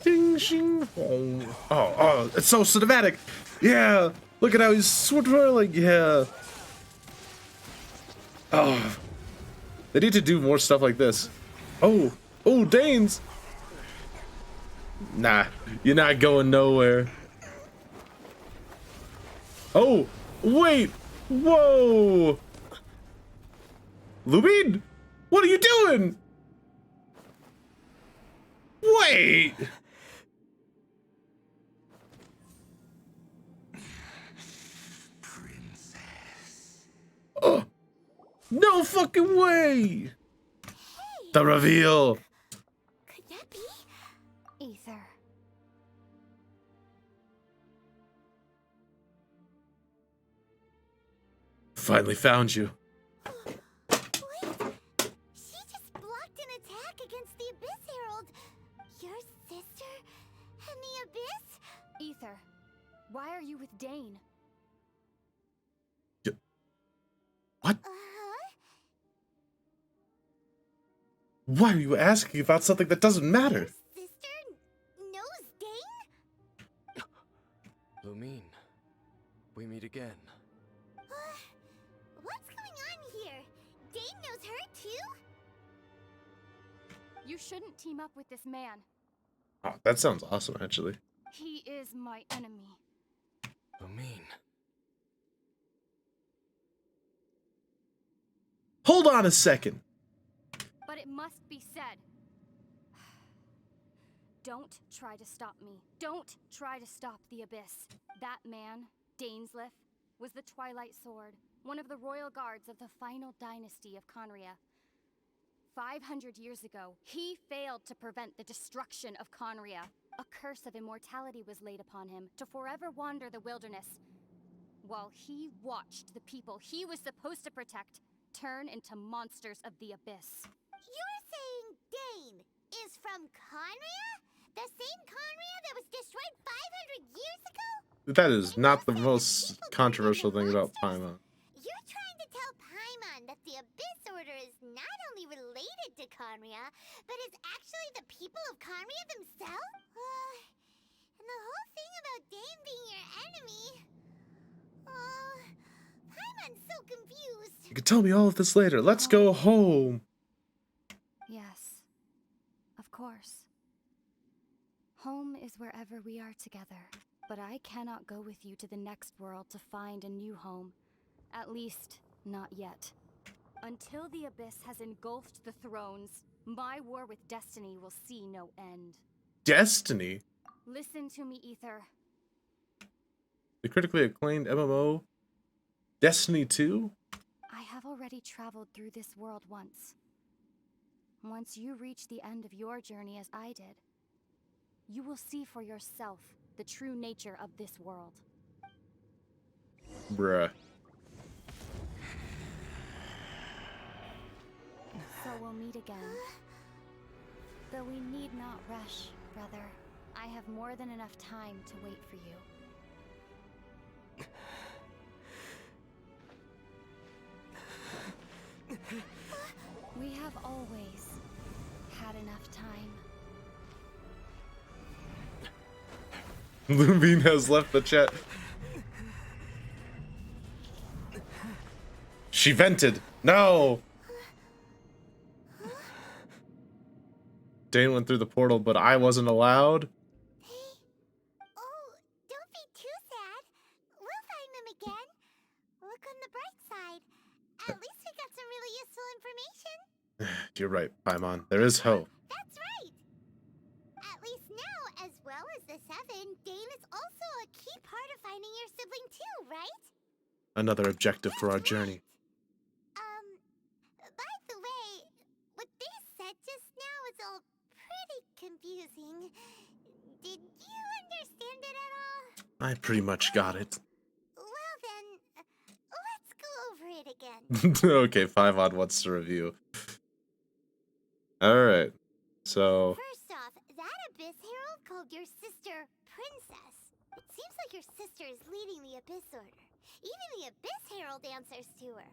Ding, shing, bong. Oh, it's so cinematic. Yeah, look at how he's swirling. Yeah. Oh, they need to do more stuff like this. Oh, Danes. Nah, you're not going nowhere. Oh, wait. Whoa. Lubin, what are you doing? Wait. Oh, no fucking way! Hey. The reveal. Could that be Ether? Finally found you. Wait, she just blocked an attack against the Abyss Herald. Your sister and the Abyss? Ether, why are you with Dane? What? Why are you asking about something that doesn't matter? Your sister knows Dane? Lumine, we meet again. What's going on here? Dane knows her too? You shouldn't team up with this man. Oh, that sounds awesome, actually. He is my enemy. Lumine. Hold on a second. But it must be said. Don't try to stop me. Don't try to stop the Abyss. That man, Dainsleif, was the Twilight Sword, one of the royal guards of the final dynasty of Conria. 500 years ago, he failed to prevent the destruction of Conria. A curse of immortality was laid upon him to forever wander the wilderness, while he watched the people he was supposed to protect turn into monsters of the Abyss. You're saying Dane is from Conria? The same Conria that was destroyed 500 years ago? That is not the most controversial thing about Paimon. You're trying to tell Paimon that the Abyss Order is not only related to Conria, but is actually the people of Conria themselves? And the whole thing about Dane being your enemy... Paimon's so confused. You can tell me all of this later. Let's go home. Yes, of course. Home is wherever we are together. But I cannot go with you to the next world to find a new home. At least, not yet. Until the Abyss has engulfed the thrones, my war with Destiny will see no end. Destiny? Listen to me, Ether. The critically acclaimed MMO Destiny 2? I have already traveled through this world once. Once you reach the end of your journey as I did, you will see for yourself the true nature of this world. Bruh. So we'll meet again. Though we need not rush, brother. I have more than enough time to wait for you. We have always had enough time. Lumine has left the chat. She vented. No! Dane went through the portal, but I wasn't allowed. Oh, don't be too sad. We'll find them again. Look on the bright side. At least we got some really useful information. You're right, Paimon. There is hope. That's right. At least now, as well as the Seven, Dane is also a key part of finding your sibling too, right? Another objective for our journey. By the way, what they said just now is all pretty confusing. Did you understand it at all? I pretty much got it. Well then, let's go over it again. Okay, Paimon wants to review. Alright, so... First off, that Abyss Herald called your sister Princess. It seems like your sister is leading the Abyss Order. Even the Abyss Herald answers to her.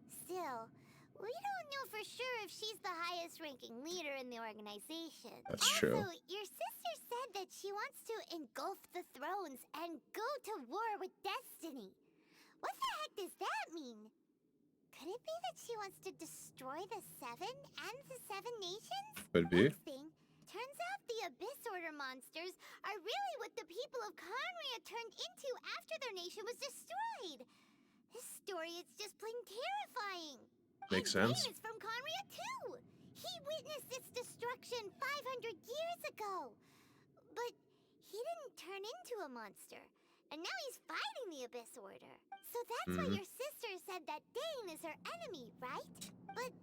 Still, we don't know for sure if she's the highest-ranking leader in the organization. That's true. Also, your sister said that she wants to engulf the thrones and go to war with Destiny. What the heck does that mean? Could it be that she wants to destroy the Seven and the Seven Nations? Could be. Next thing, turns out the Abyss Order monsters are really what the people of Conria turned into after their nation was destroyed. This story is just plain terrifying. Makes And sense. Dane is from Conria too. He witnessed its destruction 500 years ago. But he didn't turn into a monster. And now he's fighting the Abyss Order. So that's why your sister said that Dane is her enemy, right? But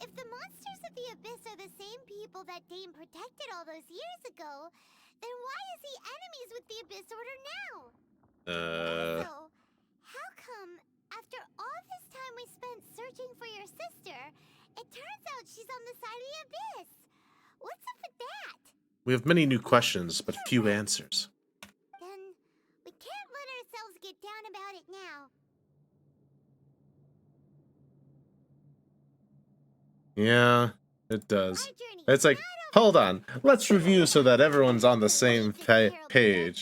if the monsters of the Abyss are the same people that Dane protected all those years ago, then why is he enemies with the Abyss Order now? So, how come, after all this time we spent searching for your sister, it turns out she's on the side of the Abyss? What's up with that? We have many new questions, but few answers. Then, we can't let ourselves get down about it now. Yeah, it does. It's like, hold on, let's review so that everyone's on the same page. If your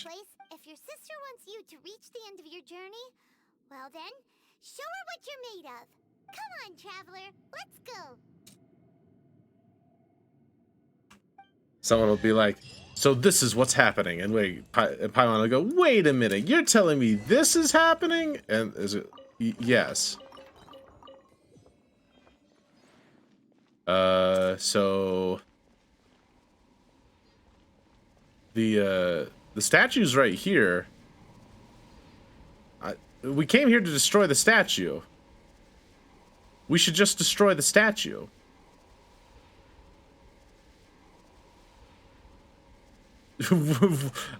sister wants you to reach the end of your journey, well then, show her what you're made of. Come on, traveler, let's go. Someone will be like, so this is what's happening, and Paimon will go, wait a minute, you're telling me this is happening? And is it, yes. So the statue's right here. We came here to destroy the statue. We should just destroy the statue.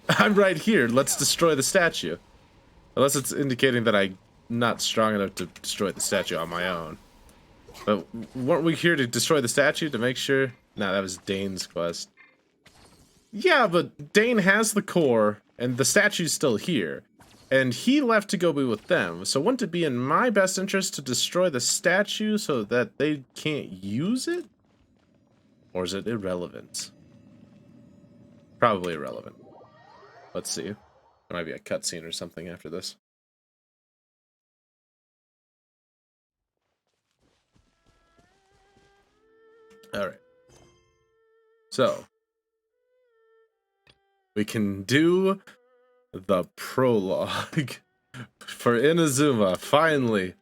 I'm right here. Let's destroy the statue. Unless it's indicating that I'm not strong enough to destroy the statue on my own. But weren't we here to destroy the statue to make sure? Nah, that was Dane's quest. Yeah, but Dane has the core, and the statue's still here. And he left to go be with them, so wouldn't it be in my best interest to destroy the statue so that they can't use it? Or is it irrelevant? Probably irrelevant. Let's see. There might be a cutscene or something after this. Alright. So, we can do the prologue for Inazuma. Finally.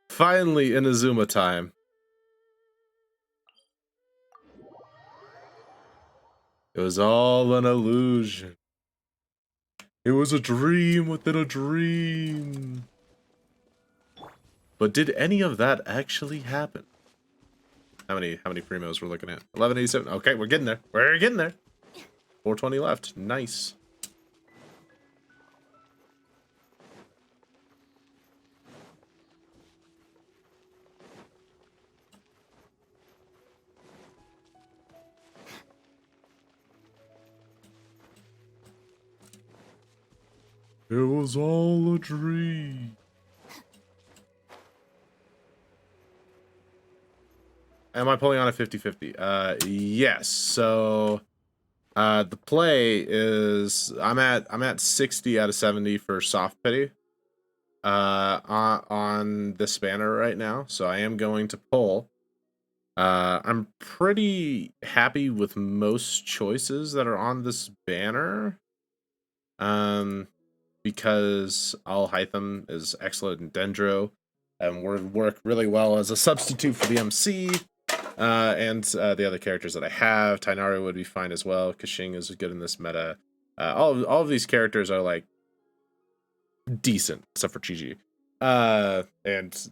Finally Inazuma time. It was all an illusion. It was a dream within a dream. But did any of that actually happen? How many primos we're looking at? 1187. Okay, we're getting there. We're getting there. 420 left. Nice. It was all a dream. Am I pulling on a 50-50? Yes. So the play is I'm at 60 out of 70 for soft pity on this banner right now. So I am going to pull. I'm pretty happy with most choices that are on this banner. Because Alhaitham is excellent in Dendro and would work really well as a substitute for the MC. And the other characters that I have, Tainari would be fine as well. Kashing is good in this meta. All of these characters are like decent, except for Chi-Chi. And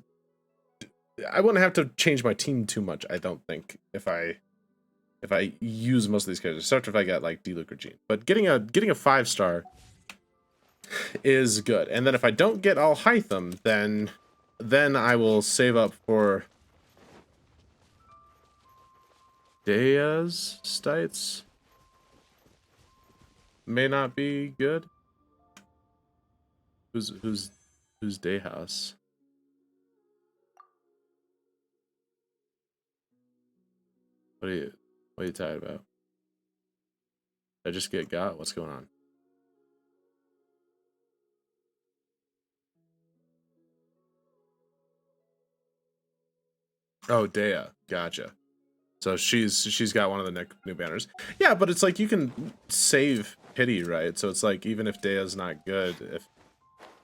I wouldn't have to change my team too much, I don't think, if I use most of these characters, except if I get like Diluc or Jean. But getting a 5-star is good. And then if I don't get Alhaitham, then I will save up for Dea's Stites. May not be good. Who's Day House? What are you talking about? I just get got? What's going on? Oh, Dea. Gotcha. So she's got one of the new banners. Yeah, but it's like you can save pity, right? So it's like even if Dea's not good,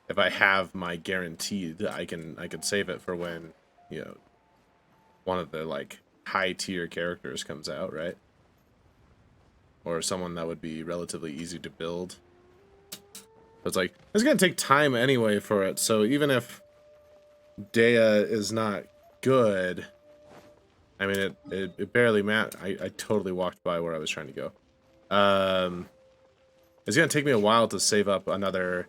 if I have my guaranteed, I can save it for when, you know, one of the like high tier characters comes out, right? Or someone that would be relatively easy to build. It's like it's gonna take time anyway for it. So even if Dea is not good, I mean it barely mattered. I totally walked by where I was trying to go. It's gonna take me a while to save up another.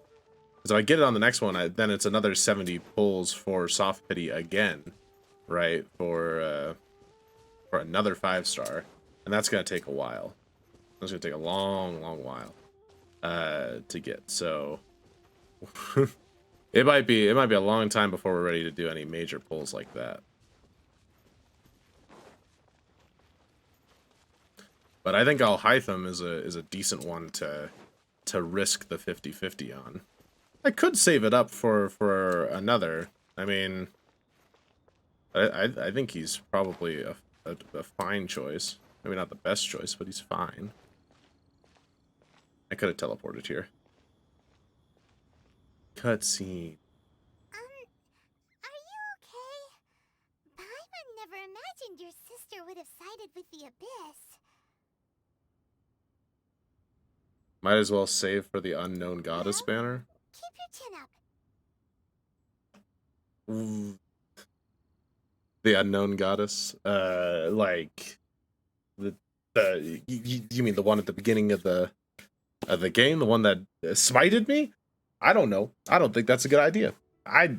So I get it on the next one, then it's another 70 pulls for soft pity again, right? For another 5-star, and that's gonna take a while. That's gonna take a long while to get. So it might be a long time before we're ready to do any major pulls like that. But I think Alhaitham is a decent one to risk the 50-50 on. I could save it up for another. I mean, I think he's probably a fine choice. Maybe not the best choice, but he's fine. I could have teleported here. Cutscene. Are you okay? Paimon never imagined your sister would have sided with the Abyss. Might as well save for the Unknown Goddess banner. Keep your chin up. The Unknown Goddess, like you mean the one at the beginning of the game, the one that smited me? I don't know. I don't think that's a good idea. I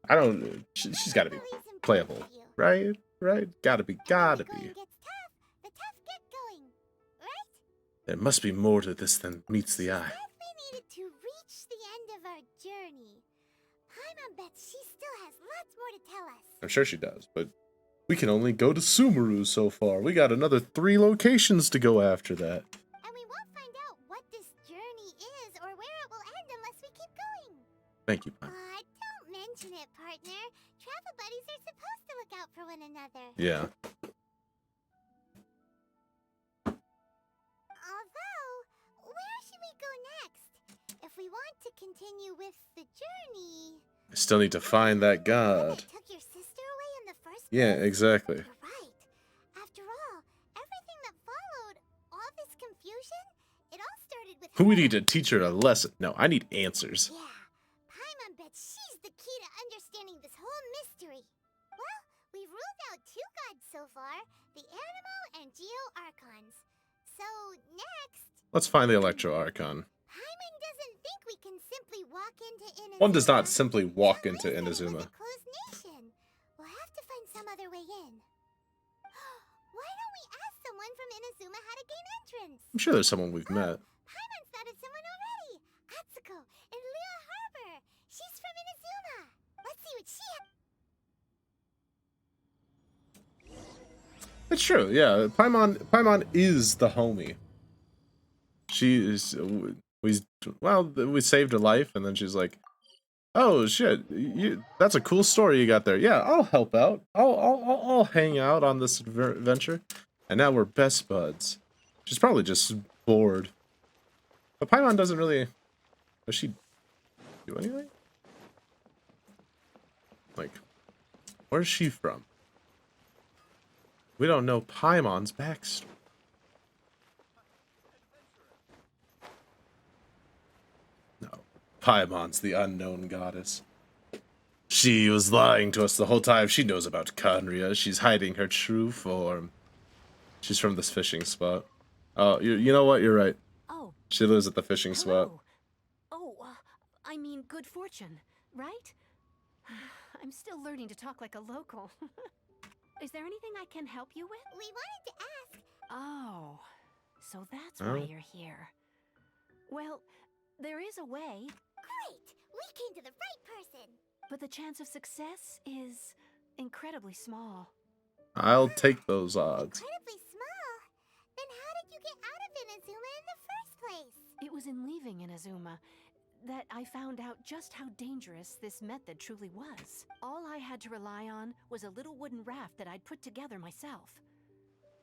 don't. She's got to be playable, right? Right? Gotta be. There must be more to this than meets the eye. We needed to reach the end of our journey. Paimon bets she still has lots more to tell us. I'm sure she does, but we can only go to Sumeru so far. We got another 3 locations to go after that. And we won't find out what this journey is or where it will end unless we keep going. Thank you, Paimon. Don't mention it, partner. Travel buddies are supposed to look out for one another. Yeah. Where should we go next? If we want to continue with the journey... I still need to find that god. Took your sister away in the first place? Yeah, exactly. You're right. After all, everything that followed, all this confusion, it all started with We need to teach her a lesson. No, I need answers. Yeah, Paimon bets she's the key to understanding this whole mystery. Well, we've ruled out 2 gods so far, the Animo and Geo Archons. So, next... Let's find the Electro Archon. Paimon doesn't think we can simply walk into Inazuma. One does not simply walk into Inazuma. We'll have to find some other way in. Why don't we ask someone from Inazuma how to gain entrance? I'm sure there's someone we've met. Paimon spotted someone already. Atsuko in Lua Harbor. She's from Inazuma. Let's see what she has. It's true, yeah. Paimon is the homie. She is. We saved her life, and then she's like, Oh shit! That's a cool story you got there. Yeah, I'll help out. I'll hang out on this adventure. And now we're best buds. She's probably just bored. But Paimon doesn't really. Does she do anything? Like, where's she from? We don't know Paimon's backstory. No, Paimon's the unknown goddess. She was lying to us the whole time. She knows about Conria. She's hiding her true form. She's from this fishing spot. Oh, you know what? You're right. Oh. She lives at the fishing spot. Oh, I mean good fortune, right? I'm still learning to talk like a local. Is there anything I can help you with? We wanted to ask. Oh, so that's Oh. why you're here. Well, there is a way. Great! We came to the right person. But the chance of success is incredibly small. I'll take those odds. Incredibly small? Then how did you get out of Inazuma in the first place? It was in leaving Inazuma that I found out just how dangerous this method truly was. All I had to rely on was a little wooden raft that I'd put together myself.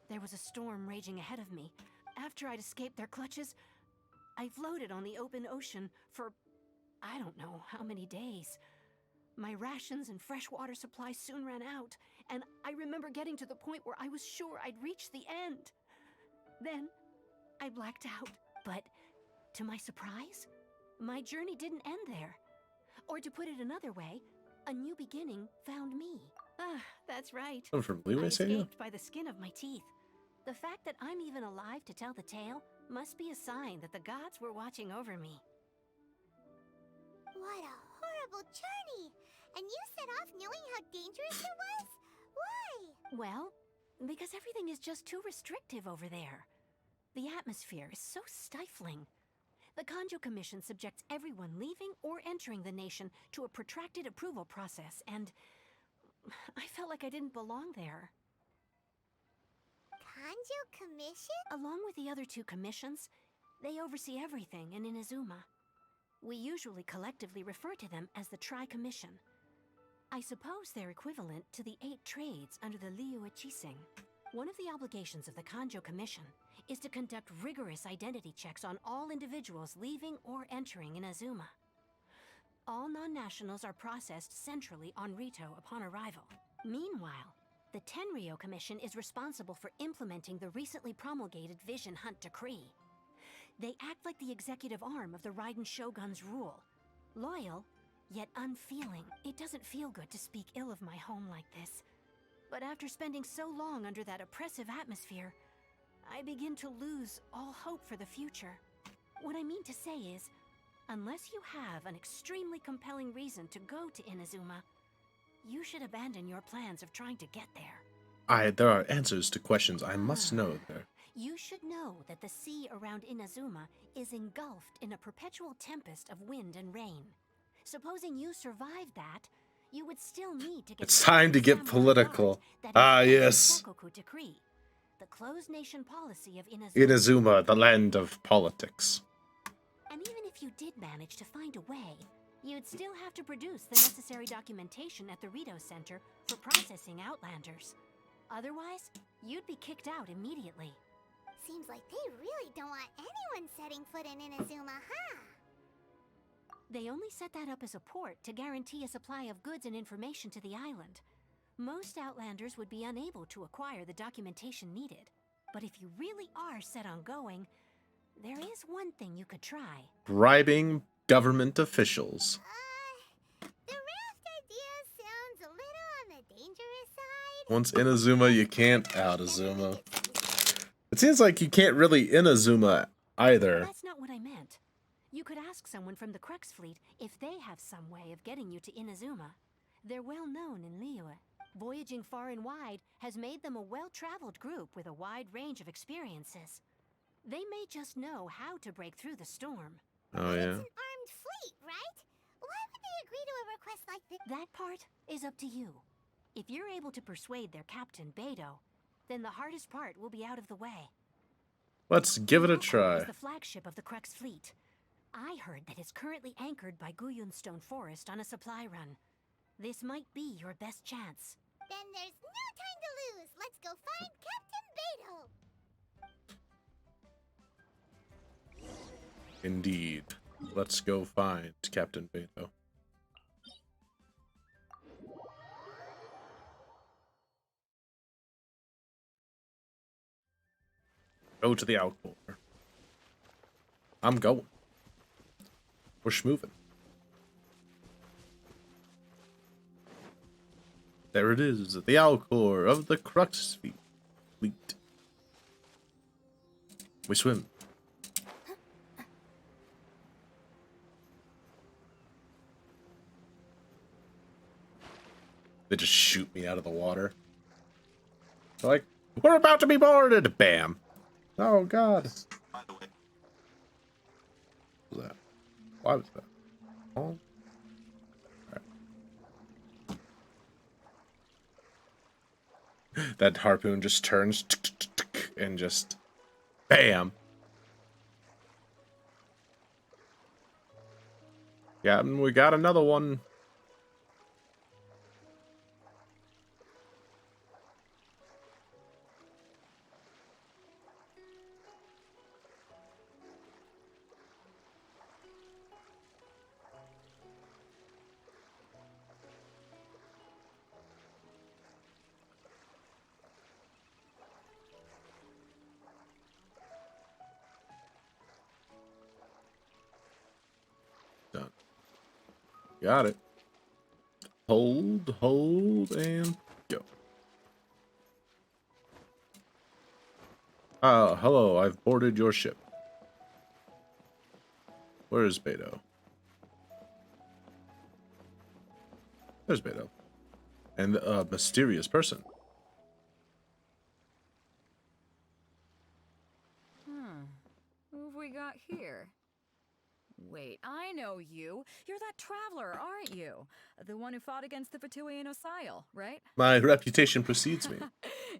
There was a storm raging ahead of me. After I'd escaped their clutches, I floated on the open ocean for I don't know how many days. My rations and fresh water supply soon ran out, and I remember getting to the point where I was sure I'd reached the end. Then I blacked out, but to my surprise, my journey didn't end there. Or to put it another way, a new beginning found me. Ah, that's right. I'm from I Leeway, say you? escaped by the skin of my teeth. The fact that I'm even alive to tell the tale must be a sign that the gods were watching over me. What a horrible journey! And you set off knowing how dangerous it was? Why? Well, because everything is just too restrictive over there. The atmosphere is so stifling. The Kanjo Commission subjects everyone leaving or entering the nation to a protracted approval process, and I felt like I didn't belong there. Kanjo Commission? Along with the other two commissions, they oversee everything in Inazuma. We usually collectively refer to them as the Tri-Commission. I suppose they're equivalent to the 8 trades under the Liyue Chising. One of the obligations of the Kanjo Commission is to conduct rigorous identity checks on all individuals leaving or entering Inazuma. All non-nationals are processed centrally on Rito upon arrival. Meanwhile, the Tenryo Commission is responsible for implementing the recently promulgated Vision Hunt Decree. They act like the executive arm of the Raiden Shogun's rule. Loyal, yet unfeeling. It doesn't feel good to speak ill of my home like this. But after spending so long under that oppressive atmosphere, I begin to lose all hope for the future. What I mean to say is, unless you have an extremely compelling reason to go to Inazuma, you should abandon your plans of trying to get there. There are answers to questions I must know there. You should know that the sea around Inazuma is engulfed in a perpetual tempest of wind and rain. Supposing you survived that, you would still need to get... It's time to get political. Ah, yes. Decree, the closed nation policy of Inazuma. Inazuma, the land of politics. And even if you did manage to find a way, you'd still have to produce the necessary documentation at the Rito Center for processing Outlanders. Otherwise, you'd be kicked out immediately. Seems like they really don't want anyone setting foot in Inazuma, huh? They only set that up as a port to guarantee a supply of goods and information to the island. Most Outlanders would be unable to acquire the documentation needed. But if you really are set on going, there is one thing you could try. Bribing government officials. The raft idea sounds a little on the dangerous side. Once Inazuma, you can't out Azuma. It seems like you can't really Inazuma either. That's not what I meant. You could ask someone from the Crux fleet if they have some way of getting you to Inazuma. They're well known in Liyue. Voyaging far and wide has made them a well-traveled group with a wide range of experiences. They may just know how to break through the storm. Oh, yeah. It's an armed fleet, right? Why would they agree to a request like this? That part is up to you. If you're able to persuade their captain, Beidou, then the hardest part will be out of the way. Let's give it a Is try. the flagship of the Crux fleet. I heard that it's currently anchored by Guyunstone Forest on a supply run. This might be your best chance. Then there's no time to lose. Let's go find Captain Beto. Indeed. Let's go find Captain Beto. Go to the outpour. I'm going. We're schmoving. There it is, the Alcor of the Crux fleet. We swim. They just shoot me out of the water. They're like, we're about to be boarded! Bam! Oh, God. What was that? Why was that? Oh. That harpoon just turns and just bam. Yeah, and we got another one. Done. Got it. Hold, and go. Hello, I've boarded your ship. Where is Beto? There's Beto. And a mysterious person. Who have we got here? Wait, I know you. You're that traveler, aren't you? The one who fought against the Fatui and Osile, right? My reputation precedes me.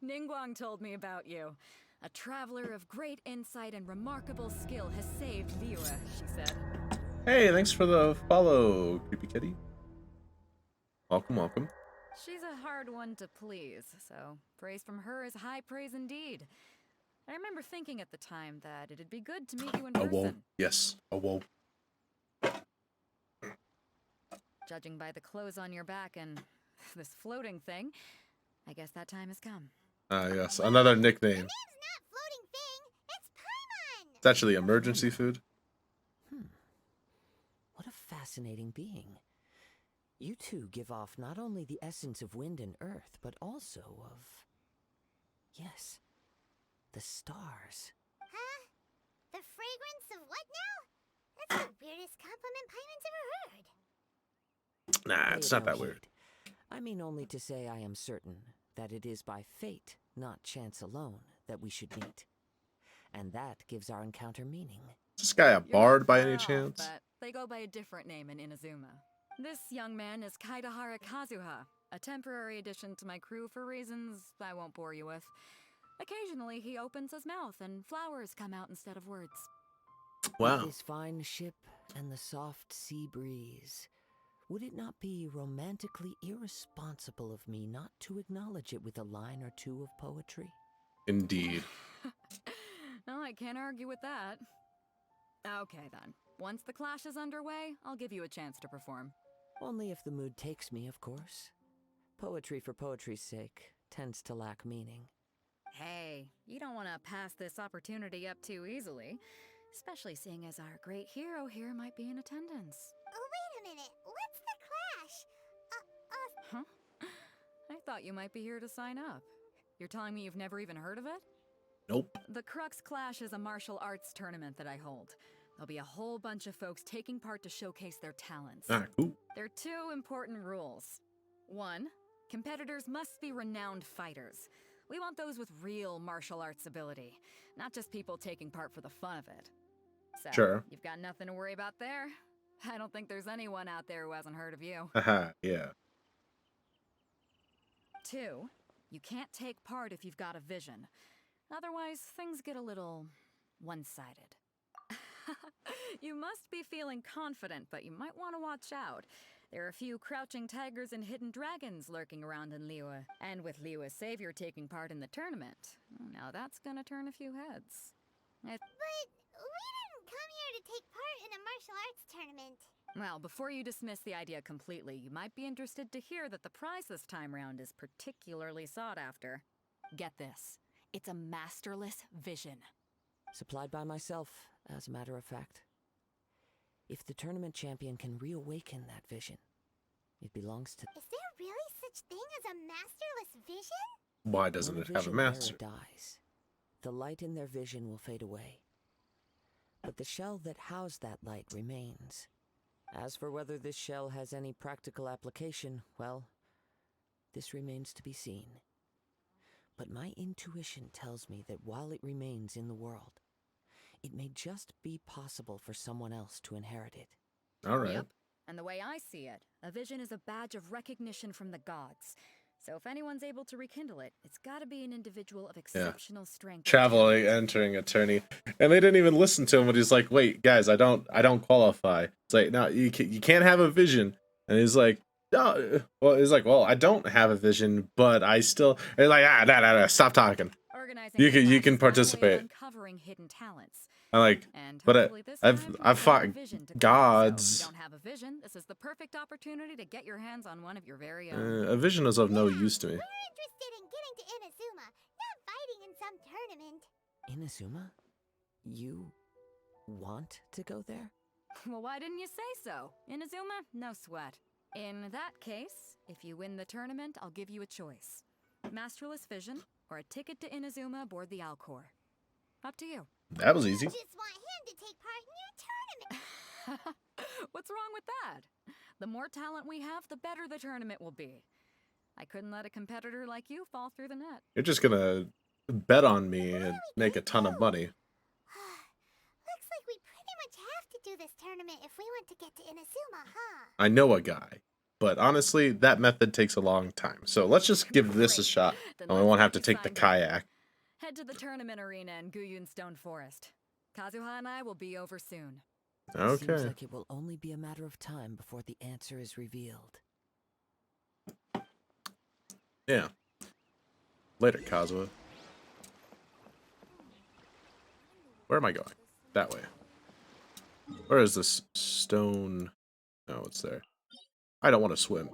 Ningguang told me about you. A traveler of great insight and remarkable skill has saved Liyue, she said. Hey, thanks for the follow, creepy kitty. Welcome, welcome. She's a hard one to please, so praise from her is high praise indeed. I remember thinking at the time that it'd be good to meet you in person. Whoa. Yes, whoa. Judging by the clothes on your back and this floating thing, I guess that time has come. Yes, another nickname. The name's not floating thing. It's Paimon. It's actually emergency food. What a fascinating being. You two give off not only the essence of wind and earth, but also of... yes, the stars. Huh? The fragrance of what now? That's the weirdest compliment Paimon's ever heard. Nah, it's not that weird. I mean only to say I am certain that it is by fate, not chance alone, that we should meet. And that gives our encounter meaning. Is this guy a bard by any Off, chance? but they go by a different name in Inazuma. This young man is Kaidahara Kazuha, a temporary addition to my crew for reasons I won't bore you with. Occasionally he opens his mouth and flowers come out instead of words. Wow. With this fine ship and the soft sea breeze, would it not be romantically irresponsible of me not to acknowledge it with a line or two of poetry? Indeed. No, I can't argue with that. Okay then. Once the clash is underway, I'll give you a chance to perform. Only if the mood takes me, of course. Poetry for poetry's sake tends to lack meaning. Hey, you don't want to pass this opportunity up too easily, especially seeing as our great hero here might be in attendance. Oh, wait a minute. What's the clash? Huh? I thought you might be here to sign up. You're telling me you've never even heard of it? Nope. The Crux Clash is a martial arts tournament that I hold. There'll be a whole bunch of folks taking part to showcase their talents. Cool. There are two important rules. 1, competitors must be renowned fighters. We want those with real martial arts ability, not just people taking part for the fun of it. So, Sure. You've got nothing to worry about there. I don't think there's anyone out there who hasn't heard of you. Haha, yeah. 2, you can't take part if you've got a vision. Otherwise, things get a little one-sided. You must be feeling confident, but you might want to watch out. There are a few crouching tigers and hidden dragons lurking around in Liyue. And with Liyue's savior taking part in the tournament, now that's gonna turn a few heads. But we didn't come here to take part in a martial arts tournament. Well, before you dismiss the idea completely, you might be interested to hear that the prize this time round is particularly sought after. Get this. It's a masterless vision. Supplied by myself, as a matter of fact. If the tournament champion can reawaken that vision, it belongs to... Is there really such thing as a masterless vision? Why doesn't it have a master? When the vision bearer dies, the light in their vision will fade away. But the shell that housed that light remains. As for whether this shell has any practical application, well, this remains to be seen. But my intuition tells me that while it remains in the world, it may just be possible for someone else to inherit it. All right. Yep. And the way I see it, a vision is a badge of recognition from the gods. So if anyone's able to rekindle it, it's got to be an individual of exceptional strength. Traveling, entering attorney, and they didn't even listen to him when he's like, "Wait, guys, I don't qualify." It's like, no, you can't have a vision. And he's like, "No." Well, he's like, "Well, I don't have a vision, but I still." And he's like, "No, stop talking. You can participate." Uncovering hidden talents. I'm like, but I've fought gods. If you don't have a vision, this is the perfect opportunity to get your hands on one of your very own. A vision is of no use to me. We're interested in getting to Inazuma, not fighting in some tournament. Inazuma? You want to go there? Well, why didn't you say so? Inazuma? No sweat. In that case, if you win the tournament, I'll give you a choice. Masterless vision, or a ticket to Inazuma aboard the Alcor. Up to you. That was easy. I just want him to take part in your tournament. What's wrong with that? The more talent we have, the better the tournament will be. I couldn't let a competitor like you fall through the net. You're just gonna bet on me and make a ton of money. Looks like we pretty much have to do this tournament if we want to get to Inazuma, huh? I know a guy, but honestly, that method takes a long time. So let's just give this a shot, and we won't have to take the kayak. Head to the tournament arena in Guyun Stone Forest. Kazuha and I will be over soon. Okay. Seems like it will only be a matter of time before the answer is revealed. Yeah. Later, Kazuha. Where am I going? That way. Where is this stone? Oh, it's there. I don't want to swim.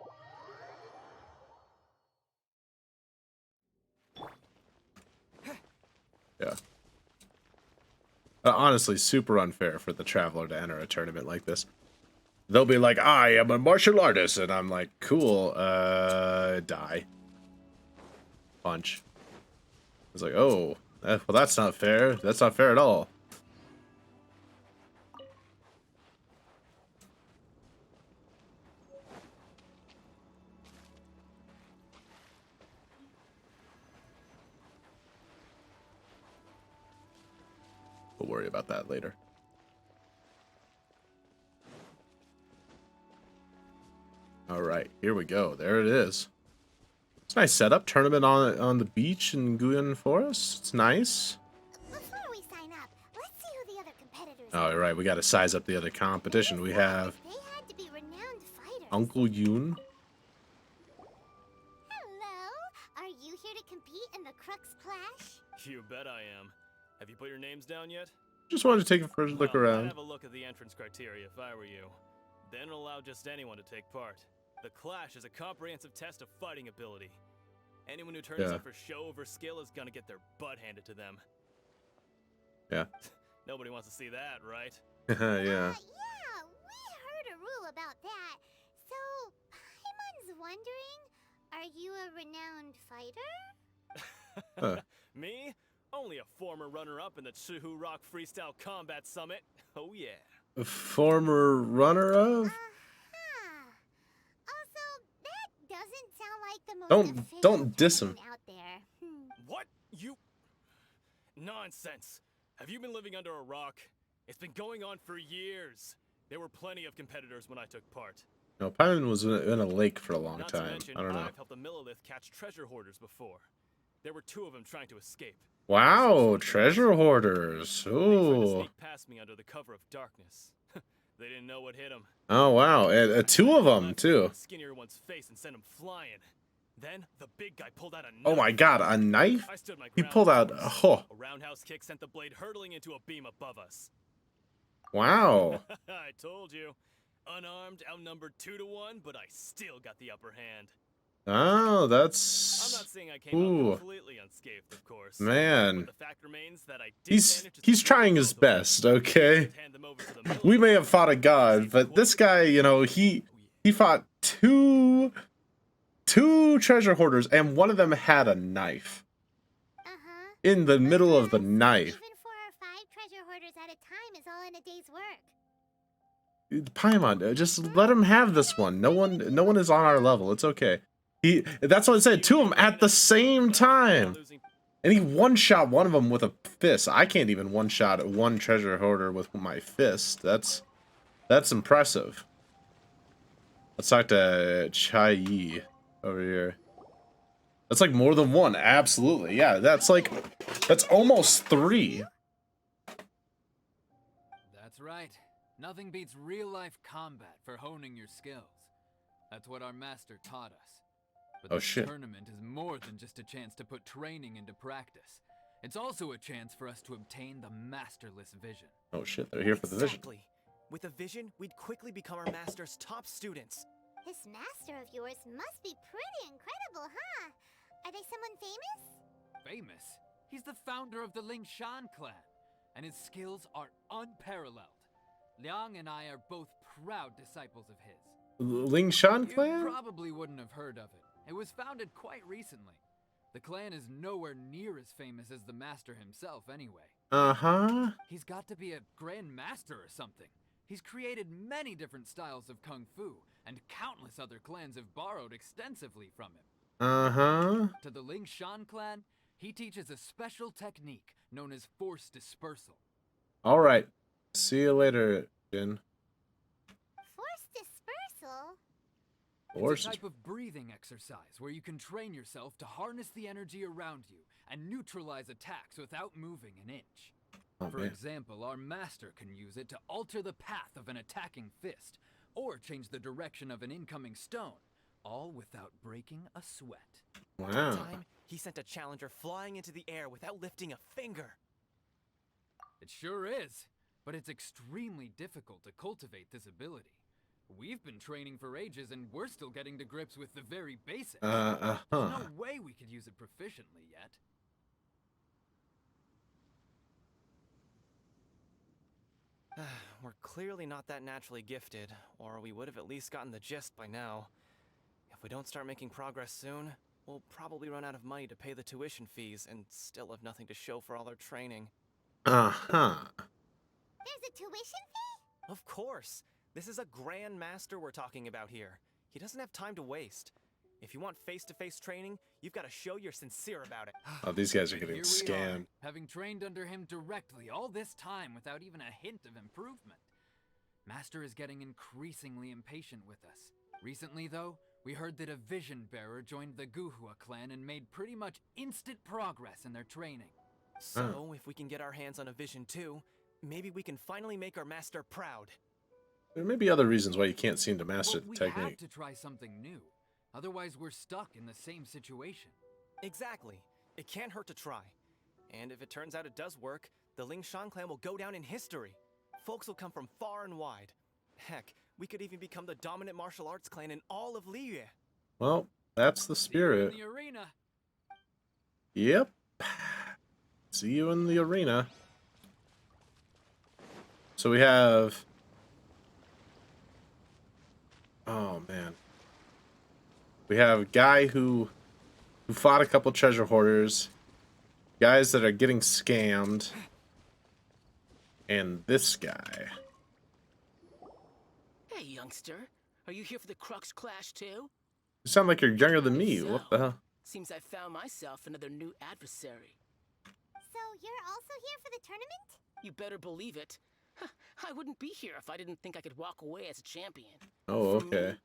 Yeah. Honestly, super unfair for the traveler to enter a tournament like this. They'll be like, I am a martial artist, and I'm like, cool, die. Punch. It's like, oh, well, that's not fair. That's not fair at all. We'll worry about that later. All right, here we go. There it is. It's a nice setup. Tournament on the beach in Guyun Forest. It's nice. Before we sign up, let's see who the other competitors All right, we got to size up the other competition. We have They had to be renowned fighters. Uncle Yoon. Hello. Are you here to compete in the Crux Clash? You bet I am. Have you put your names down yet? Just wanted to take a first look I'd around. have a look at the entrance criteria if I were you. Then allow just anyone to take part. The Clash is a comprehensive test of fighting ability. Anyone who turns up for show over skill is gonna get their butt handed to them. Yeah. Nobody wants to see that, right? Yeah. Yeah, we heard a rule about that. So, Paimon's wondering, are you a renowned fighter? Me? Only a former runner-up in the Chihu Rock Freestyle Combat Summit. Oh yeah. A former runner-up? Also, that doesn't sound like the most Don't diss him. out there. What? You... Nonsense. Have you been living under a rock? It's been going on for years. There were plenty of competitors when I took part. No, Paimon was in a lake for a long Not to time. mention, I don't know. I've helped the Millilith catch treasure hoarders before. There were 2 of them trying to escape. Wow, treasure hoarders. They tried to Ooh. sneak past me under the cover of darkness. They didn't know what hit them. Oh wow, and 2 of them too. The skinnier one's face and sent him flying. Then the big guy pulled out a knife. Oh my god, a knife? I stood my He ground pulled out. Oh, A roundhouse kick sent the blade hurtling into a beam above us. wow. I told you. Unarmed, outnumbered 2 to 1, but I still got the upper hand. Oh, that's. I'm not saying I came out completely unscathed, of course. Man. But the fact remains that I did manage to He's trying his best, okay? We may have fought a god, but this guy, you know, he fought two treasure hoarders, and one of them had a knife. In the middle of the knife. Even 4 or 5 treasure hoarders at a time is all in a day's work. Paimon, just let him have this one. No one is on our level. It's okay. That's what I said. 2 of them at the same time. And he one-shot one of them with a fist. I can't even one-shot one treasure hoarder with my fist. That's impressive. Let's talk to Chai Yi over here. That's like more than 1. Absolutely. Yeah, that's almost 3. That's right. Nothing beats real-life combat for honing your skills. That's what our master taught us. But Oh, this shit. tournament is more than just a chance to put training into practice. It's also a chance for us to obtain the masterless vision. Oh shit, they're here for the vision. Exactly. With a vision, we'd quickly become our master's top students. This master of yours must be pretty incredible, huh? Are they someone famous? Famous? He's the founder of the Lingshan clan, and his skills are unparalleled. Liang and I are both proud disciples of his. Lingshan You clan? probably wouldn't have heard of it. It was founded quite recently. The clan is nowhere near as famous as the master himself anyway. Uh-huh. He's got to be a grand master or something. He's created many different styles of kung fu, and countless other clans have borrowed extensively from him. Uh-huh. To the Lingshan clan, he teaches a special technique known as force dispersal. Alright. See you later, Jin. Force dispersal? It's a type of breathing exercise where you can train yourself to harness the energy around you and neutralize attacks without moving an inch. Oh, For man. example, our master can use it to alter the path of an attacking fist, or change the direction of an incoming stone, all without breaking a sweat. One Wow. time, he sent a challenger flying into the air without lifting a finger. It sure is, but it's extremely difficult to cultivate this ability. We've been training for ages and we're still getting to grips with the very basics. There's no way we could use it proficiently yet. We're clearly not that naturally gifted, or we would have at least gotten the gist by now. If we don't start making progress soon, we'll probably run out of money to pay the tuition fees and still have nothing to show for all our training. Uh-huh. There's a tuition fee? Of course! This is a grand master we're talking about here. He doesn't have time to waste. If you want face-to-face training, you've got to show you're sincere about it. Oh, these guys are And getting here we are, scammed. having trained under him directly all this time without even a hint of improvement. Master is getting increasingly impatient with us. Recently, though, we heard that a vision bearer joined the Guhua clan and made pretty much instant progress in their training. So, if we can get our hands on a vision too, maybe we can finally make our master proud. There may be other reasons why you can't seem to master But the we technique. have to try something new. Otherwise, we're stuck in the same situation. Exactly. It can't hurt to try. And if it turns out it does work, the Lingshan clan will go down in history. Folks will come from far and wide. Heck, we could even become the dominant martial arts clan in all of Liyue. Well, that's the spirit. In the arena. Yep. See you in the arena. So we have... Oh, man. We have a guy who fought a couple treasure hoarders. Guys that are getting scammed. And this guy. Hey, youngster. Are you here for the Crux Clash too? You sound like you're younger than me. So, What the hell? Seems I found myself another new adversary. So you're also here for the tournament? You better believe it. I wouldn't be here if I didn't think I could walk away as a champion. Oh, For me, okay.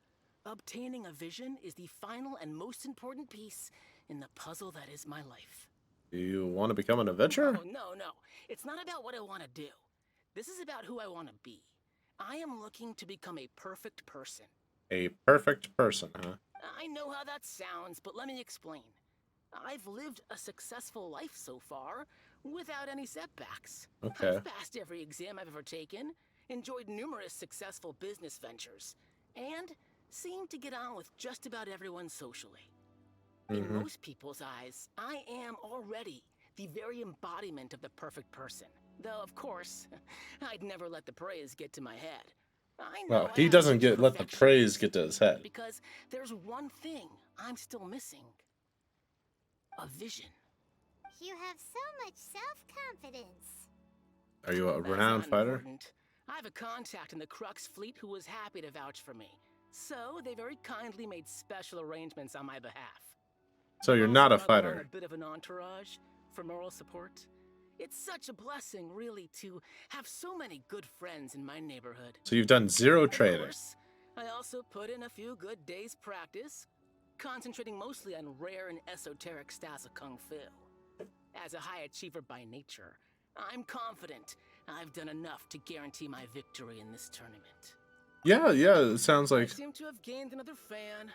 obtaining a vision is the final and most important piece in the puzzle that is my life. Do you want to become an adventurer? Oh, no. It's not about what I want to do. This is about who I want to be. I am looking to become a perfect person. A perfect person, huh? I know how that sounds, but let me explain. I've lived a successful life so far, without any setbacks. Okay. I've passed every exam I've ever taken, enjoyed numerous successful business ventures, and seemed to get on with just about everyone socially. In most people's eyes, I am already the very embodiment of the perfect person. Though, of course, I'd never let the praise get to my head. I know Well, he doesn't let the praise get to his head. because there's one thing I'm still missing. A vision. You have so much self-confidence. Are you a That's renowned not fighter? important. I have a contact in the Crux fleet who was happy to vouch for me. So they very kindly made special arrangements on my behalf. So you're not a Also brought along fighter. A bit of an entourage for moral support. It's such a blessing, really, to have so many good friends in my neighborhood. So you've done zero Of training. course, I also put in a few good days' practice, concentrating mostly on rare and esoteric styles of Kung Fu. As a high achiever by nature, I'm confident I've done enough to guarantee my victory in this tournament. Yeah, it sounds I like... seem to have gained another fan.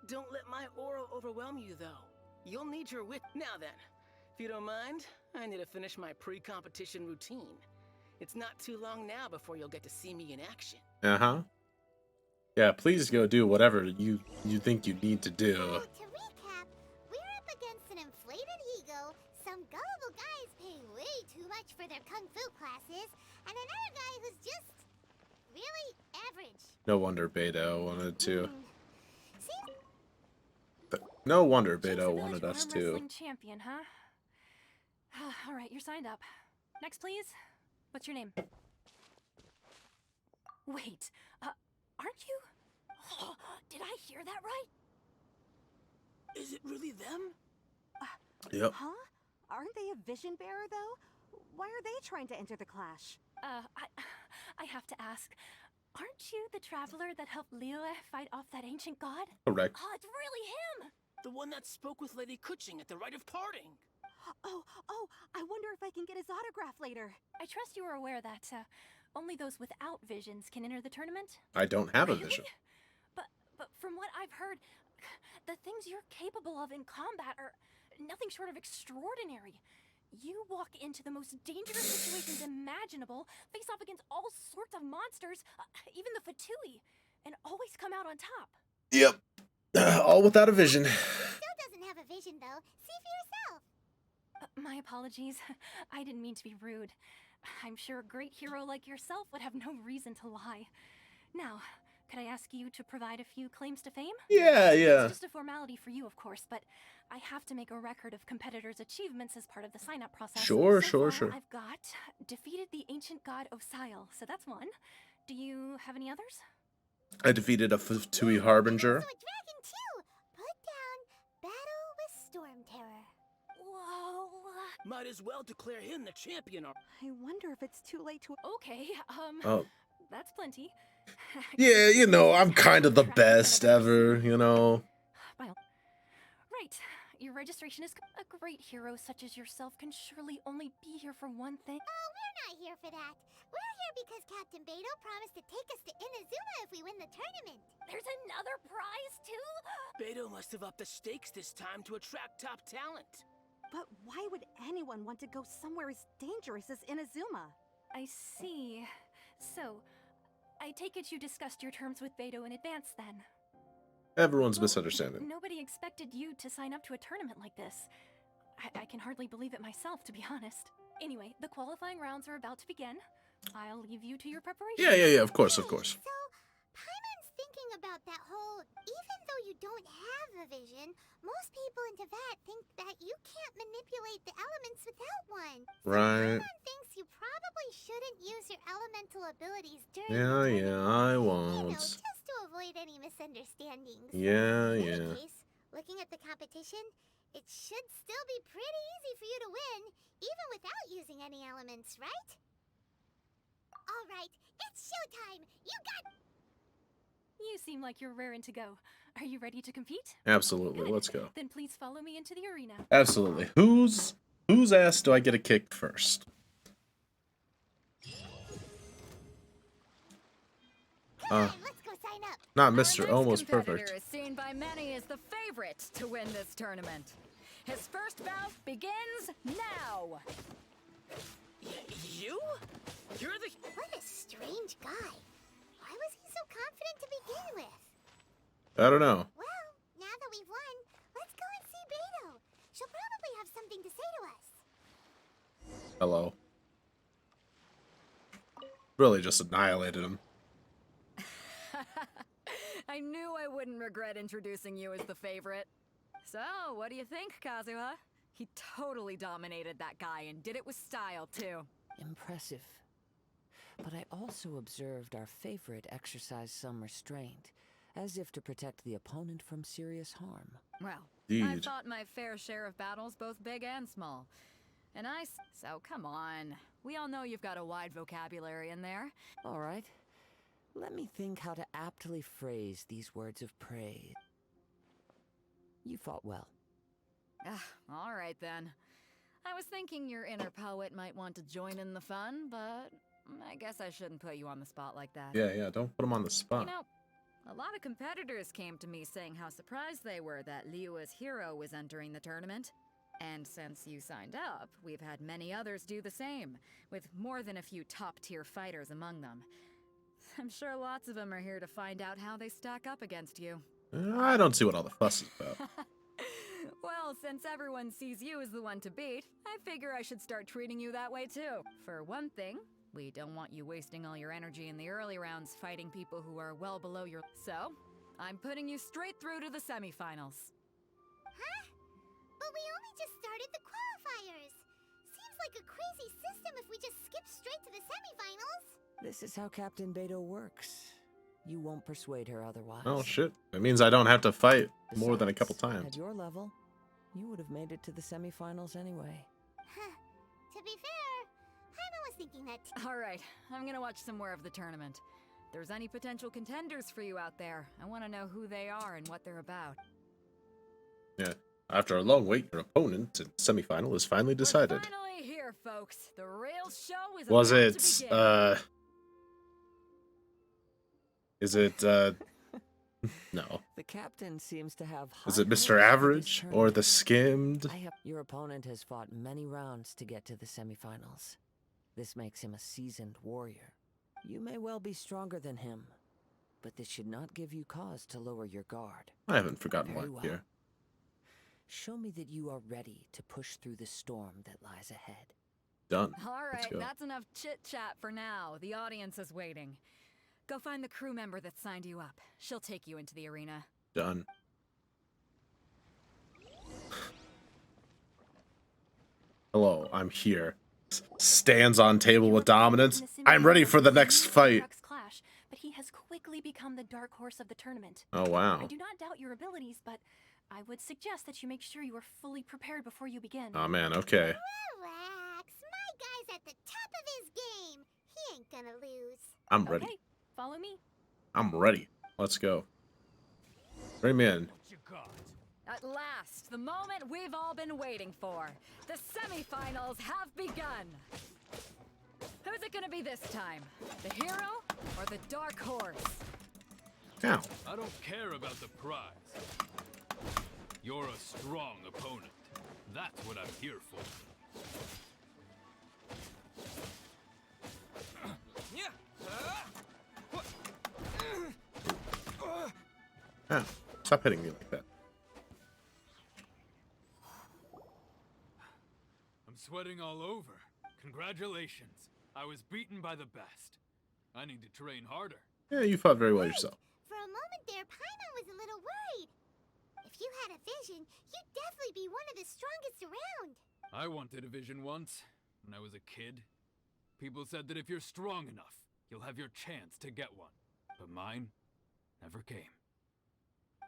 Don't let my aura overwhelm you, though. You'll need your wit. Now then, if you don't mind, I need to finish my pre-competition routine. It's not too long now before you'll get to see me in action. Uh-huh. Yeah, please go do whatever you think you need to do. To recap, we're up against an inflated ego, some gullible guys paying way too much for their kung fu classes, and another guy who's just really average. No wonder Beto wanted to. See? No wonder Beto Village wanted us Arm to. Wrestling champion, huh? All right, you're signed up. Next, please. What's your name? Wait, aren't you? Did I hear that right? Is it really them? Yep. Huh? Aren't they a vision bearer, though? Why are they trying to enter the clash? I have to ask. Aren't you the traveler that helped Liyue fight off that ancient god? Correct. Oh, it's really him! The one that spoke with Lady Kuching at the rite of parting. Oh, I wonder if I can get his autograph later. I trust you are aware that only those without visions can enter the tournament. I don't have a vision. But from what I've heard, the things you're capable of in combat are nothing short of extraordinary. You walk into the most dangerous situations imaginable, face off against all sorts of monsters, even the Fatui, and always come out on top. Yep. All without a vision. Still doesn't have a vision, though. See for yourself. My apologies. I didn't mean to be rude. I'm sure a great hero like yourself would have no reason to lie. Now, could I ask you to provide a few claims to fame? Yeah. It's just a formality for you, of course, but I have to make a record of competitors' achievements as part of the sign-up process. Sure. I've got defeated the ancient god Osile, so that's one. Do you have any others? I defeated a Fatui Harbinger. Also a dragon, too. Put down Battle with Storm Terror. Whoa. Might as well declare him the champion. I wonder if it's too late to... Okay, Oh. That's plenty. Yeah, you know, I'm kind of the best ever, you know. Right. Your registration is a great hero such as yourself can surely only be here for one thing. Oh, we're not here for that. We're here because Captain Beto promised to take us to Inazuma if we win the tournament. There's another prize, too? Beto must have upped the stakes this time to attract top talent. But why would anyone want to go somewhere as dangerous as Inazuma? I see. So, I take it you discussed your terms with Beto in advance, then? Everyone's misunderstanding. Nobody expected you to sign up to a tournament like this. I can hardly believe it myself, to be honest. Anyway, the qualifying rounds are about to begin. I'll leave you to your preparation. Yeah, of course. So, Paimon's thinking about that whole, even though you don't have a vision, most people in Teyvat think that you can't manipulate the elements without one. Right. So Paimon thinks you probably shouldn't use your elemental abilities during Yeah, I you know, won't. just to avoid any misunderstandings. Yeah. In any case, looking at the competition, it should still be pretty easy for you to win, even without using any elements, right? All right, it's showtime! You got... You seem like you're raring to go. Are you ready to compete? Absolutely. Good. Let's go. Then please follow me into the arena. Absolutely. Whose ass do I get to kick first? Let's go sign up. Not Our Mr. next Almost competitor Perfect. is seen by many as the favorite to win this tournament. His first bout begins now. You? You're the... What a strange guy. Why was he so confident to begin with? I don't know. Well, now that we've won, let's go and see Beto. She'll probably have something to say to us. Hello. Really just annihilated him. I knew I wouldn't regret introducing you as the favorite. So, what do you think, Kazuha? He totally dominated that guy and did it with style, too. Impressive. But I also observed our favorite exercise some restraint, as if to protect the opponent from serious harm. Well, Indeed. I've fought my fair share of battles, both big and small. So come on. We all know you've got a wide vocabulary in there. All right. Let me think how to aptly phrase these words of praise. You fought well. All right then. I was thinking your inner poet might want to join in the fun, but I guess I shouldn't put you on the spot like that. Yeah, don't put him on the You spot. know, a lot of competitors came to me saying how surprised they were that Liyue's hero was entering the tournament. And since you signed up, we've had many others do the same, with more than a few top-tier fighters among them. I'm sure lots of them are here to find out how they stack up against you. I don't see what all the fuss is about. Well, since everyone sees you as the one to beat, I figure I should start treating you that way too. For one thing, we don't want you wasting all your energy in the early rounds fighting people who are well below your... So, I'm putting you straight through to the semifinals. Huh? But we only just started the qualifiers. Seems like a crazy system if we just skip straight to the semifinals. This is how Captain Beto works. You won't persuade her otherwise. Oh shit. That means I don't have to fight more than a couple times. At your level, you would have made it to the semifinals anyway. Huh. To be fair, Paimon was thinking that too. Alright, I'm gonna watch some more of the tournament. If there's any potential contenders for you out there, I want to know who they are and what they're about. Yeah. After a long wait, your opponent in semifinal is finally decided. We're finally here, folks. The real show is Was about it, to begin. Is it, no. The captain seems to have Is high it Mr. hopes for this Average or tournament. the Skimmed? Your opponent has fought many rounds to get to the semifinals. This makes him a seasoned warrior. You may well be stronger than him, but this should not give you cause to lower your guard. I haven't forgotten Very one well. here. Show me that you are ready to push through the storm that lies ahead. Done. Let's Alright, go. that's enough chit-chat for now. The audience is waiting. Go find the crew member that signed you up. She'll take you into the arena. Done. Hello, I'm here. Stands on table with dominance. I'm ready for the next fight. Clash, but he has quickly become the dark horse of the tournament. Oh, wow. I do not doubt your abilities, but I would suggest that you make sure you are fully prepared before you begin. Oh, man, okay. Relax. My guy's at the top of his game. He ain't gonna lose. I'm ready. Okay, follow me. I'm ready. Let's go. Bring me in. At last, the moment we've all been waiting for. The semifinals have begun. Who's it gonna be this time? The hero or the dark horse? Ow. I don't care about the prize. You're a strong opponent. That's what I'm here for. Ow. Stop hitting me like that. I'm sweating all over. Congratulations. I was beaten by the best. I need to train harder. Yeah, you fought very well yourself. For a moment there, Paimon was a little worried. If you had a vision, you'd definitely be one of the strongest around. I wanted a vision once, when I was a kid. People said that if you're strong enough, you'll have your chance to get one. But mine never came.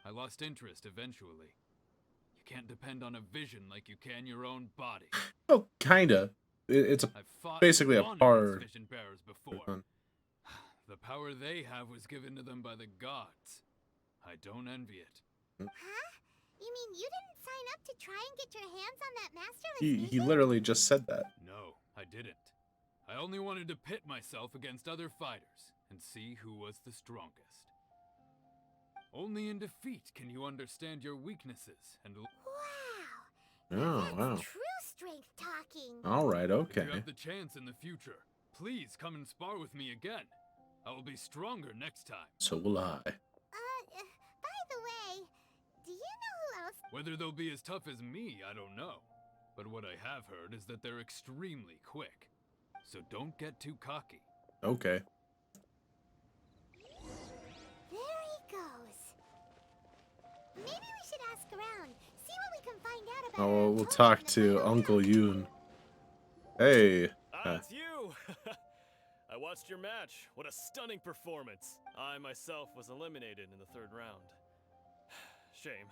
I lost interest eventually. You can't depend on a vision like you can your own body. Oh, kinda. It's I've fought basically a one part. against vision bearers before. The power they have was given to them by the gods. I don't envy it. Huh? You mean you didn't sign up to try and get your hands on that masterless He vision? literally just said that. No, I didn't. I only wanted to pit myself against other fighters and see who was the strongest. Only in defeat can you understand your weaknesses and... Wow! Oh, That's wow. true strength talking. All right, If okay. you have the chance in the future, please come and spar with me again. I will be stronger next time. So will I. By the way, do you know who else? Whether they'll be as tough as me, I don't know. But what I have heard is that they're extremely quick. So don't get too cocky. Okay. There he goes. Maybe we should ask around, see what we can find out about. Oh, we'll talk to Uncle Yoon. Hey. It's you! I watched your match. What a stunning performance. I myself was eliminated in the 3rd round. Shame.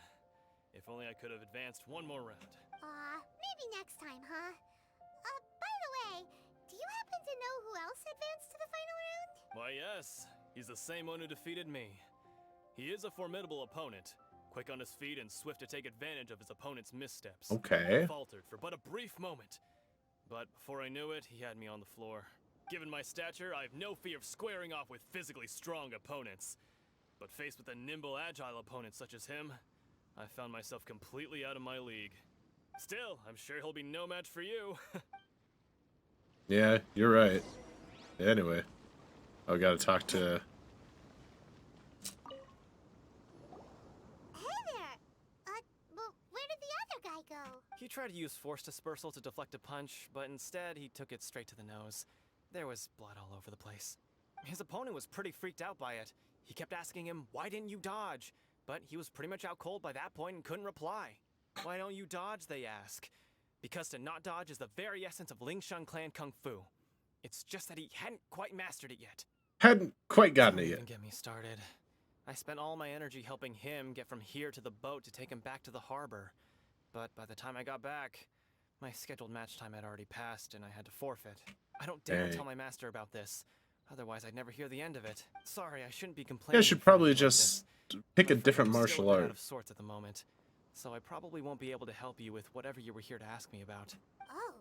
If only I could have advanced one more round. Maybe next time, huh? By the way, do you happen to know who else advanced to the final round? Why, yes. He's the same one who defeated me. He is a formidable opponent, quick on his feet and swift to take advantage of his opponent's missteps. Okay. I faltered for but a brief moment. But before I knew it, he had me on the floor. Given my stature, I have no fear of squaring off with physically strong opponents. But faced with a nimble, agile opponent such as him, I found myself completely out of my league. Still, I'm sure he'll be no match for you. Yeah, you're right. Anyway, I gotta talk to... Hey there! Well, where did the other guy go? He tried to use force dispersal to deflect a punch, but instead he took it straight to the nose. There was blood all over the place. His opponent was pretty freaked out by it. He kept asking him, "Why didn't you dodge?" But he was pretty much out cold by that point and couldn't reply. "Why don't you dodge?" they ask. Because to not dodge is the very essence of Lingshan clan kung fu. It's just that he hadn't quite mastered it yet. Hadn't quite gotten it Don't yet. even get me started. I spent all my energy helping him get from here to the boat to take him back to the harbor. But by the time I got back, my scheduled match time had already passed and I had to forfeit. I don't dare Dang. tell my master about this. Otherwise, I'd never hear the end of it. Sorry, I shouldn't be complaining. Yeah, should for probably anything like just this. pick a I'm afraid different I'm still martial a bit art. out of sorts at the moment, so I probably won't be able to help you with whatever you were here to ask me about. Oh,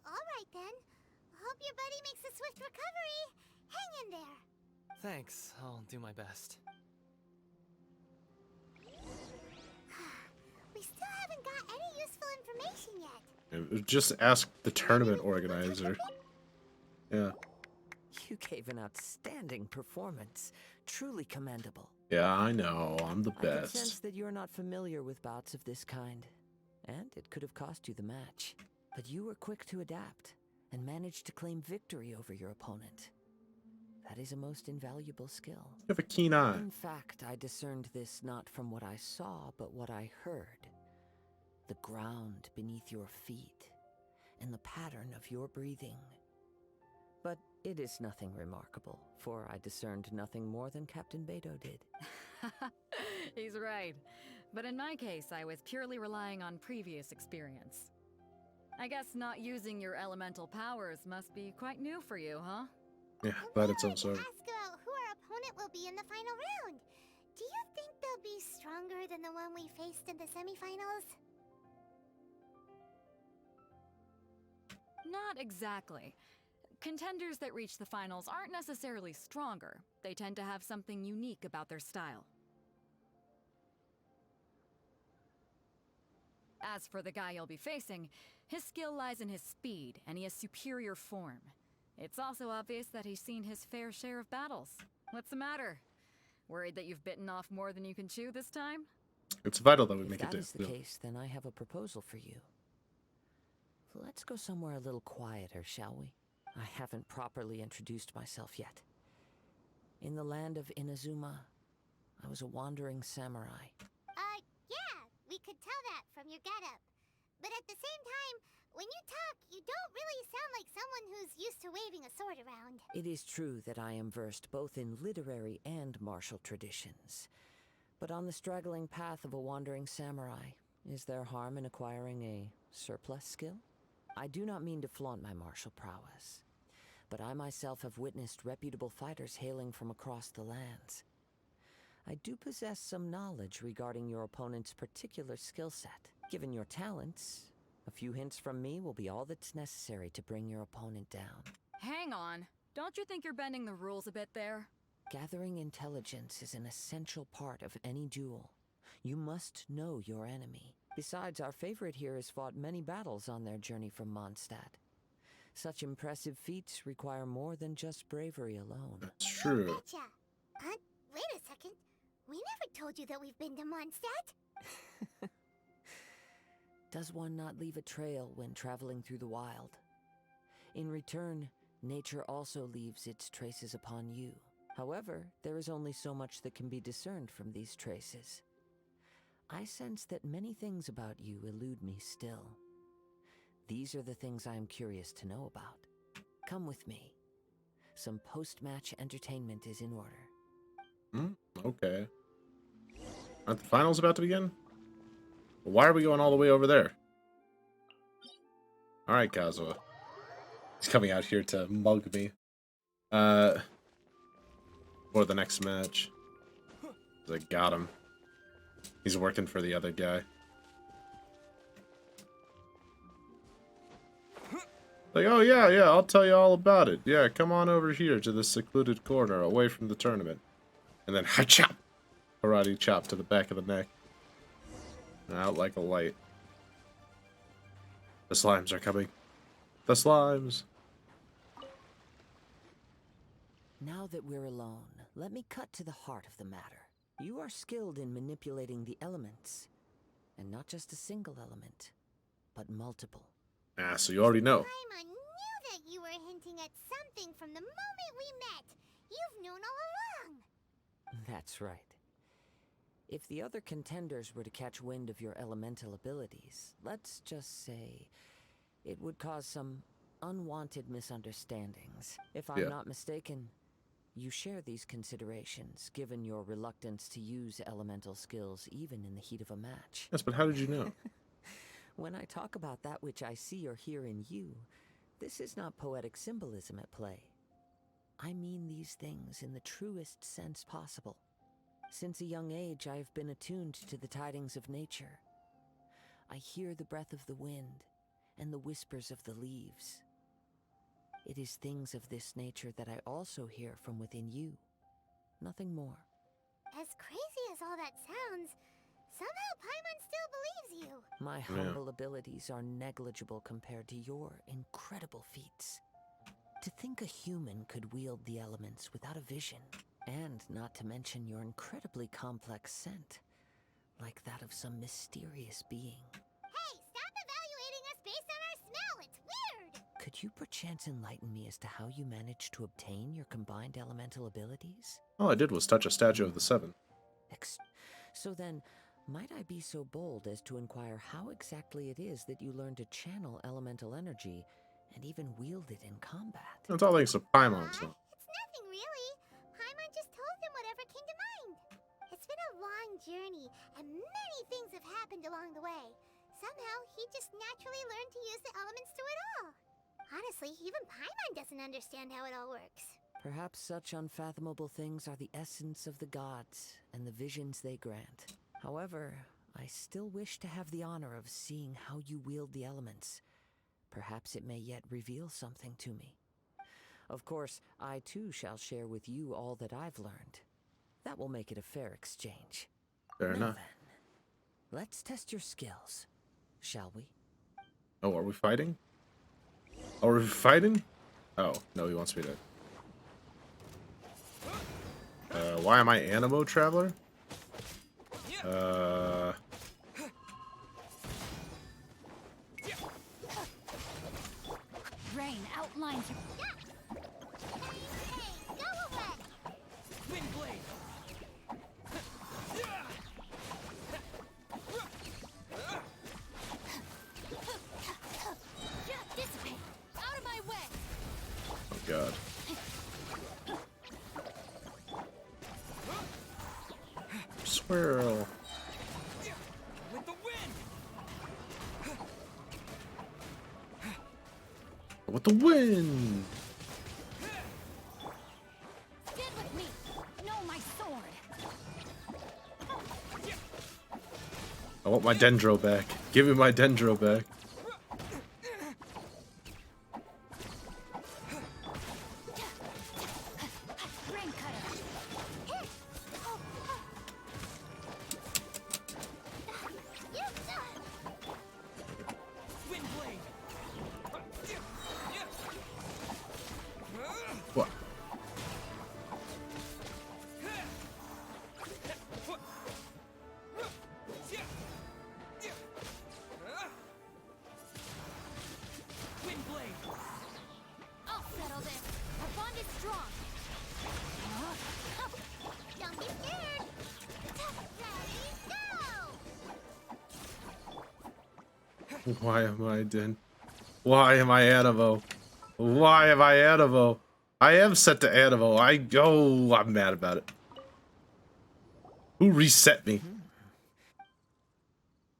alright then. Hope your buddy makes a swift recovery. Hang in there. Thanks, I'll do my best. We still haven't got any useful information yet. Just ask the tournament organizer. Yeah. You gave an outstanding performance. Truly commendable. Yeah, I know. I'm the I can sense best. that you're not familiar with bouts of this kind, and it could have cost you the match. But you were quick to adapt, and managed to claim victory over your opponent. That is a most invaluable skill. You have a keen eye. In fact, I discerned this not from what I saw, but what I heard. The ground beneath your feet, and the pattern of your breathing. But it is nothing remarkable, for I discerned nothing more than Captain Beto did. He's right. But in my case, I was purely relying on previous experience. I guess not using your elemental powers must be quite new for you, huh? Yeah, glad it's on sort. Ask about who our opponent will be in the final round. Do you think they'll be stronger than the one we faced in the semifinals? Not exactly. Contenders that reach the finals aren't necessarily stronger. They tend to have something unique about their style. As for the guy you'll be facing, his skill lies in his speed, and he has superior form. It's also obvious that he's seen his fair share of battles. What's the matter? Worried that you've bitten off more than you can chew this time? It's vital that we If make that it is the case, then I have a proposal for you. Let's go somewhere a little quieter, shall we? I haven't properly introduced myself yet. In the land of Inazuma, I was a wandering samurai. Yeah, we could tell that from your getup. But at the same time, when you talk, you don't really sound like someone who's used to waving a sword around. It is true that I am versed both in literary and martial traditions. But on the straggling path of a wandering samurai, is there harm in acquiring a surplus skill? I do not mean to flaunt my martial prowess, but I myself have witnessed reputable fighters hailing from across the lands. I do possess some knowledge regarding your opponent's particular skill set. Given your talents, a few hints from me will be all that's necessary to bring your opponent down. Hang on. Don't you think you're bending the rules a bit there? Gathering intelligence is an essential part of any duel. You must know your enemy. Besides, our favorite here has fought many battles on their journey from Mondstadt. Such impressive feats require more than just bravery alone. That's true. Betcha. Wait a second. We never told you that we've been to Mondstadt. Does one not leave a trail when traveling through the wild? In return, nature also leaves its traces upon you. However, there is only so much that can be discerned from these traces. I sense that many things about you elude me still. These are the things I am curious to know about. Come with me. Some post-match entertainment is in order. Okay. Aren't the finals about to begin? Why are we going all the way over there? Alright, Kazuha. He's coming out here to mug me. For the next match. I got him. He's working for the other guy. Like, oh yeah, I'll tell you all about it. Yeah, come on over here to this secluded corner away from the tournament. And then, ha-chop! Karate chop to the back of the neck. And out like a light. The slimes are coming. The slimes! Now that we're alone, let me cut to the heart of the matter. You are skilled in manipulating the elements. And not just a single element, but multiple. Ah, so you already know. Paimon knew that you were hinting at something from the moment we met. You've known all along. That's right. If the other contenders were to catch wind of your elemental abilities, let's just say it would cause some unwanted misunderstandings. If I'm not mistaken, you share these considerations, given your reluctance to use elemental skills even in the heat of a match. Yes, but how did you know? When I talk about that which I see or hear in you, this is not poetic symbolism at play. I mean these things in the truest sense possible. Since a young age, I have been attuned to the tidings of nature. I hear the breath of the wind and the whispers of the leaves. It is things of this nature that I also hear from within you. Nothing more. As crazy as all that sounds, somehow Paimon still believes you. My humble abilities are negligible compared to your incredible feats. To think a human could wield the elements without a vision, and not to mention your incredibly complex scent, like that of some mysterious being. Hey, stop evaluating us based on our smell! It's weird! Could you perchance enlighten me as to how you managed to obtain your combined elemental abilities? All I did was touch a statue of the Seven. So then, might I be so bold as to inquire how exactly it is that you learned to channel elemental energy and even wield it in combat? That's all thanks to Paimon, so. It's nothing really. Paimon just told him whatever came to mind. It's been a long journey, and many things have happened along the way. Somehow, he just naturally learned to use the elements through it all. Honestly, even Paimon doesn't understand how it all works. Perhaps such unfathomable things are the essence of the gods and the visions they grant. However, I still wish to have the honor of seeing how you wield the elements. Perhaps it may yet reveal something to me. Of course, I too shall share with you all that I've learned. That will make it a fair exchange. Fair enough. Then, let's test your skills, shall we? Oh, are we fighting? Are we fighting? Oh, no, he wants me to... why am I Animo Traveler? Rain outlines your... Hey, go away! Wind blade! Just dissipate! Out of my way! Oh, God. Swirl. With the wind! With the wind! Stand with me! Know my sword! want my Dendro back. Give me my Dendro back. What? I'll settle this. Our bond is strong. Don't be scared. Ready, go! Why am I Den? Why am I Animo? Why am I Animo? I am set to Animo. I'm mad about it. Who reset me?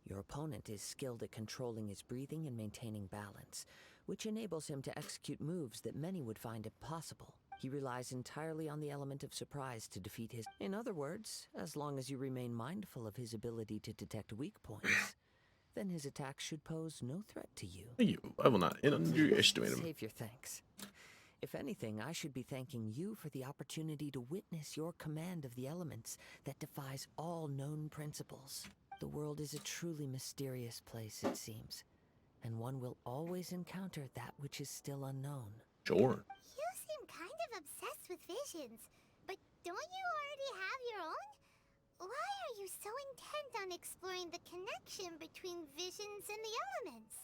Your opponent is skilled at controlling his breathing and maintaining balance, which enables him to execute moves that many would find impossible. He relies entirely on the element of surprise to defeat his... In other words, as long as you remain mindful of his ability to detect weak points, then his attacks should pose no threat to you. Thank you. I will not underestimate him. Save your thanks. If anything, I should be thanking you for the opportunity to witness your command of the elements that defies all known principles. The world is a truly mysterious place, it seems, and one will always encounter that which is still unknown. Sure. You seem kind of obsessed with visions, but don't you already have your own? Why are you so intent on exploring the connection between visions and the elements?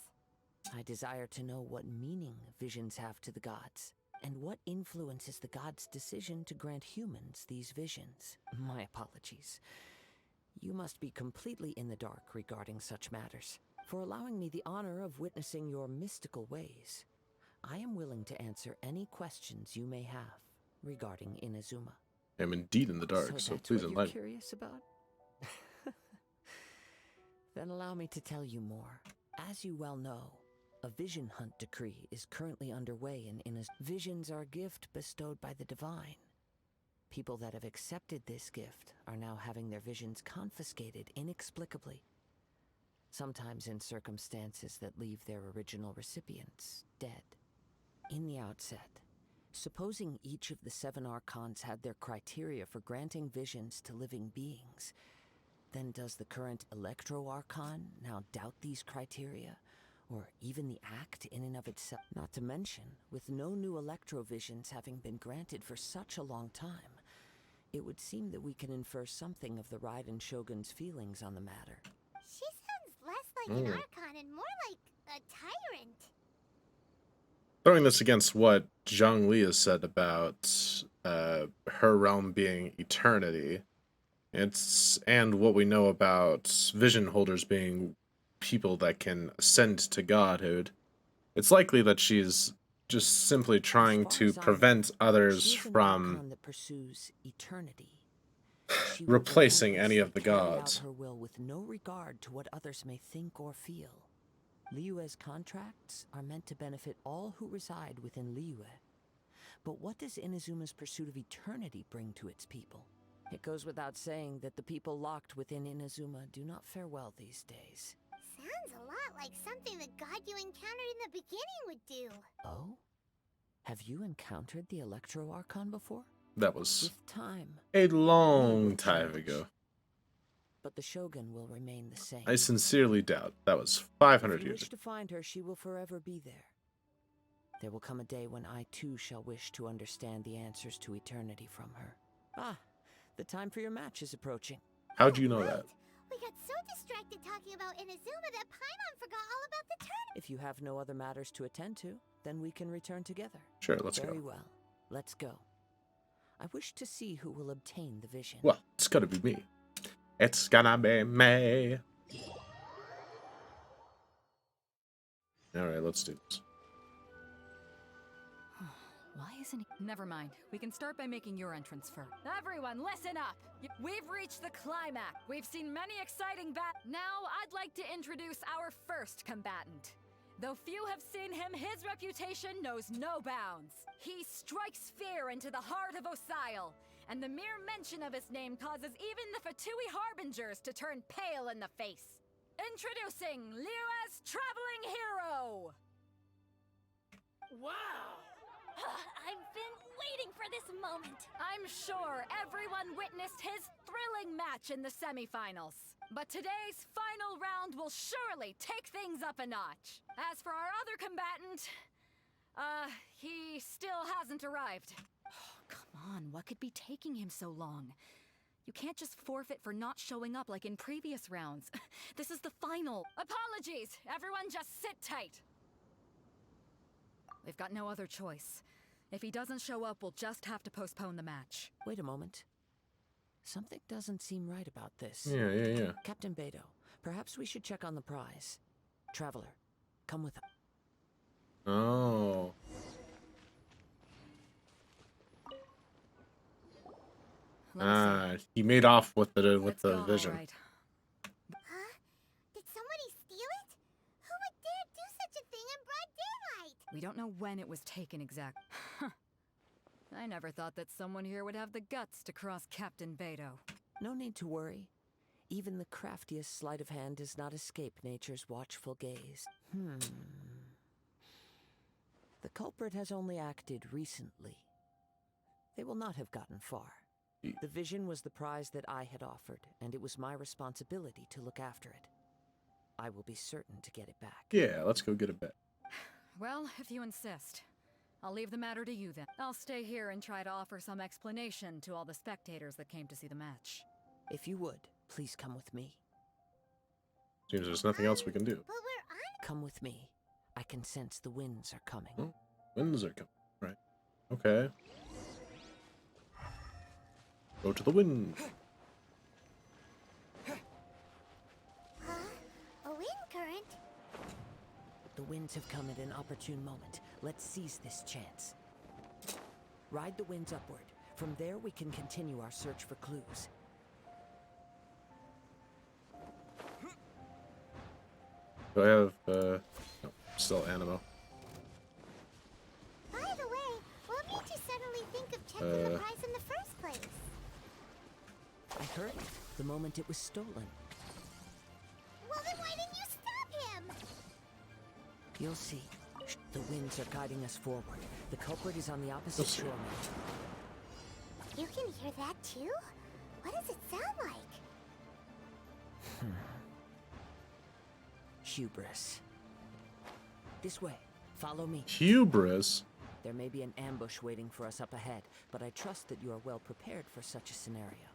I desire to know what meaning visions have to the gods, and what influences the gods' decision to grant humans these visions. My apologies. You must be completely in the dark regarding such matters. For allowing me the honor of witnessing your mystical ways, I am willing to answer any questions you may have regarding Inazuma. I am indeed in the dark, so that's please what enlighten. you're curious about? Then allow me to tell you more. As you well know, a vision hunt decree is currently underway in Inazuma. Visions are a gift bestowed by the divine. People that have accepted this gift are now having their visions confiscated inexplicably, sometimes in circumstances that leave their original recipients dead. In the outset, supposing each of the 7 Archons had their criteria for granting visions to living beings, then does the current Electro-Archon now doubt these criteria, or even the act in and of itself? Not to mention, with no new Electro-visions having been granted for such a long time, it would seem that we can infer something of the Raiden Shogun's feelings on the matter. She sounds less like an Archon and more like a tyrant. Throwing this against what Zhongli has said about her realm being eternity, and what we know about vision holders being people that can ascend to godhood, it's likely that she's just simply trying to prevent others from that pursues eternity. replacing any of the Carry out gods. her will with no regard to what others may think or feel. Liyue's contracts are meant to benefit all who reside within Liyue. But what does Inazuma's pursuit of eternity bring to its people? It goes without saying that the people locked within Inazuma do not fare well these days. Sounds a lot like something the god you encountered in the beginning would do. Oh? Have you encountered the Electro-Archon before? That was With time, a long time ago. but the Shogun will remain the same. I sincerely doubt. That was 500 If you years wish ago. to find her, she will forever be there. There will come a day when I too shall wish to understand the answers to eternity from her. Ah, the time for your match is approaching. How do you know that? We got so distracted talking about Inazuma that Paimon forgot all about the tournament. If you have no other matters to attend to, then we can return together. Sure, let's Very go. well. Let's go. I wish to see who will obtain the vision. Well, it's gonna be me. It's gonna be me. Alright, let's do this. Why isn't he? Never mind. We can start by making your entrance first. Everyone, listen up! We've reached the climax. We've seen many exciting Now, I'd like to introduce our first combatant. Though few have seen him, his reputation knows no bounds. He strikes fear into the heart of Osile, and the mere mention of his name causes even the Fatui Harbingers to turn pale in the face. Introducing Liyue's Traveling Hero! Wow! I've been waiting for this moment. I'm sure everyone witnessed his thrilling match in the semifinals. But today's final round will surely take things up a notch. As for our other combatant, he still hasn't arrived. Oh, come on, what could be taking him so long? You can't just forfeit for not showing up like in previous rounds. This is the final. Apologies! Everyone just sit tight. We've got no other choice. If he doesn't show up, we'll just have to postpone the match. Wait a moment. Something doesn't seem right about this. Yeah. Captain Beto, perhaps we should check on the prize. Traveler, come with us. Oh. He made off with the vision. Huh? Did somebody steal it? Who would dare do such a thing in broad daylight? We don't know when it was taken exactly. I never thought that someone here would have the guts to cross Captain Beto. No need to worry. Even the craftiest sleight of hand does not escape nature's watchful gaze. The culprit has only acted recently. They will not have gotten far. The vision was the prize that I had offered, and it was my responsibility to look after it. I will be certain to get it back. Yeah, let's go get it back. Well, if you insist. I'll leave the matter to you then. I'll stay here and try to offer some explanation to all the spectators that came to see the match. If you would, please come with me. Seems there's nothing else we can do. But we're on. Come with me. I can sense the winds are coming. Oh, winds are coming. Right. Okay. Go to the wind. Huh? A wind current? The winds have come at an opportune moment. Let's seize this chance. Ride the winds upward. From there, we can continue our search for clues. Do I have, no, still Animo. By the way, what made you suddenly think of checking the prize in the first place? I heard it the moment it was stolen. Well, then why didn't you stop him? You'll see. The winds are guiding us forward. The culprit is on the opposite shore now. You can hear that too? What does it sound like? Hubris. This way. Follow me. Hubris? There may be an ambush waiting for us up ahead, but I trust that you are well prepared for such a scenario.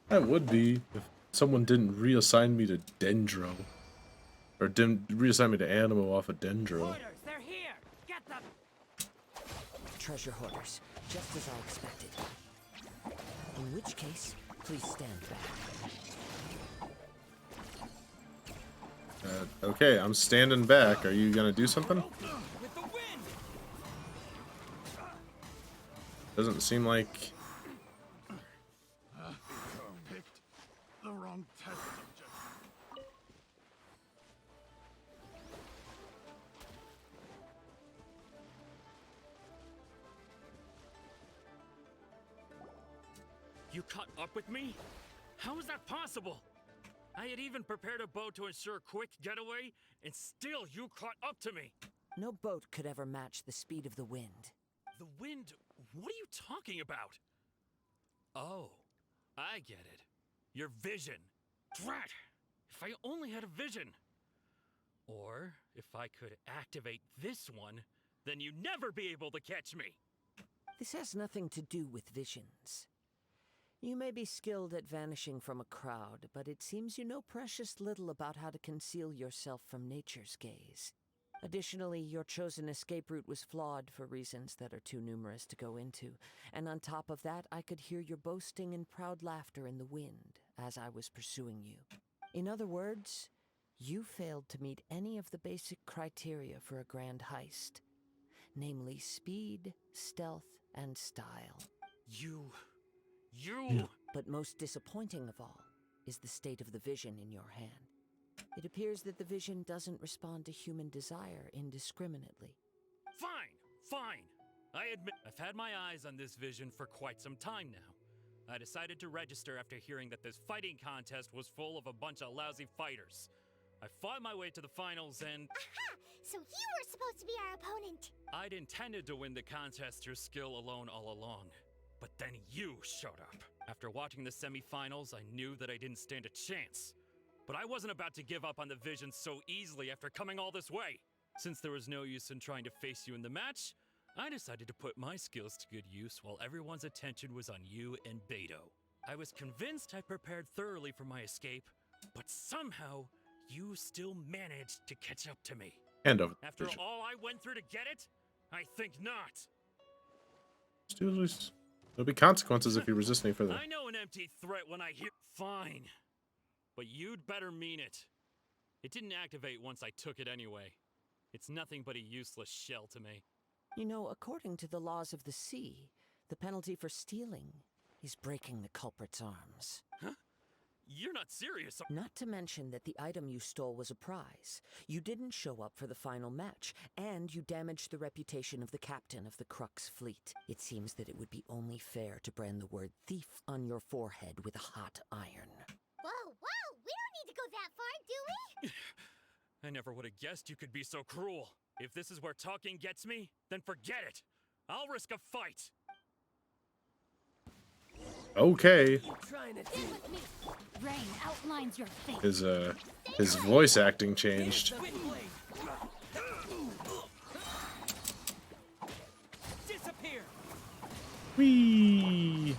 I would be if someone didn't reassign me to Dendro. Or didn't reassign me to Animo off of Dendro. Hoarders, they're here! Get them! Treasure hoarders, just as I expected. In which case, please stand back. Okay, I'm standing back. Are you gonna do something? With the wind! Doesn't seem like... Picked the wrong test subject. You caught up with me? How is that possible? I had even prepared a boat to ensure a quick getaway, and still you caught up to me. No boat could ever match the speed of the wind. The wind? What are you talking about? Oh, I get it. Your vision. Drat! If I only had a vision. Or, if I could activate this one, then you'd never be able to catch me. This has nothing to do with visions. You may be skilled at vanishing from a crowd, but it seems you know precious little about how to conceal yourself from nature's gaze. Additionally, your chosen escape route was flawed for reasons that are too numerous to go into, and on top of that, I could hear your boasting and proud laughter in the wind as I was pursuing you. In other words, you failed to meet any of the basic criteria for a grand heist, namely speed, stealth, and style. You... But most disappointing of all is the state of the vision in your hand. It appears that the vision doesn't respond to human desire indiscriminately. Fine. I admit I've had my eyes on this vision for quite some time now. I decided to register after hearing that this fighting contest was full of a bunch of lousy fighters. I fought my way to the finals and... Aha! So you were supposed to be our opponent. I'd intended to win the contest through skill alone all along. But then you showed up. After watching the semifinals, I knew that I didn't stand a chance. But I wasn't about to give up on the vision so easily after coming all this way. Since there was no use in trying to face you in the match, I decided to put my skills to good use while everyone's attention was on you and Beto. I was convinced I prepared thoroughly for my escape, but somehow you still managed to catch up to me. Hand over. After all I went through to get it? I think not. There'll be consequences if you resist any further. I know an empty threat when I hear. Fine. But you'd better mean it. It didn't activate once I took it anyway. It's nothing but a useless shell to me. You know, according to the laws of the sea, the penalty for stealing is breaking the culprit's arms. Huh? You're not serious. Not to mention that the item you stole was a prize. You didn't show up for the final match, and you damaged the reputation of the captain of the Crux fleet. It seems that it would be only fair to brand the word thief on your forehead with a hot iron. Whoa, whoa! We don't need to go that far, do we? I never would have guessed you could be so cruel. If this is where talking gets me, then forget it. I'll risk a fight. Okay. Rain outlines your face. His voice acting changed. Disappear. Whee!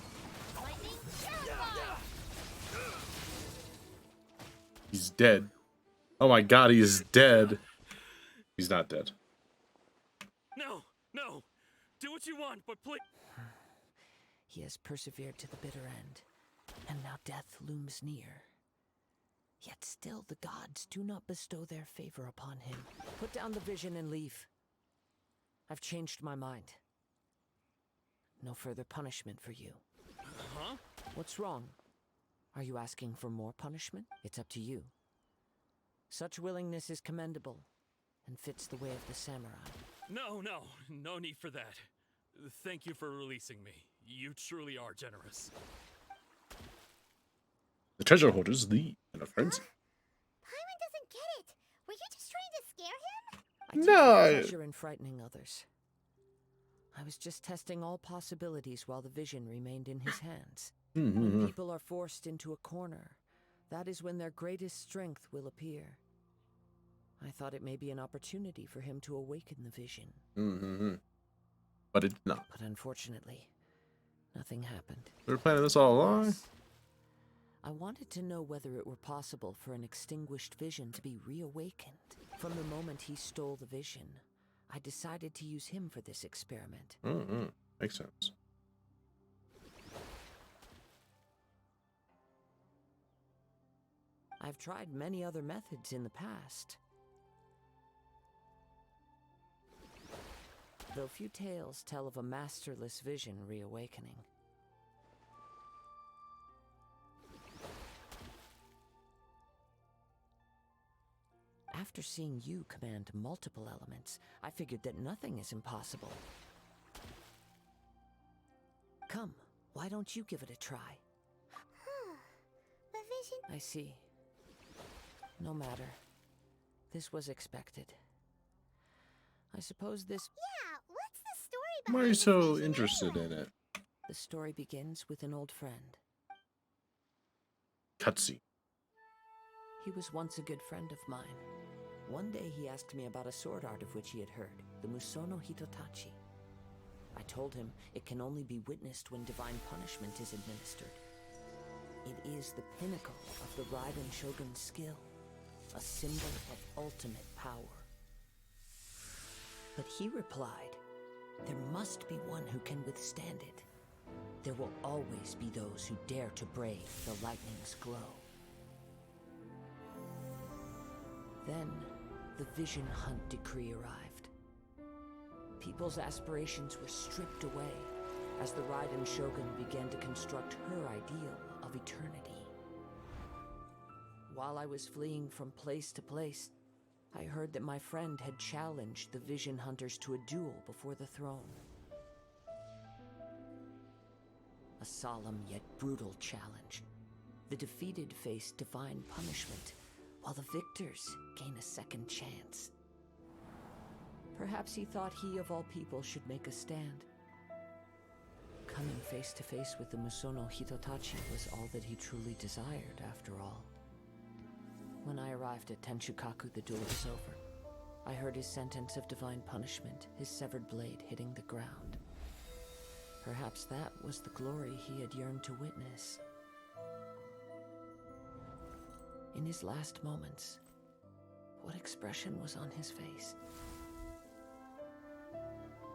He's dead. Oh my god, he is dead. He's not dead. No, no. Do what you want, but please. He has persevered to the bitter end, and now death looms near. Yet still the gods do not bestow their favor upon him. Put down the vision and leave. I've changed my mind. No further punishment for you. Huh? What's wrong? Are you asking for more punishment? It's up to you. Such willingness is commendable, and fits the way of the samurai. No need for that. Thank you for releasing me. You truly are generous. The treasure hoarders leave in a frenzy. Paimon doesn't get it. Were you just trying to scare him? I take pleasure in frightening others. I was just testing all possibilities while the vision remained in his hands. When people are forced into a corner, that is when their greatest strength will appear. I thought it may be an opportunity for him to awaken the vision. But it did not. But unfortunately, nothing happened. They were planning this all along. I wanted to know whether it were possible for an extinguished vision to be reawakened. From the moment he stole the vision, I decided to use him for this experiment. Makes sense. I've tried many other methods in the past, though few tales tell of a masterless vision reawakening. After seeing you command multiple elements, I figured that nothing is impossible. Come, why don't you give it a try? The vision... I see. No matter. This was expected. I suppose this... Yeah, what's the story behind Why are you this so vision interested anyway? in it? The story begins with an old friend. Cutscene. He was once a good friend of mine. One day he asked me about a sword art of which he had heard, the Musono Hitotachi. I told him it can only be witnessed when divine punishment is administered. It is the pinnacle of the Raiden Shogun's skill, a symbol of ultimate power. But he replied, there must be one who can withstand it. There will always be those who dare to brave the lightning's glow. Then, the Vision Hunt decree arrived. People's aspirations were stripped away as the Raiden Shogun began to construct her ideal of eternity. While I was fleeing from place to place, I heard that my friend had challenged the Vision Hunters to a duel before the throne. A solemn yet brutal challenge. The defeated faced divine punishment, while the victors gain a second chance. Perhaps he thought he of all people should make a stand. Coming face to face with the Musono Hitotachi was all that he truly desired, after all. When I arrived at Tenshukaku, the duel was over. I heard his sentence of divine punishment, his severed blade hitting the ground. Perhaps that was the glory he had yearned to witness. In his last moments, what expression was on his face?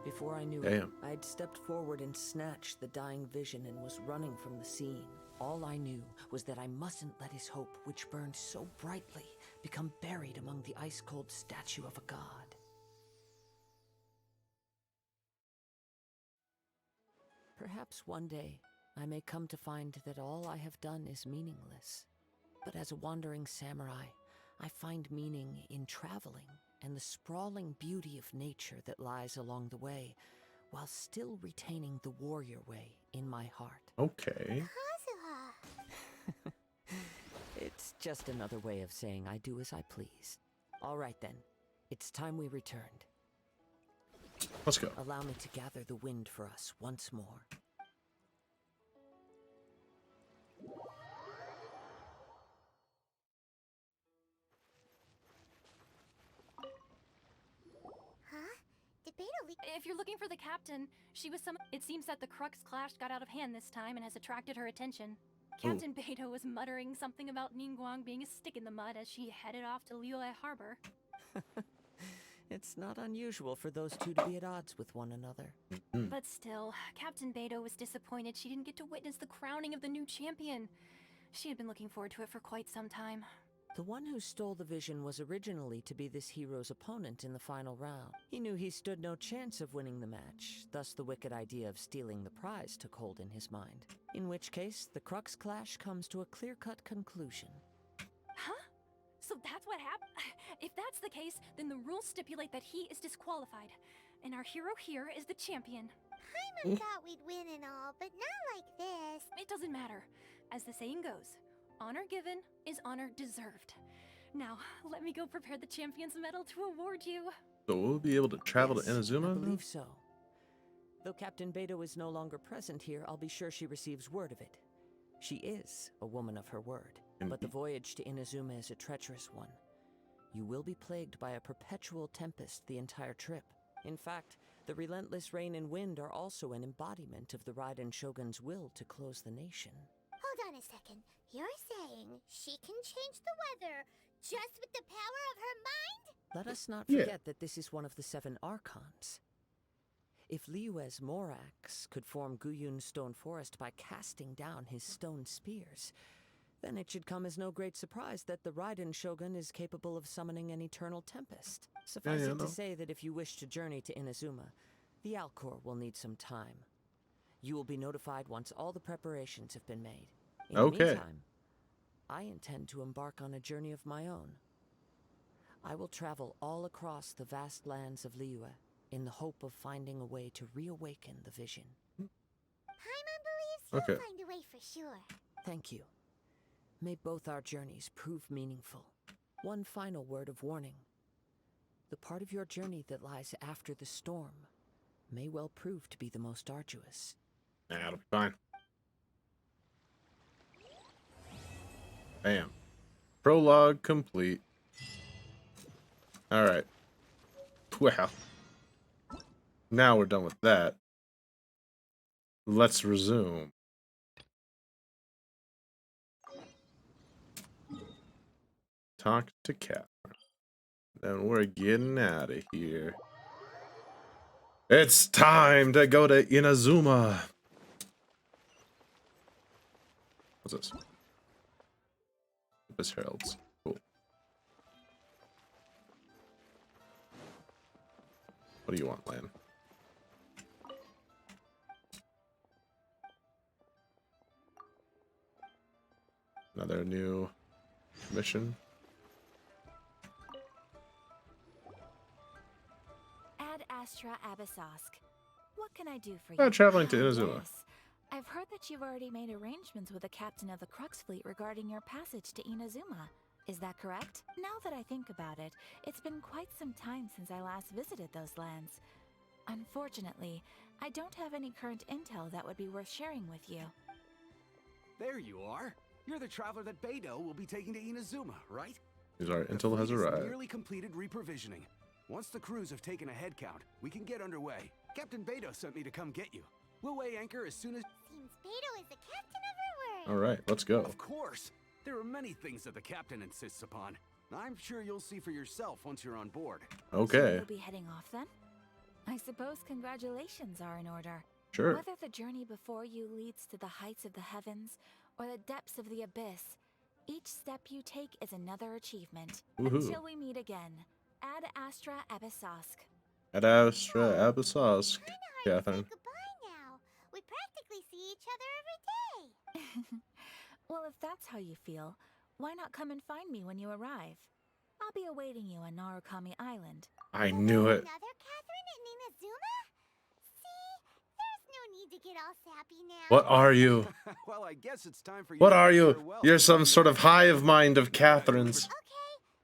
Before I knew it, I'd stepped forward and snatched the dying vision and was running from the scene. All I knew was that I mustn't let his hope, which burned so brightly, become buried among the ice-cold statue of a god. Perhaps one day, I may come to find that all I have done is meaningless. But as a wandering samurai, I find meaning in traveling and the sprawling beauty of nature that lies along the way, while still retaining the warrior way in my heart. Okay. It's just another way of saying I do as I please. All right then, it's time we returned. Let's go. Allow me to gather the wind for us once more. If you're looking for the captain, she was some. It seems that the Crux clash got out of hand this time and has attracted her attention. Captain Beidou was muttering something about Ningguang being a stick in the mud as she headed off to Liyue Harbor. It's not unusual for those two to be at odds with one another. But still, Captain Beidou was disappointed she didn't get to witness the crowning of the new champion. She had been looking forward to it for quite some time. The one who stole the vision was originally to be this hero's opponent in the final round. He knew he stood no chance of winning the match, thus the wicked idea of stealing the prize took hold in his mind. In which case, the Crux clash comes to a clear-cut conclusion. Huh? So that's what happened? If that's the case, then the rules stipulate that he is disqualified. And our hero here is the champion. Paimon thought we'd win and all, but not like this. It doesn't matter. As the saying goes, honor given is honor deserved. Now, let me go prepare the champion's medal to award you. So we'll be able to travel to Inazuma? I believe so. Though Captain Beidou is no longer present here, I'll be sure she receives word of it. She is a woman of her word, but the voyage to Inazuma is a treacherous one. You will be plagued by a perpetual tempest the entire trip. In fact, the relentless rain and wind are also an embodiment of the Raiden Shogun's will to close the nation. Hold on a second. You're saying she can change the weather just with the power of her mind? Let us not forget that this is one of the 7 Archons. If Liyue's Morax could form Guyun's stone forest by casting down his stone spears, then it should come as no great surprise that the Raiden Shogun is capable of summoning an eternal tempest. Suffice it to say that if you wish to journey to Inazuma, the Alcor will need some time. You will be notified once all the preparations have been made. In the meantime, I intend to embark on a journey of my own. I will travel all across the vast lands of Liyue in the hope of finding a way to reawaken the vision. Paimon believes you'll find a way for sure. Thank you. May both our journeys prove meaningful. One final word of warning. The part of your journey that lies after the storm may well prove to be the most arduous. Nah, it'll be fine. Bam. Prologue complete. Alright. Well. Now we're done with that. Let's resume. Talk to Catherine. Then we're getting out of here. It's time to go to Inazuma. What's this? This heralds. Cool. What do you want, Lan? Another new mission. Ad Astra Abyssosque. What can I do for you? Oh, traveling to Inazuma. Yes. I've heard that you've already made arrangements with the captain of the Crux fleet regarding your passage to Inazuma. Is that correct? Now that I think about it, it's been quite some time since I last visited those lands. Unfortunately, I don't have any current intel that would be worth sharing with you. There you are. You're the traveler that Beidou will be taking to Inazuma, right? Here's our intel The has fleet arrived. nearly completed reprovisioning. Once the crews have taken a head count, we can get underway. Captain Beidou sent me to come get you. We'll weigh anchor as soon as... Seems Beidou is the captain of our word. All right, let's go. Of course. There are many things that the captain insists upon. I'm sure you'll see for yourself once you're on board. Okay. You'll be heading off then? I suppose congratulations are in order. Sure. Whether the journey before you leads to the heights of the heavens or the depths of the abyss, each step you take is another achievement. Woohoo. Until we meet again. Ad Astra Abyssosk. Ad Astra Abyssosk, Catherine. Goodbye now. We practically see each other every day. Well, if that's how you feel, why not come and find me when you arrive? I'll be awaiting you on Narukami Island. I knew it. Another Catherine in Inazuma? See? There's no need to get all sappy now. What are you? Well, I guess it's time for you What to are bid you? farewell. You're some sort of hive mind of Catherine's. Okay,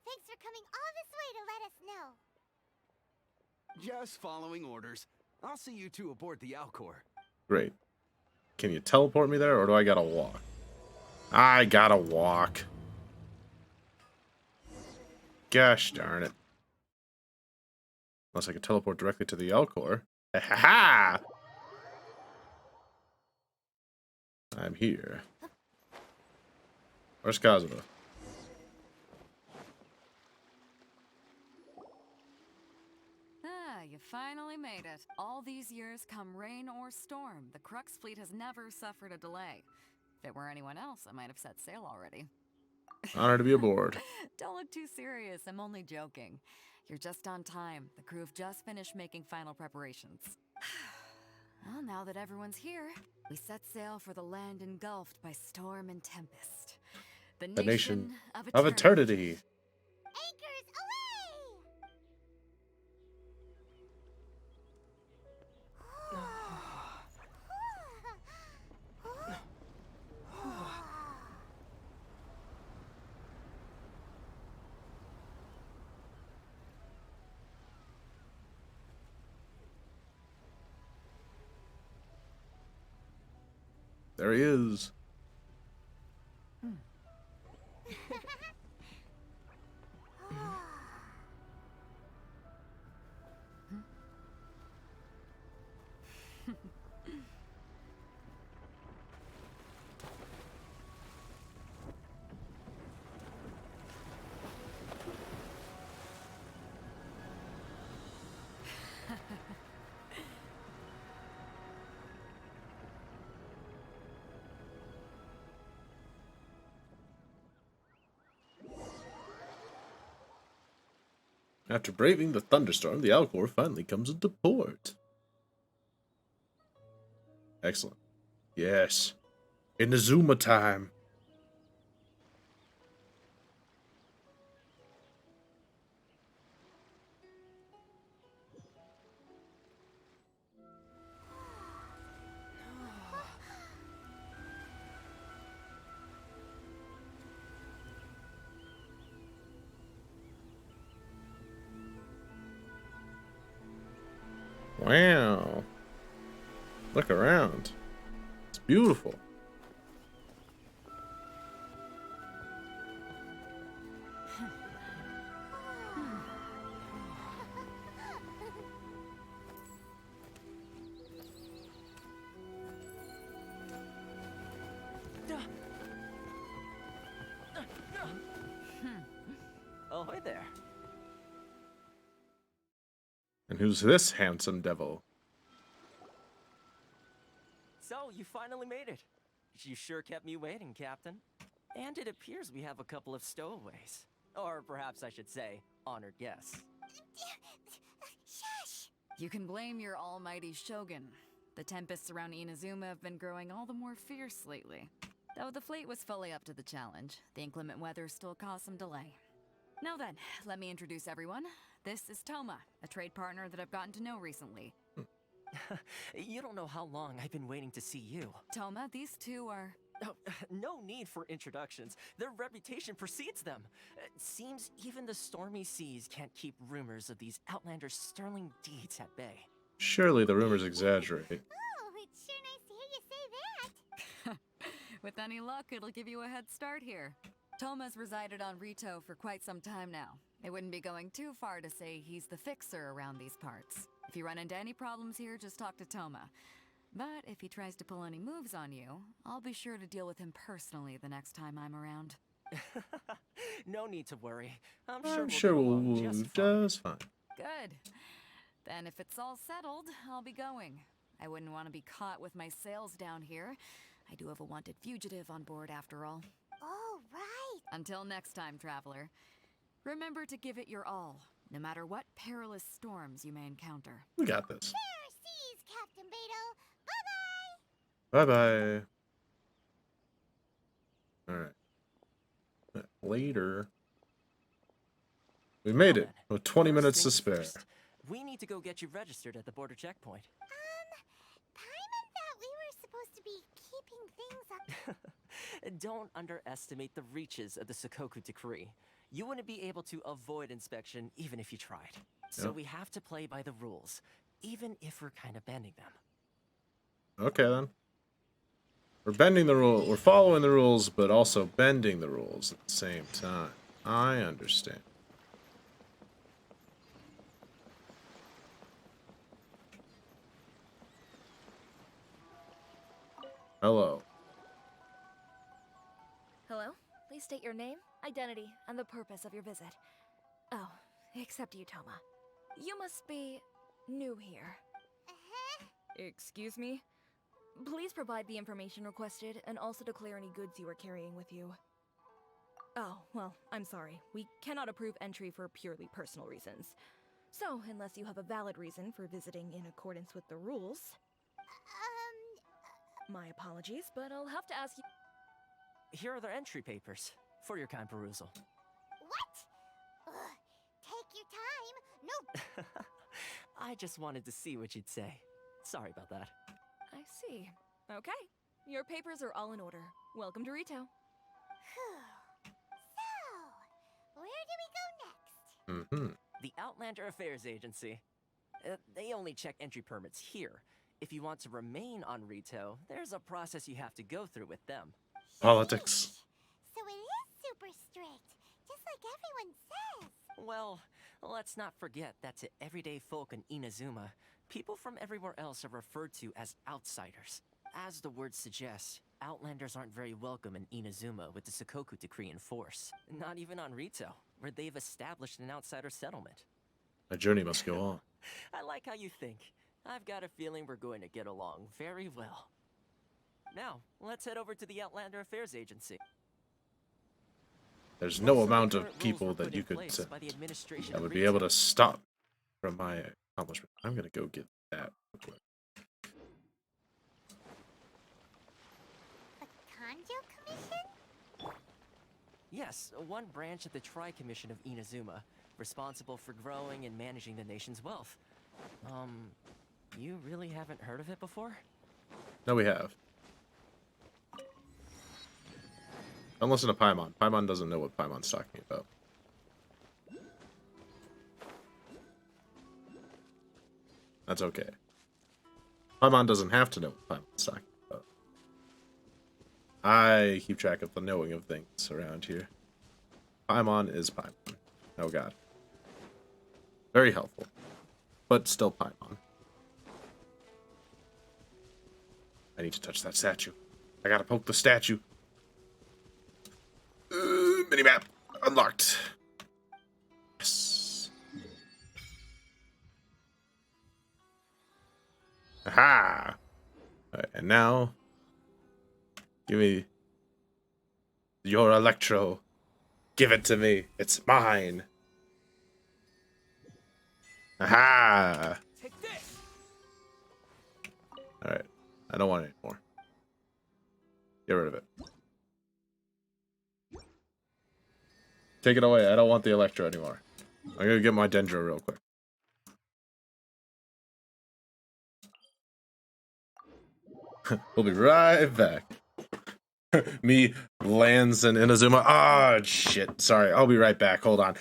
thanks for coming all this way to let us know. Just following orders. I'll see you two aboard the Alcor. Great. Can you teleport me there, or do I gotta walk? I gotta walk. Gosh darn it. Unless I could teleport directly to the Alcor. Ha ha! I'm here. Where's Kazuma? Ah, you finally made it. All these years, come rain or storm, the Crux fleet has never suffered a delay. If it were anyone else, I might have set sail already. Honored to be aboard. Don't look too serious, I'm only joking. You're just on time. The crew have just finished making final preparations. Well, now that everyone's here, we set sail for the land engulfed by storm and tempest. The nation of eternity. Anchors away! There he is. After braving the thunderstorm, the Alcor finally comes into port. Excellent. Yes. Inazuma time. Wow. Look around. It's beautiful. Ahoy there. And who's this handsome devil? So, you finally made it. You sure kept me waiting, Captain. And it appears we have a couple of stowaways. Or perhaps I should say, honored guests. Shush! You can blame your almighty Shogun. The tempests around Inazuma have been growing all the more fierce lately. Though the fleet was fully up to the challenge, the inclement weather still caused some delay. Now then, let me introduce everyone. This is Toma, a trade partner that I've gotten to know recently. You don't know how long I've been waiting to see you. Toma, these two are Oh, no need for introductions. Their reputation precedes them. It seems even the stormy seas can't keep rumors of these Outlanders' sterling deeds at bay. Surely the rumors exaggerate. Oh, it's sure nice to hear you say that. With any luck, it'll give you a head start here. Toma's resided on Rito for quite some time now. It wouldn't be going too far to say he's the fixer around these parts. If you run into any problems here, just talk to Toma. But if he tries to pull any moves on you, I'll be sure to deal with him personally the next time I'm around. No need to worry. I'm sure we'll just fine. Good. Then if it's all settled, I'll be going. I wouldn't want to be caught with my sails down here. I do have a wanted fugitive on board after all. Oh, right. Until next time, traveler. Remember to give it your all, no matter what perilous storms you may encounter. We got this. Fair seas, Captain Beto. Bye-bye. Alright. Later. We made it. With 20 minutes to spare. We need to go get you registered at the border checkpoint. Paimon thought we were supposed to be keeping things up. Don't underestimate the reaches of the Sakoku Decree. You wouldn't be able to avoid inspection even if you tried. So Yep. we have to play by the rules, even if we're kind of bending them. Okay, then. We're bending the rule. We're following the rules, but also bending the rules at the same time. I understand. Hello. Hello? Please state your name, identity, and the purpose of your visit. Oh, except you, Toma. You must be new here. Excuse me? Please provide the information requested and also declare any goods you are carrying with you. Oh, well, I'm sorry. We cannot approve entry for purely personal reasons. So, unless you have a valid reason for visiting in accordance with the rules... My apologies, but I'll have to ask you... Here are the entry papers for your kind perusal. What? Ugh, take your time. No. I just wanted to see what you'd say. Sorry about that. I see. Okay. Your papers are all in order. Welcome to Rito. So, where do we go next? Mm-hmm. The Outlander Affairs Agency. They only check entry permits here. If you want to remain on Rito, there's a process you have to go through with them. Politics. So it is super strict, just like everyone says. Well, let's not forget that to everyday folk in Inazuma, people from everywhere else are referred to as outsiders. As the word suggests, Outlanders aren't very welcome in Inazuma with the Sakoku Decree in force. Not even on Rito, where they've established an outsider settlement. My journey must go on. I like how you think. I've got a feeling we're going to get along very well. Now, let's head over to the Outlander Affairs Agency. There's no amount of people that you could send that would be able to stop from my accomplishment. I'm gonna go get that real quick. The Kanjo Commission? Yes, one branch of the Tri-Commission of Inazuma, responsible for growing and managing the nation's wealth. You really haven't heard of it before? No, we have. Don't listen to Paimon. Paimon doesn't know what Paimon's talking about. That's okay. Paimon doesn't have to know what Paimon's talking about. I keep track of the knowing of things around here. Paimon is Paimon. Oh god. Very helpful. But still Paimon. I need to touch that statue. I gotta poke the statue. Minimap unlocked. Yes. Aha! Alright, and now give me your Electro. Give it to me. It's mine. Aha! Take this. Alright. I don't want it anymore. Get rid of it. Take it away. I don't want the Electro anymore. I'm gonna get my Dendro real quick. We'll be right back. Me lands in Inazuma. Oh, shit. Sorry. I'll be right back. Hold on.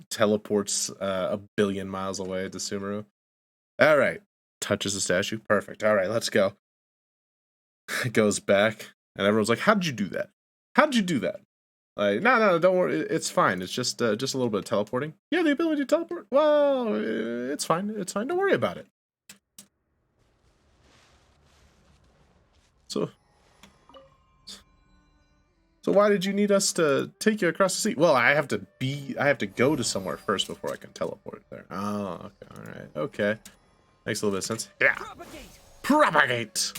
Teleports a billion miles away to Sumeru. All right. Touches the statue. Perfect. All right, let's go. Goes back, and everyone's like, "How'd you do that? How'd you do that?" Like, no, don't worry. It's fine. It's just a little bit of teleporting. Yeah, the ability to teleport. Well, it's fine. It's fine. Don't worry about it. So why did you need us to take you across the sea? Well, I have to go to somewhere first before I can teleport there. Oh, okay, all right, okay. Makes a little bit of sense. Yeah. Propagate.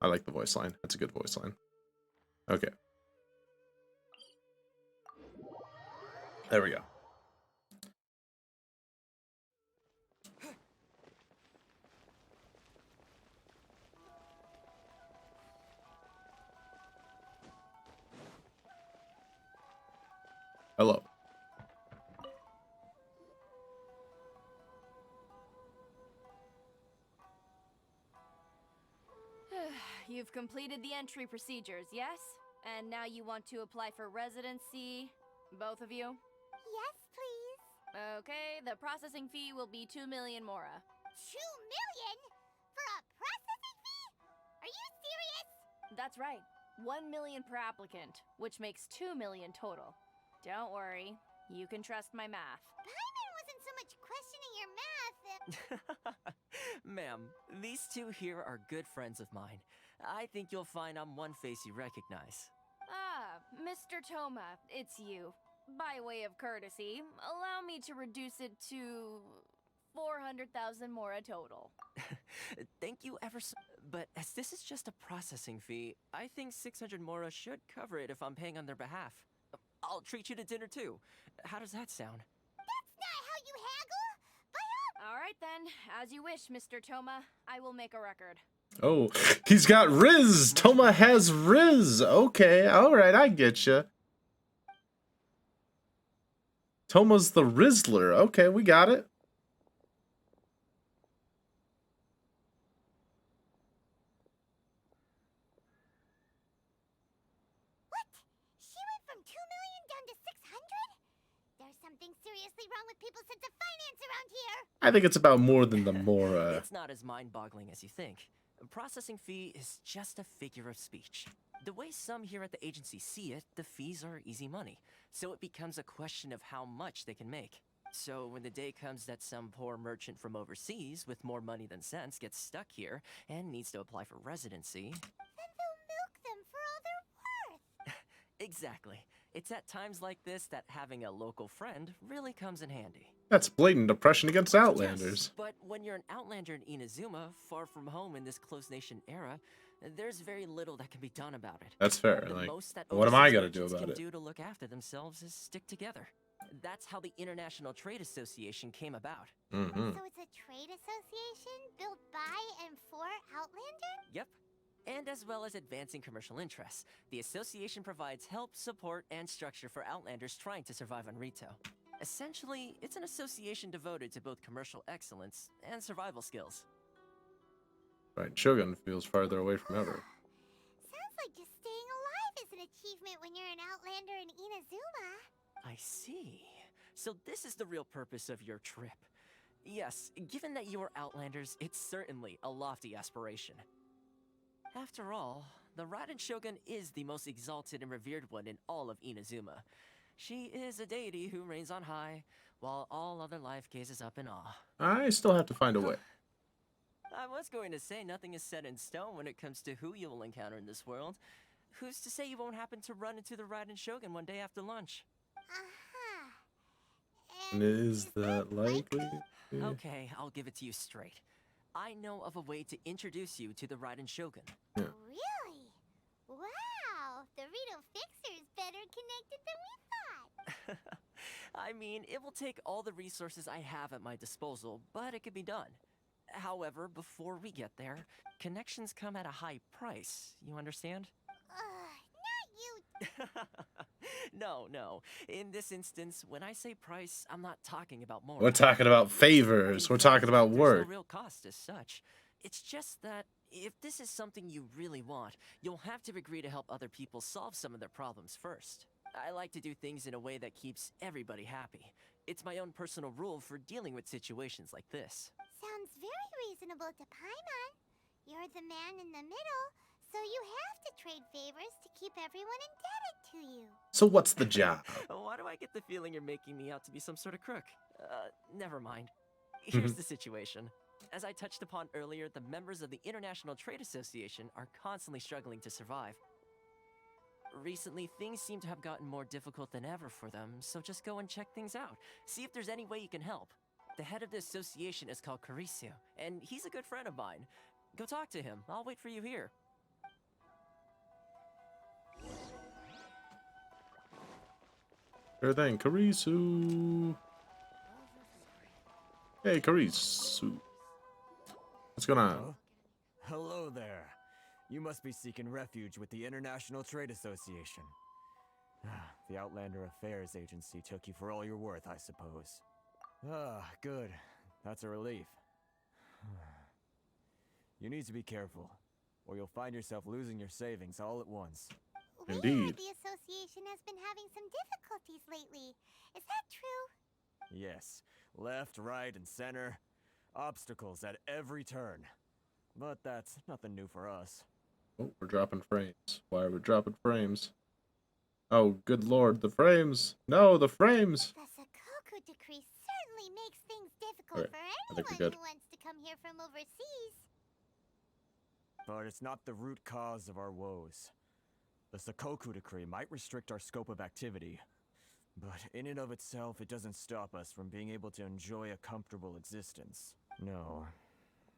I like the voice line. That's a good voice line. Okay. There we go. Hello. You've completed the entry procedures, yes? And now you want to apply for residency? Both of you? Yes, please. Okay, the processing fee will be 2 million mora. 2 million? For a processing fee? Are you serious? That's right. 1 million per applicant, which makes 2 million total. Don't worry, you can trust my math. Paimon wasn't so much questioning your math. Ma'am, these two here are good friends of mine. I think you'll find I'm one face you recognize. Ah, Mr. Toma, it's you. By way of courtesy, allow me to reduce it to 400,000 mora total. Thank you ever so. But as this is just a processing fee, I think 600 mora should cover it if I'm paying on their behalf. I'll treat you to dinner too. How does that sound? That's not how you haggle! All right then, as you wish, Mr. Toma. I will make a record. Oh, he's got Riz. Toma has Riz. Okay, all right, I get you. Toma's the Rizzler. Okay, we got it. What? She went from 2 million down to 600? There's something seriously wrong with people's sense of finance around here. I think it's about more than the mora. It's not as mind-boggling as you think. A processing fee is just a figure of speech. The way some here at the agency see it, the fees are easy money, so it becomes a question of how much they can make. So when the day comes that some poor merchant from overseas with more money than sense gets stuck here and needs to apply for residency... Then they'll milk them for all they're worth. Exactly. It's at times like this that having a local friend really comes in handy. That's blatant oppression against Outlanders. Yes, but when you're an Outlander in Inazuma, far from home in this closed nation era, there's very little that can be done about it. That's fair. The Like, most that what am I overseas gonna do merchants about can it? do to look after themselves is stick together. That's how the International Trade Association came about. Mm-hmm. So it's a trade association built by and for Outlander? Yep. And as well as advancing commercial interests, the association provides help, support, and structure for Outlanders trying to survive on Rito. Essentially, it's an association devoted to both commercial excellence and survival skills. Right, Shogun feels farther away from ever. Sounds like just staying alive is an achievement when you're an Outlander in Inazuma. I see. So this is the real purpose of your trip. Yes, given that you are Outlanders, it's certainly a lofty aspiration. After all, the Raiden Shogun is the most exalted and revered one in all of Inazuma. She is a deity who reigns on high, while all other life gazes up in awe. I still have to find a way. I was going to say nothing is set in stone when it comes to who you will encounter in this world. Who's to say you won't happen to run into the Raiden Shogun one day after lunch? And is that likely? Yeah. Okay, I'll give it to you straight. I know of a way to introduce you to the Raiden Shogun. Yeah. Really? Wow, the Rito Fixer is better connected than we thought. I mean, it will take all the resources I have at my disposal, but it can be done. However, before we get there, connections come at a high price, you understand? Not you. No. In this instance, when I say price, I'm not talking about more. We're talking about favors. We're talking about There's work. no real cost as such. It's just that If this is something you really want, you'll have to agree to help other people solve some of their problems first. I like to do things in a way that keeps everybody happy. It's my own personal rule for dealing with situations like this. Sounds very reasonable to Paimon. You're the man in the middle, so you have to trade favors to keep everyone indebted to you. So what's the job? Why do I get the feeling you're making me out to be some sort of crook? Never mind. Here's the situation. As I touched upon earlier, the members of the International Trade Association are constantly struggling to survive. Recently, things seem to have gotten more difficult than ever for them, so just go and check things out. See if there's any way you can help. The head of the association is called Caricio, and he's a good friend of mine. Go talk to him. I'll wait for you here. Sure thing, Karisu. Hey, Karisu. What's going on? Hello there. You must be seeking refuge with the International Trade Association. The Outlander Affairs Agency took you for all you're worth, I suppose. Good. That's a relief. You need to be careful, or you'll find yourself losing your savings all at once. Indeed. We heard the association has been having some difficulties lately. Is that true? Yes. Left, right, and center. Obstacles at every turn. But that's nothing new for us. Oh, we're dropping frames. Why are we dropping frames? Oh, good lord, the frames! No, the frames! The Sakoku decree certainly makes things difficult Alright, I think for we're anyone good. who wants to come here from overseas. But it's not the root cause of our woes. The Sakoku decree might restrict our scope of activity, but in and of itself, it doesn't stop us from being able to enjoy a comfortable existence. No.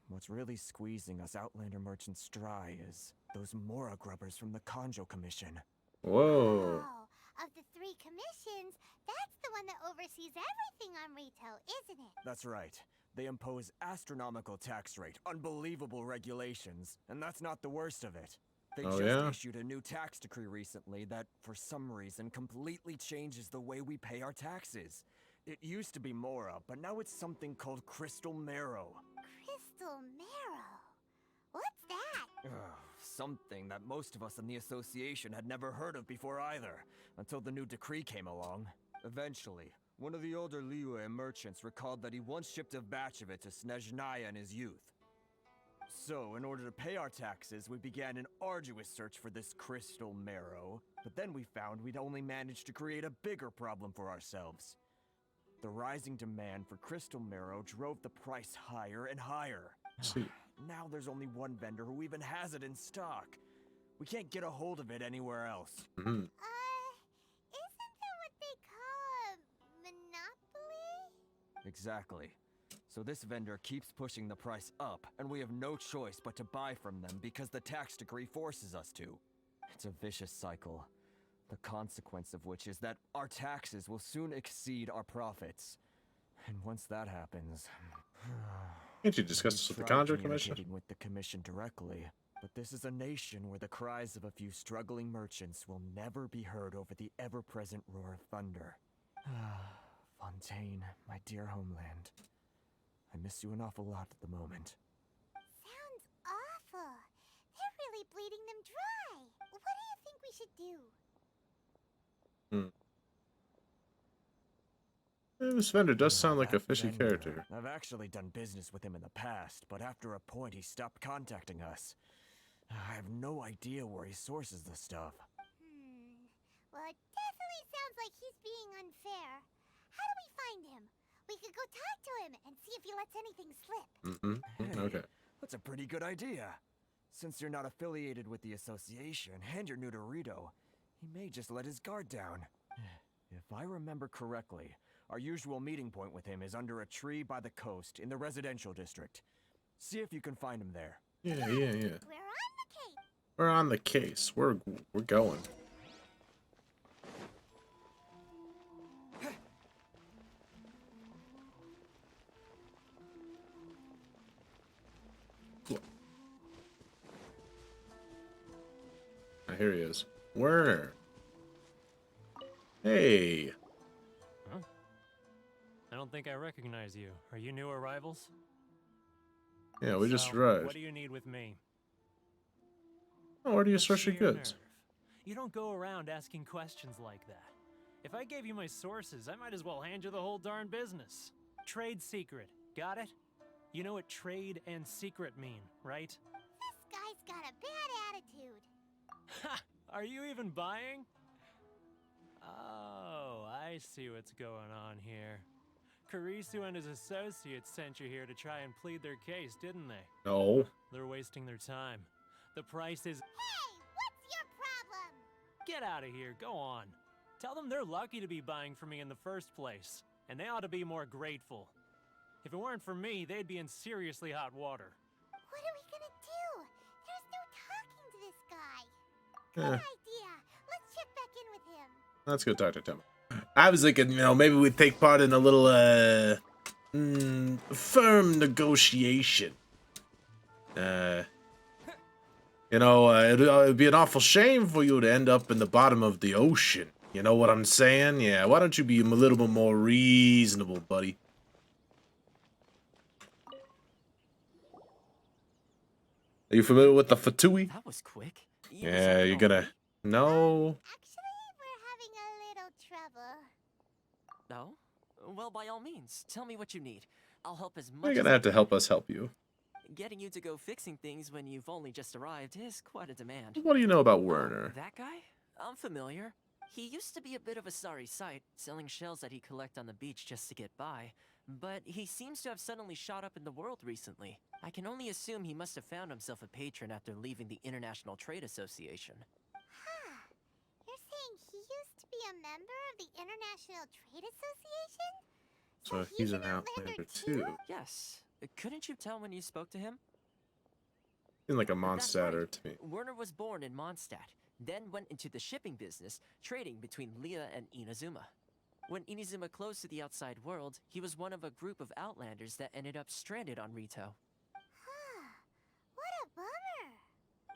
What's really squeezing us Outlander merchants dry is those Mora grubbers from the Kanjo Commission. Whoa. Oh, of the 3 commissions, that's the one that oversees everything on retail, isn't it? That's right. They impose astronomical tax rate, unbelievable regulations, and that's not the worst of it. They just issued a new tax decree recently that, for some reason, completely changes the way we pay our taxes. It used to be Mora, but now it's something called Crystal Marrow. Crystal Marrow? What's that? Something that most of us in the association had never heard of before either, until the new decree came along. Eventually, one of the older Liyue merchants recalled that he once shipped a batch of it to Snezhnaya in his youth. So, in order to pay our taxes, we began an arduous search for this Crystal Marrow, but then we found we'd only managed to create a bigger problem for ourselves. The rising demand for Crystal Marrow drove the price higher and higher. Now there's only one vendor who even has it in stock. We can't get a hold of it anywhere else. Isn't that what they call a monopoly? Exactly. So this vendor keeps pushing the price up, and we have no choice but to buy from them because the tax decree forces us to. It's a vicious cycle. The consequence of which is that our taxes will soon exceed our profits. And once that happens... Can't you discuss this with the Conjure Commission? With the Commission directly, but this is a nation where the cries of a few struggling merchants will never be heard over the ever-present roar of thunder. Fontaine, my dear homeland. I miss you an awful lot at the moment. Sounds awful. They're really bleeding them dry. What do you think we should do? This vendor does sound like a fishy character. I've actually done business with him in the past, but after a point he stopped contacting us. I have no idea where he sources the stuff. Well, it definitely sounds like he's being unfair. How do we find him? We could go talk to him and see if he lets anything slip. Hey, Okay. That's a pretty good idea. Since you're not affiliated with the association and you're new to Rito, he may just let his guard down. If I remember correctly, our usual meeting point with him is under a tree by the coast in the residential district. See if you can find him there. Yeah. We're We're on on the case. the case. We're going. Here he is. Where? Hey. Huh? I don't think I recognize you. Are you new arrivals? Yeah, we just So, arrived. What do you need with me? Oh, where do you The source your sheer goods? nerve. You don't go around asking questions like that. If I gave you my sources, I might as well hand you the whole darn business. Trade secret, got it? You know what trade and secret mean, right? This guy's got a bad attitude. Ha! Are you even buying? Oh, I see what's going on here. Karisu and his associates sent you here to try and plead their case, didn't they? No. They're wasting their time. The price is... Hey, what's your problem? Get out of here, go on. Tell them they're lucky to be buying from me in the first place, and they ought to be more grateful. If it weren't for me, they'd be in seriously hot water. What are we gonna do? There's no talking to this guy. Eh. Good idea. Let's check back in with him. Let's go talk to Tom. I was thinking, maybe we'd take part in a little, firm negotiation. It'd be an awful shame for you to end up in the bottom of the ocean. You know what I'm saying? Yeah, why don't you be a little bit more reasonable, buddy? Are you familiar with the Fatui? That was quick. Yeah, you're gonna... No. Actually, we're having a little trouble. No? Well, by all means, tell me what you need. I'll help as much You're as gonna have to help us help you. Getting you to go fixing things when you've only just arrived is quite a demand. What do you know about Werner? That guy? I'm familiar. He used to be a bit of a sorry sight, selling shells that he collect on the beach just to get by. But he seems to have suddenly shot up in the world recently. I can only assume he must have found himself a patron after leaving the International Trade Association. Huh. You're saying he used to be a member of the International Trade Association? So he's an Outlander too. Yes. Couldn't you tell when you spoke to him? Seems like a That's Mondstadter right. to me. Werner was born in Mondstadt, then went into the shipping business, trading between Leah and Inazuma. When Inazuma closed to the outside world, he was one of a group of Outlanders that ended up stranded on Rito. Huh. What a bummer.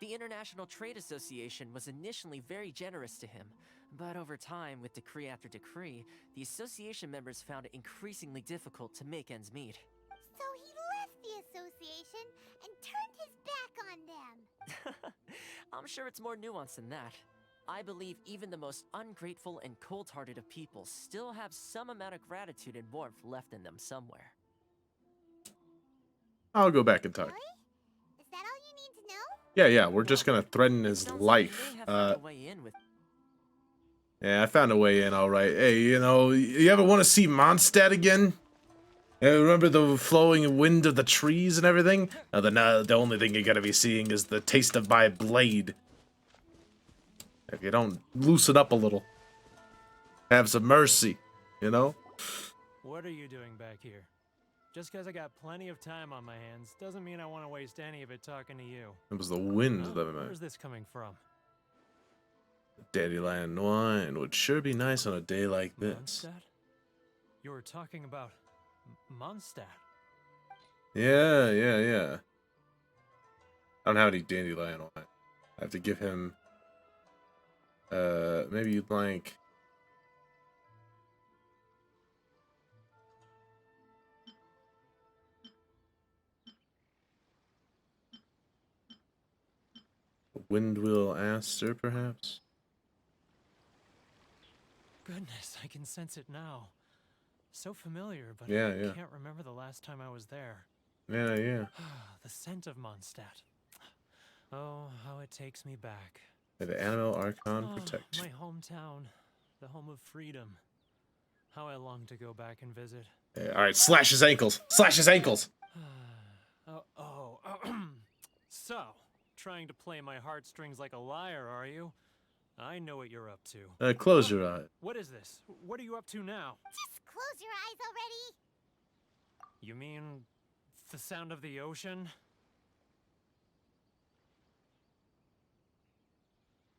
The International Trade Association was initially very generous to him, but over time, with decree after decree, the association members found it increasingly difficult to make ends meet. So he left the association and turned his back on them. I'm sure it's more nuanced than that. I believe even the most ungrateful and cold-hearted of people still have some amount of gratitude and warmth left in them somewhere. I'll go back and talk. Really? Is that all you need to know? Yeah, we're just gonna threaten his life. Yeah, I found a way in, alright. Hey, you ever want to see Mondstadt again? Remember the flowing wind of the trees and everything? The only thing you're gonna be seeing is the taste of my blade. If you don't loosen up a little. Have some mercy, What are you doing back here? Just because I got plenty of time on my hands doesn't mean I want to waste any of it talking to you. It was the wind that I meant. Where's this coming from? Daddyland wine would sure be nice on a day like this. Mondstadt? You were talking about Mondstadt. Yeah. I don't have any dandelion wine. I have to give him... maybe you'd like... Windwheel Aster, perhaps? Goodness, I can sense it now. So familiar, but Yeah. I can't remember the last time I was there. Yeah. The scent of Mondstadt. Oh, how it takes me back. May the animal Archon protect you. My hometown, the home of freedom. How I long to go back and visit. Alright, slash his ankles! Slash his ankles! So, trying to play my heartstrings like a liar, are you? I know what you're up to. Close your eye. What is this? What are you up to now? Just close your eyes already. You mean the sound of the ocean?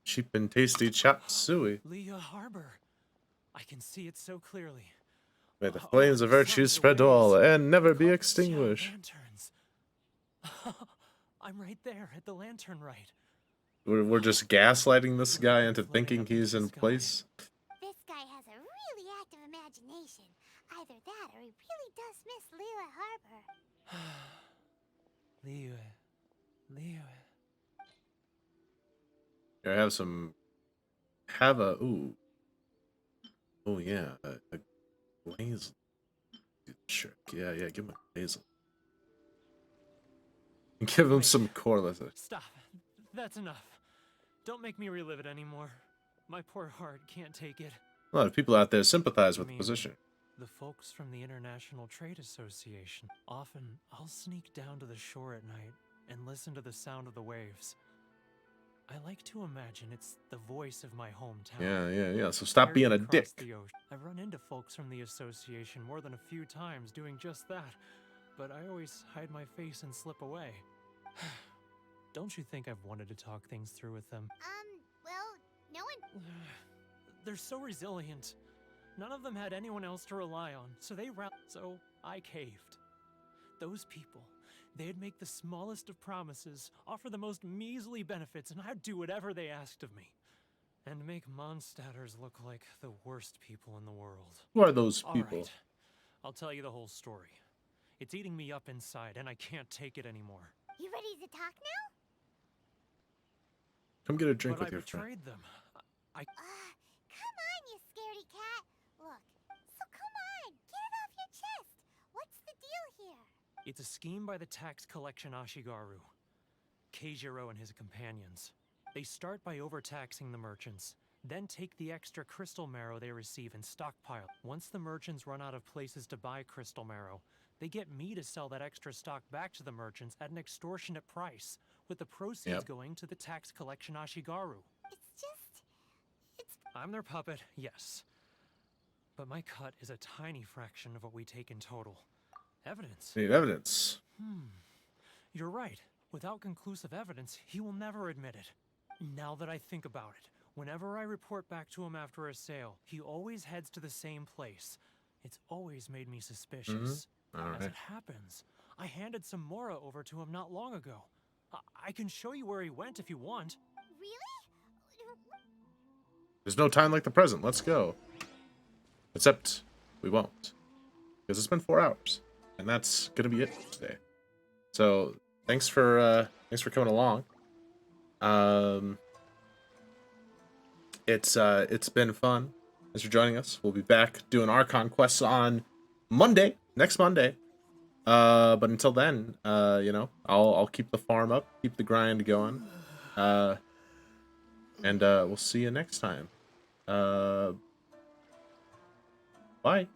Cheap and tasty chop suey. Leah Harbor. I can see it so clearly. May the flames of virtue spread to all and never be extinguished. Lanterns. I'm right there at the lantern right. We're just gaslighting this guy into thinking he's in place. This guy has a really active imagination. Either that or he really does miss Liyue Harbor. Liyue. Here, I have some. Have a ooh. Oh yeah, a glaze. Sure. Yeah, yeah. Give him a glaze. Give him some core. Stop. That's enough. Don't make me relive it anymore. My poor heart can't take it. A lot of people out there sympathize with the I mean, position. The folks from the International Trade Association. Often, I'll sneak down to the shore at night and listen to the sound of the waves. I like to imagine it's the voice of my hometown. Yeah. So stop being a dick. I've run into folks from the association more than a few times doing just that, but I always hide my face and slip away. Don't you think I've wanted to talk things through with them? Well, no one... They're so resilient. None of them had anyone else to rely on, so I caved. Those people, they'd make the smallest of promises, offer the most measly benefits, and I'd do whatever they asked of me. And make Mondstadters look like the worst people in the world. Who are those people? All right. I'll tell you the whole story. It's eating me up inside, and I can't take it anymore. You ready to talk now? Come get a drink But with your I betrayed friend. them. Come on, you scaredy cat. Look, so come on, get it off your chest. What's the deal here? It's a scheme by the tax collection Ashigaru, Keijiro and his companions. They start by overtaxing the merchants, then take the extra crystal marrow they receive and stockpile. Once the merchants run out of places to buy crystal marrow, they get me to sell that extra stock back to the merchants at an extortionate price, with the proceeds going to the tax collection Ashigaru. I'm their puppet, yes. But my cut is a tiny fraction of what we take in total. Evidence. Need evidence. You're right. Without conclusive evidence, he will never admit it. Now that I think about it, whenever I report back to him after a sale, he always heads to the same place. It's always made me suspicious. As it happens, I handed some Mora over to him not long ago. I can show you where he went if you want. Really? There's no time like the present. Let's go. Except we won't, because it's been 4 hours, and that's gonna be it for today. So thanks for coming along. It's been fun. Thanks for joining us. We'll be back doing Archon quests on Monday, next Monday. But until then, you know, I'll keep the farm up, keep the grind going. And we'll see you next time. Bye.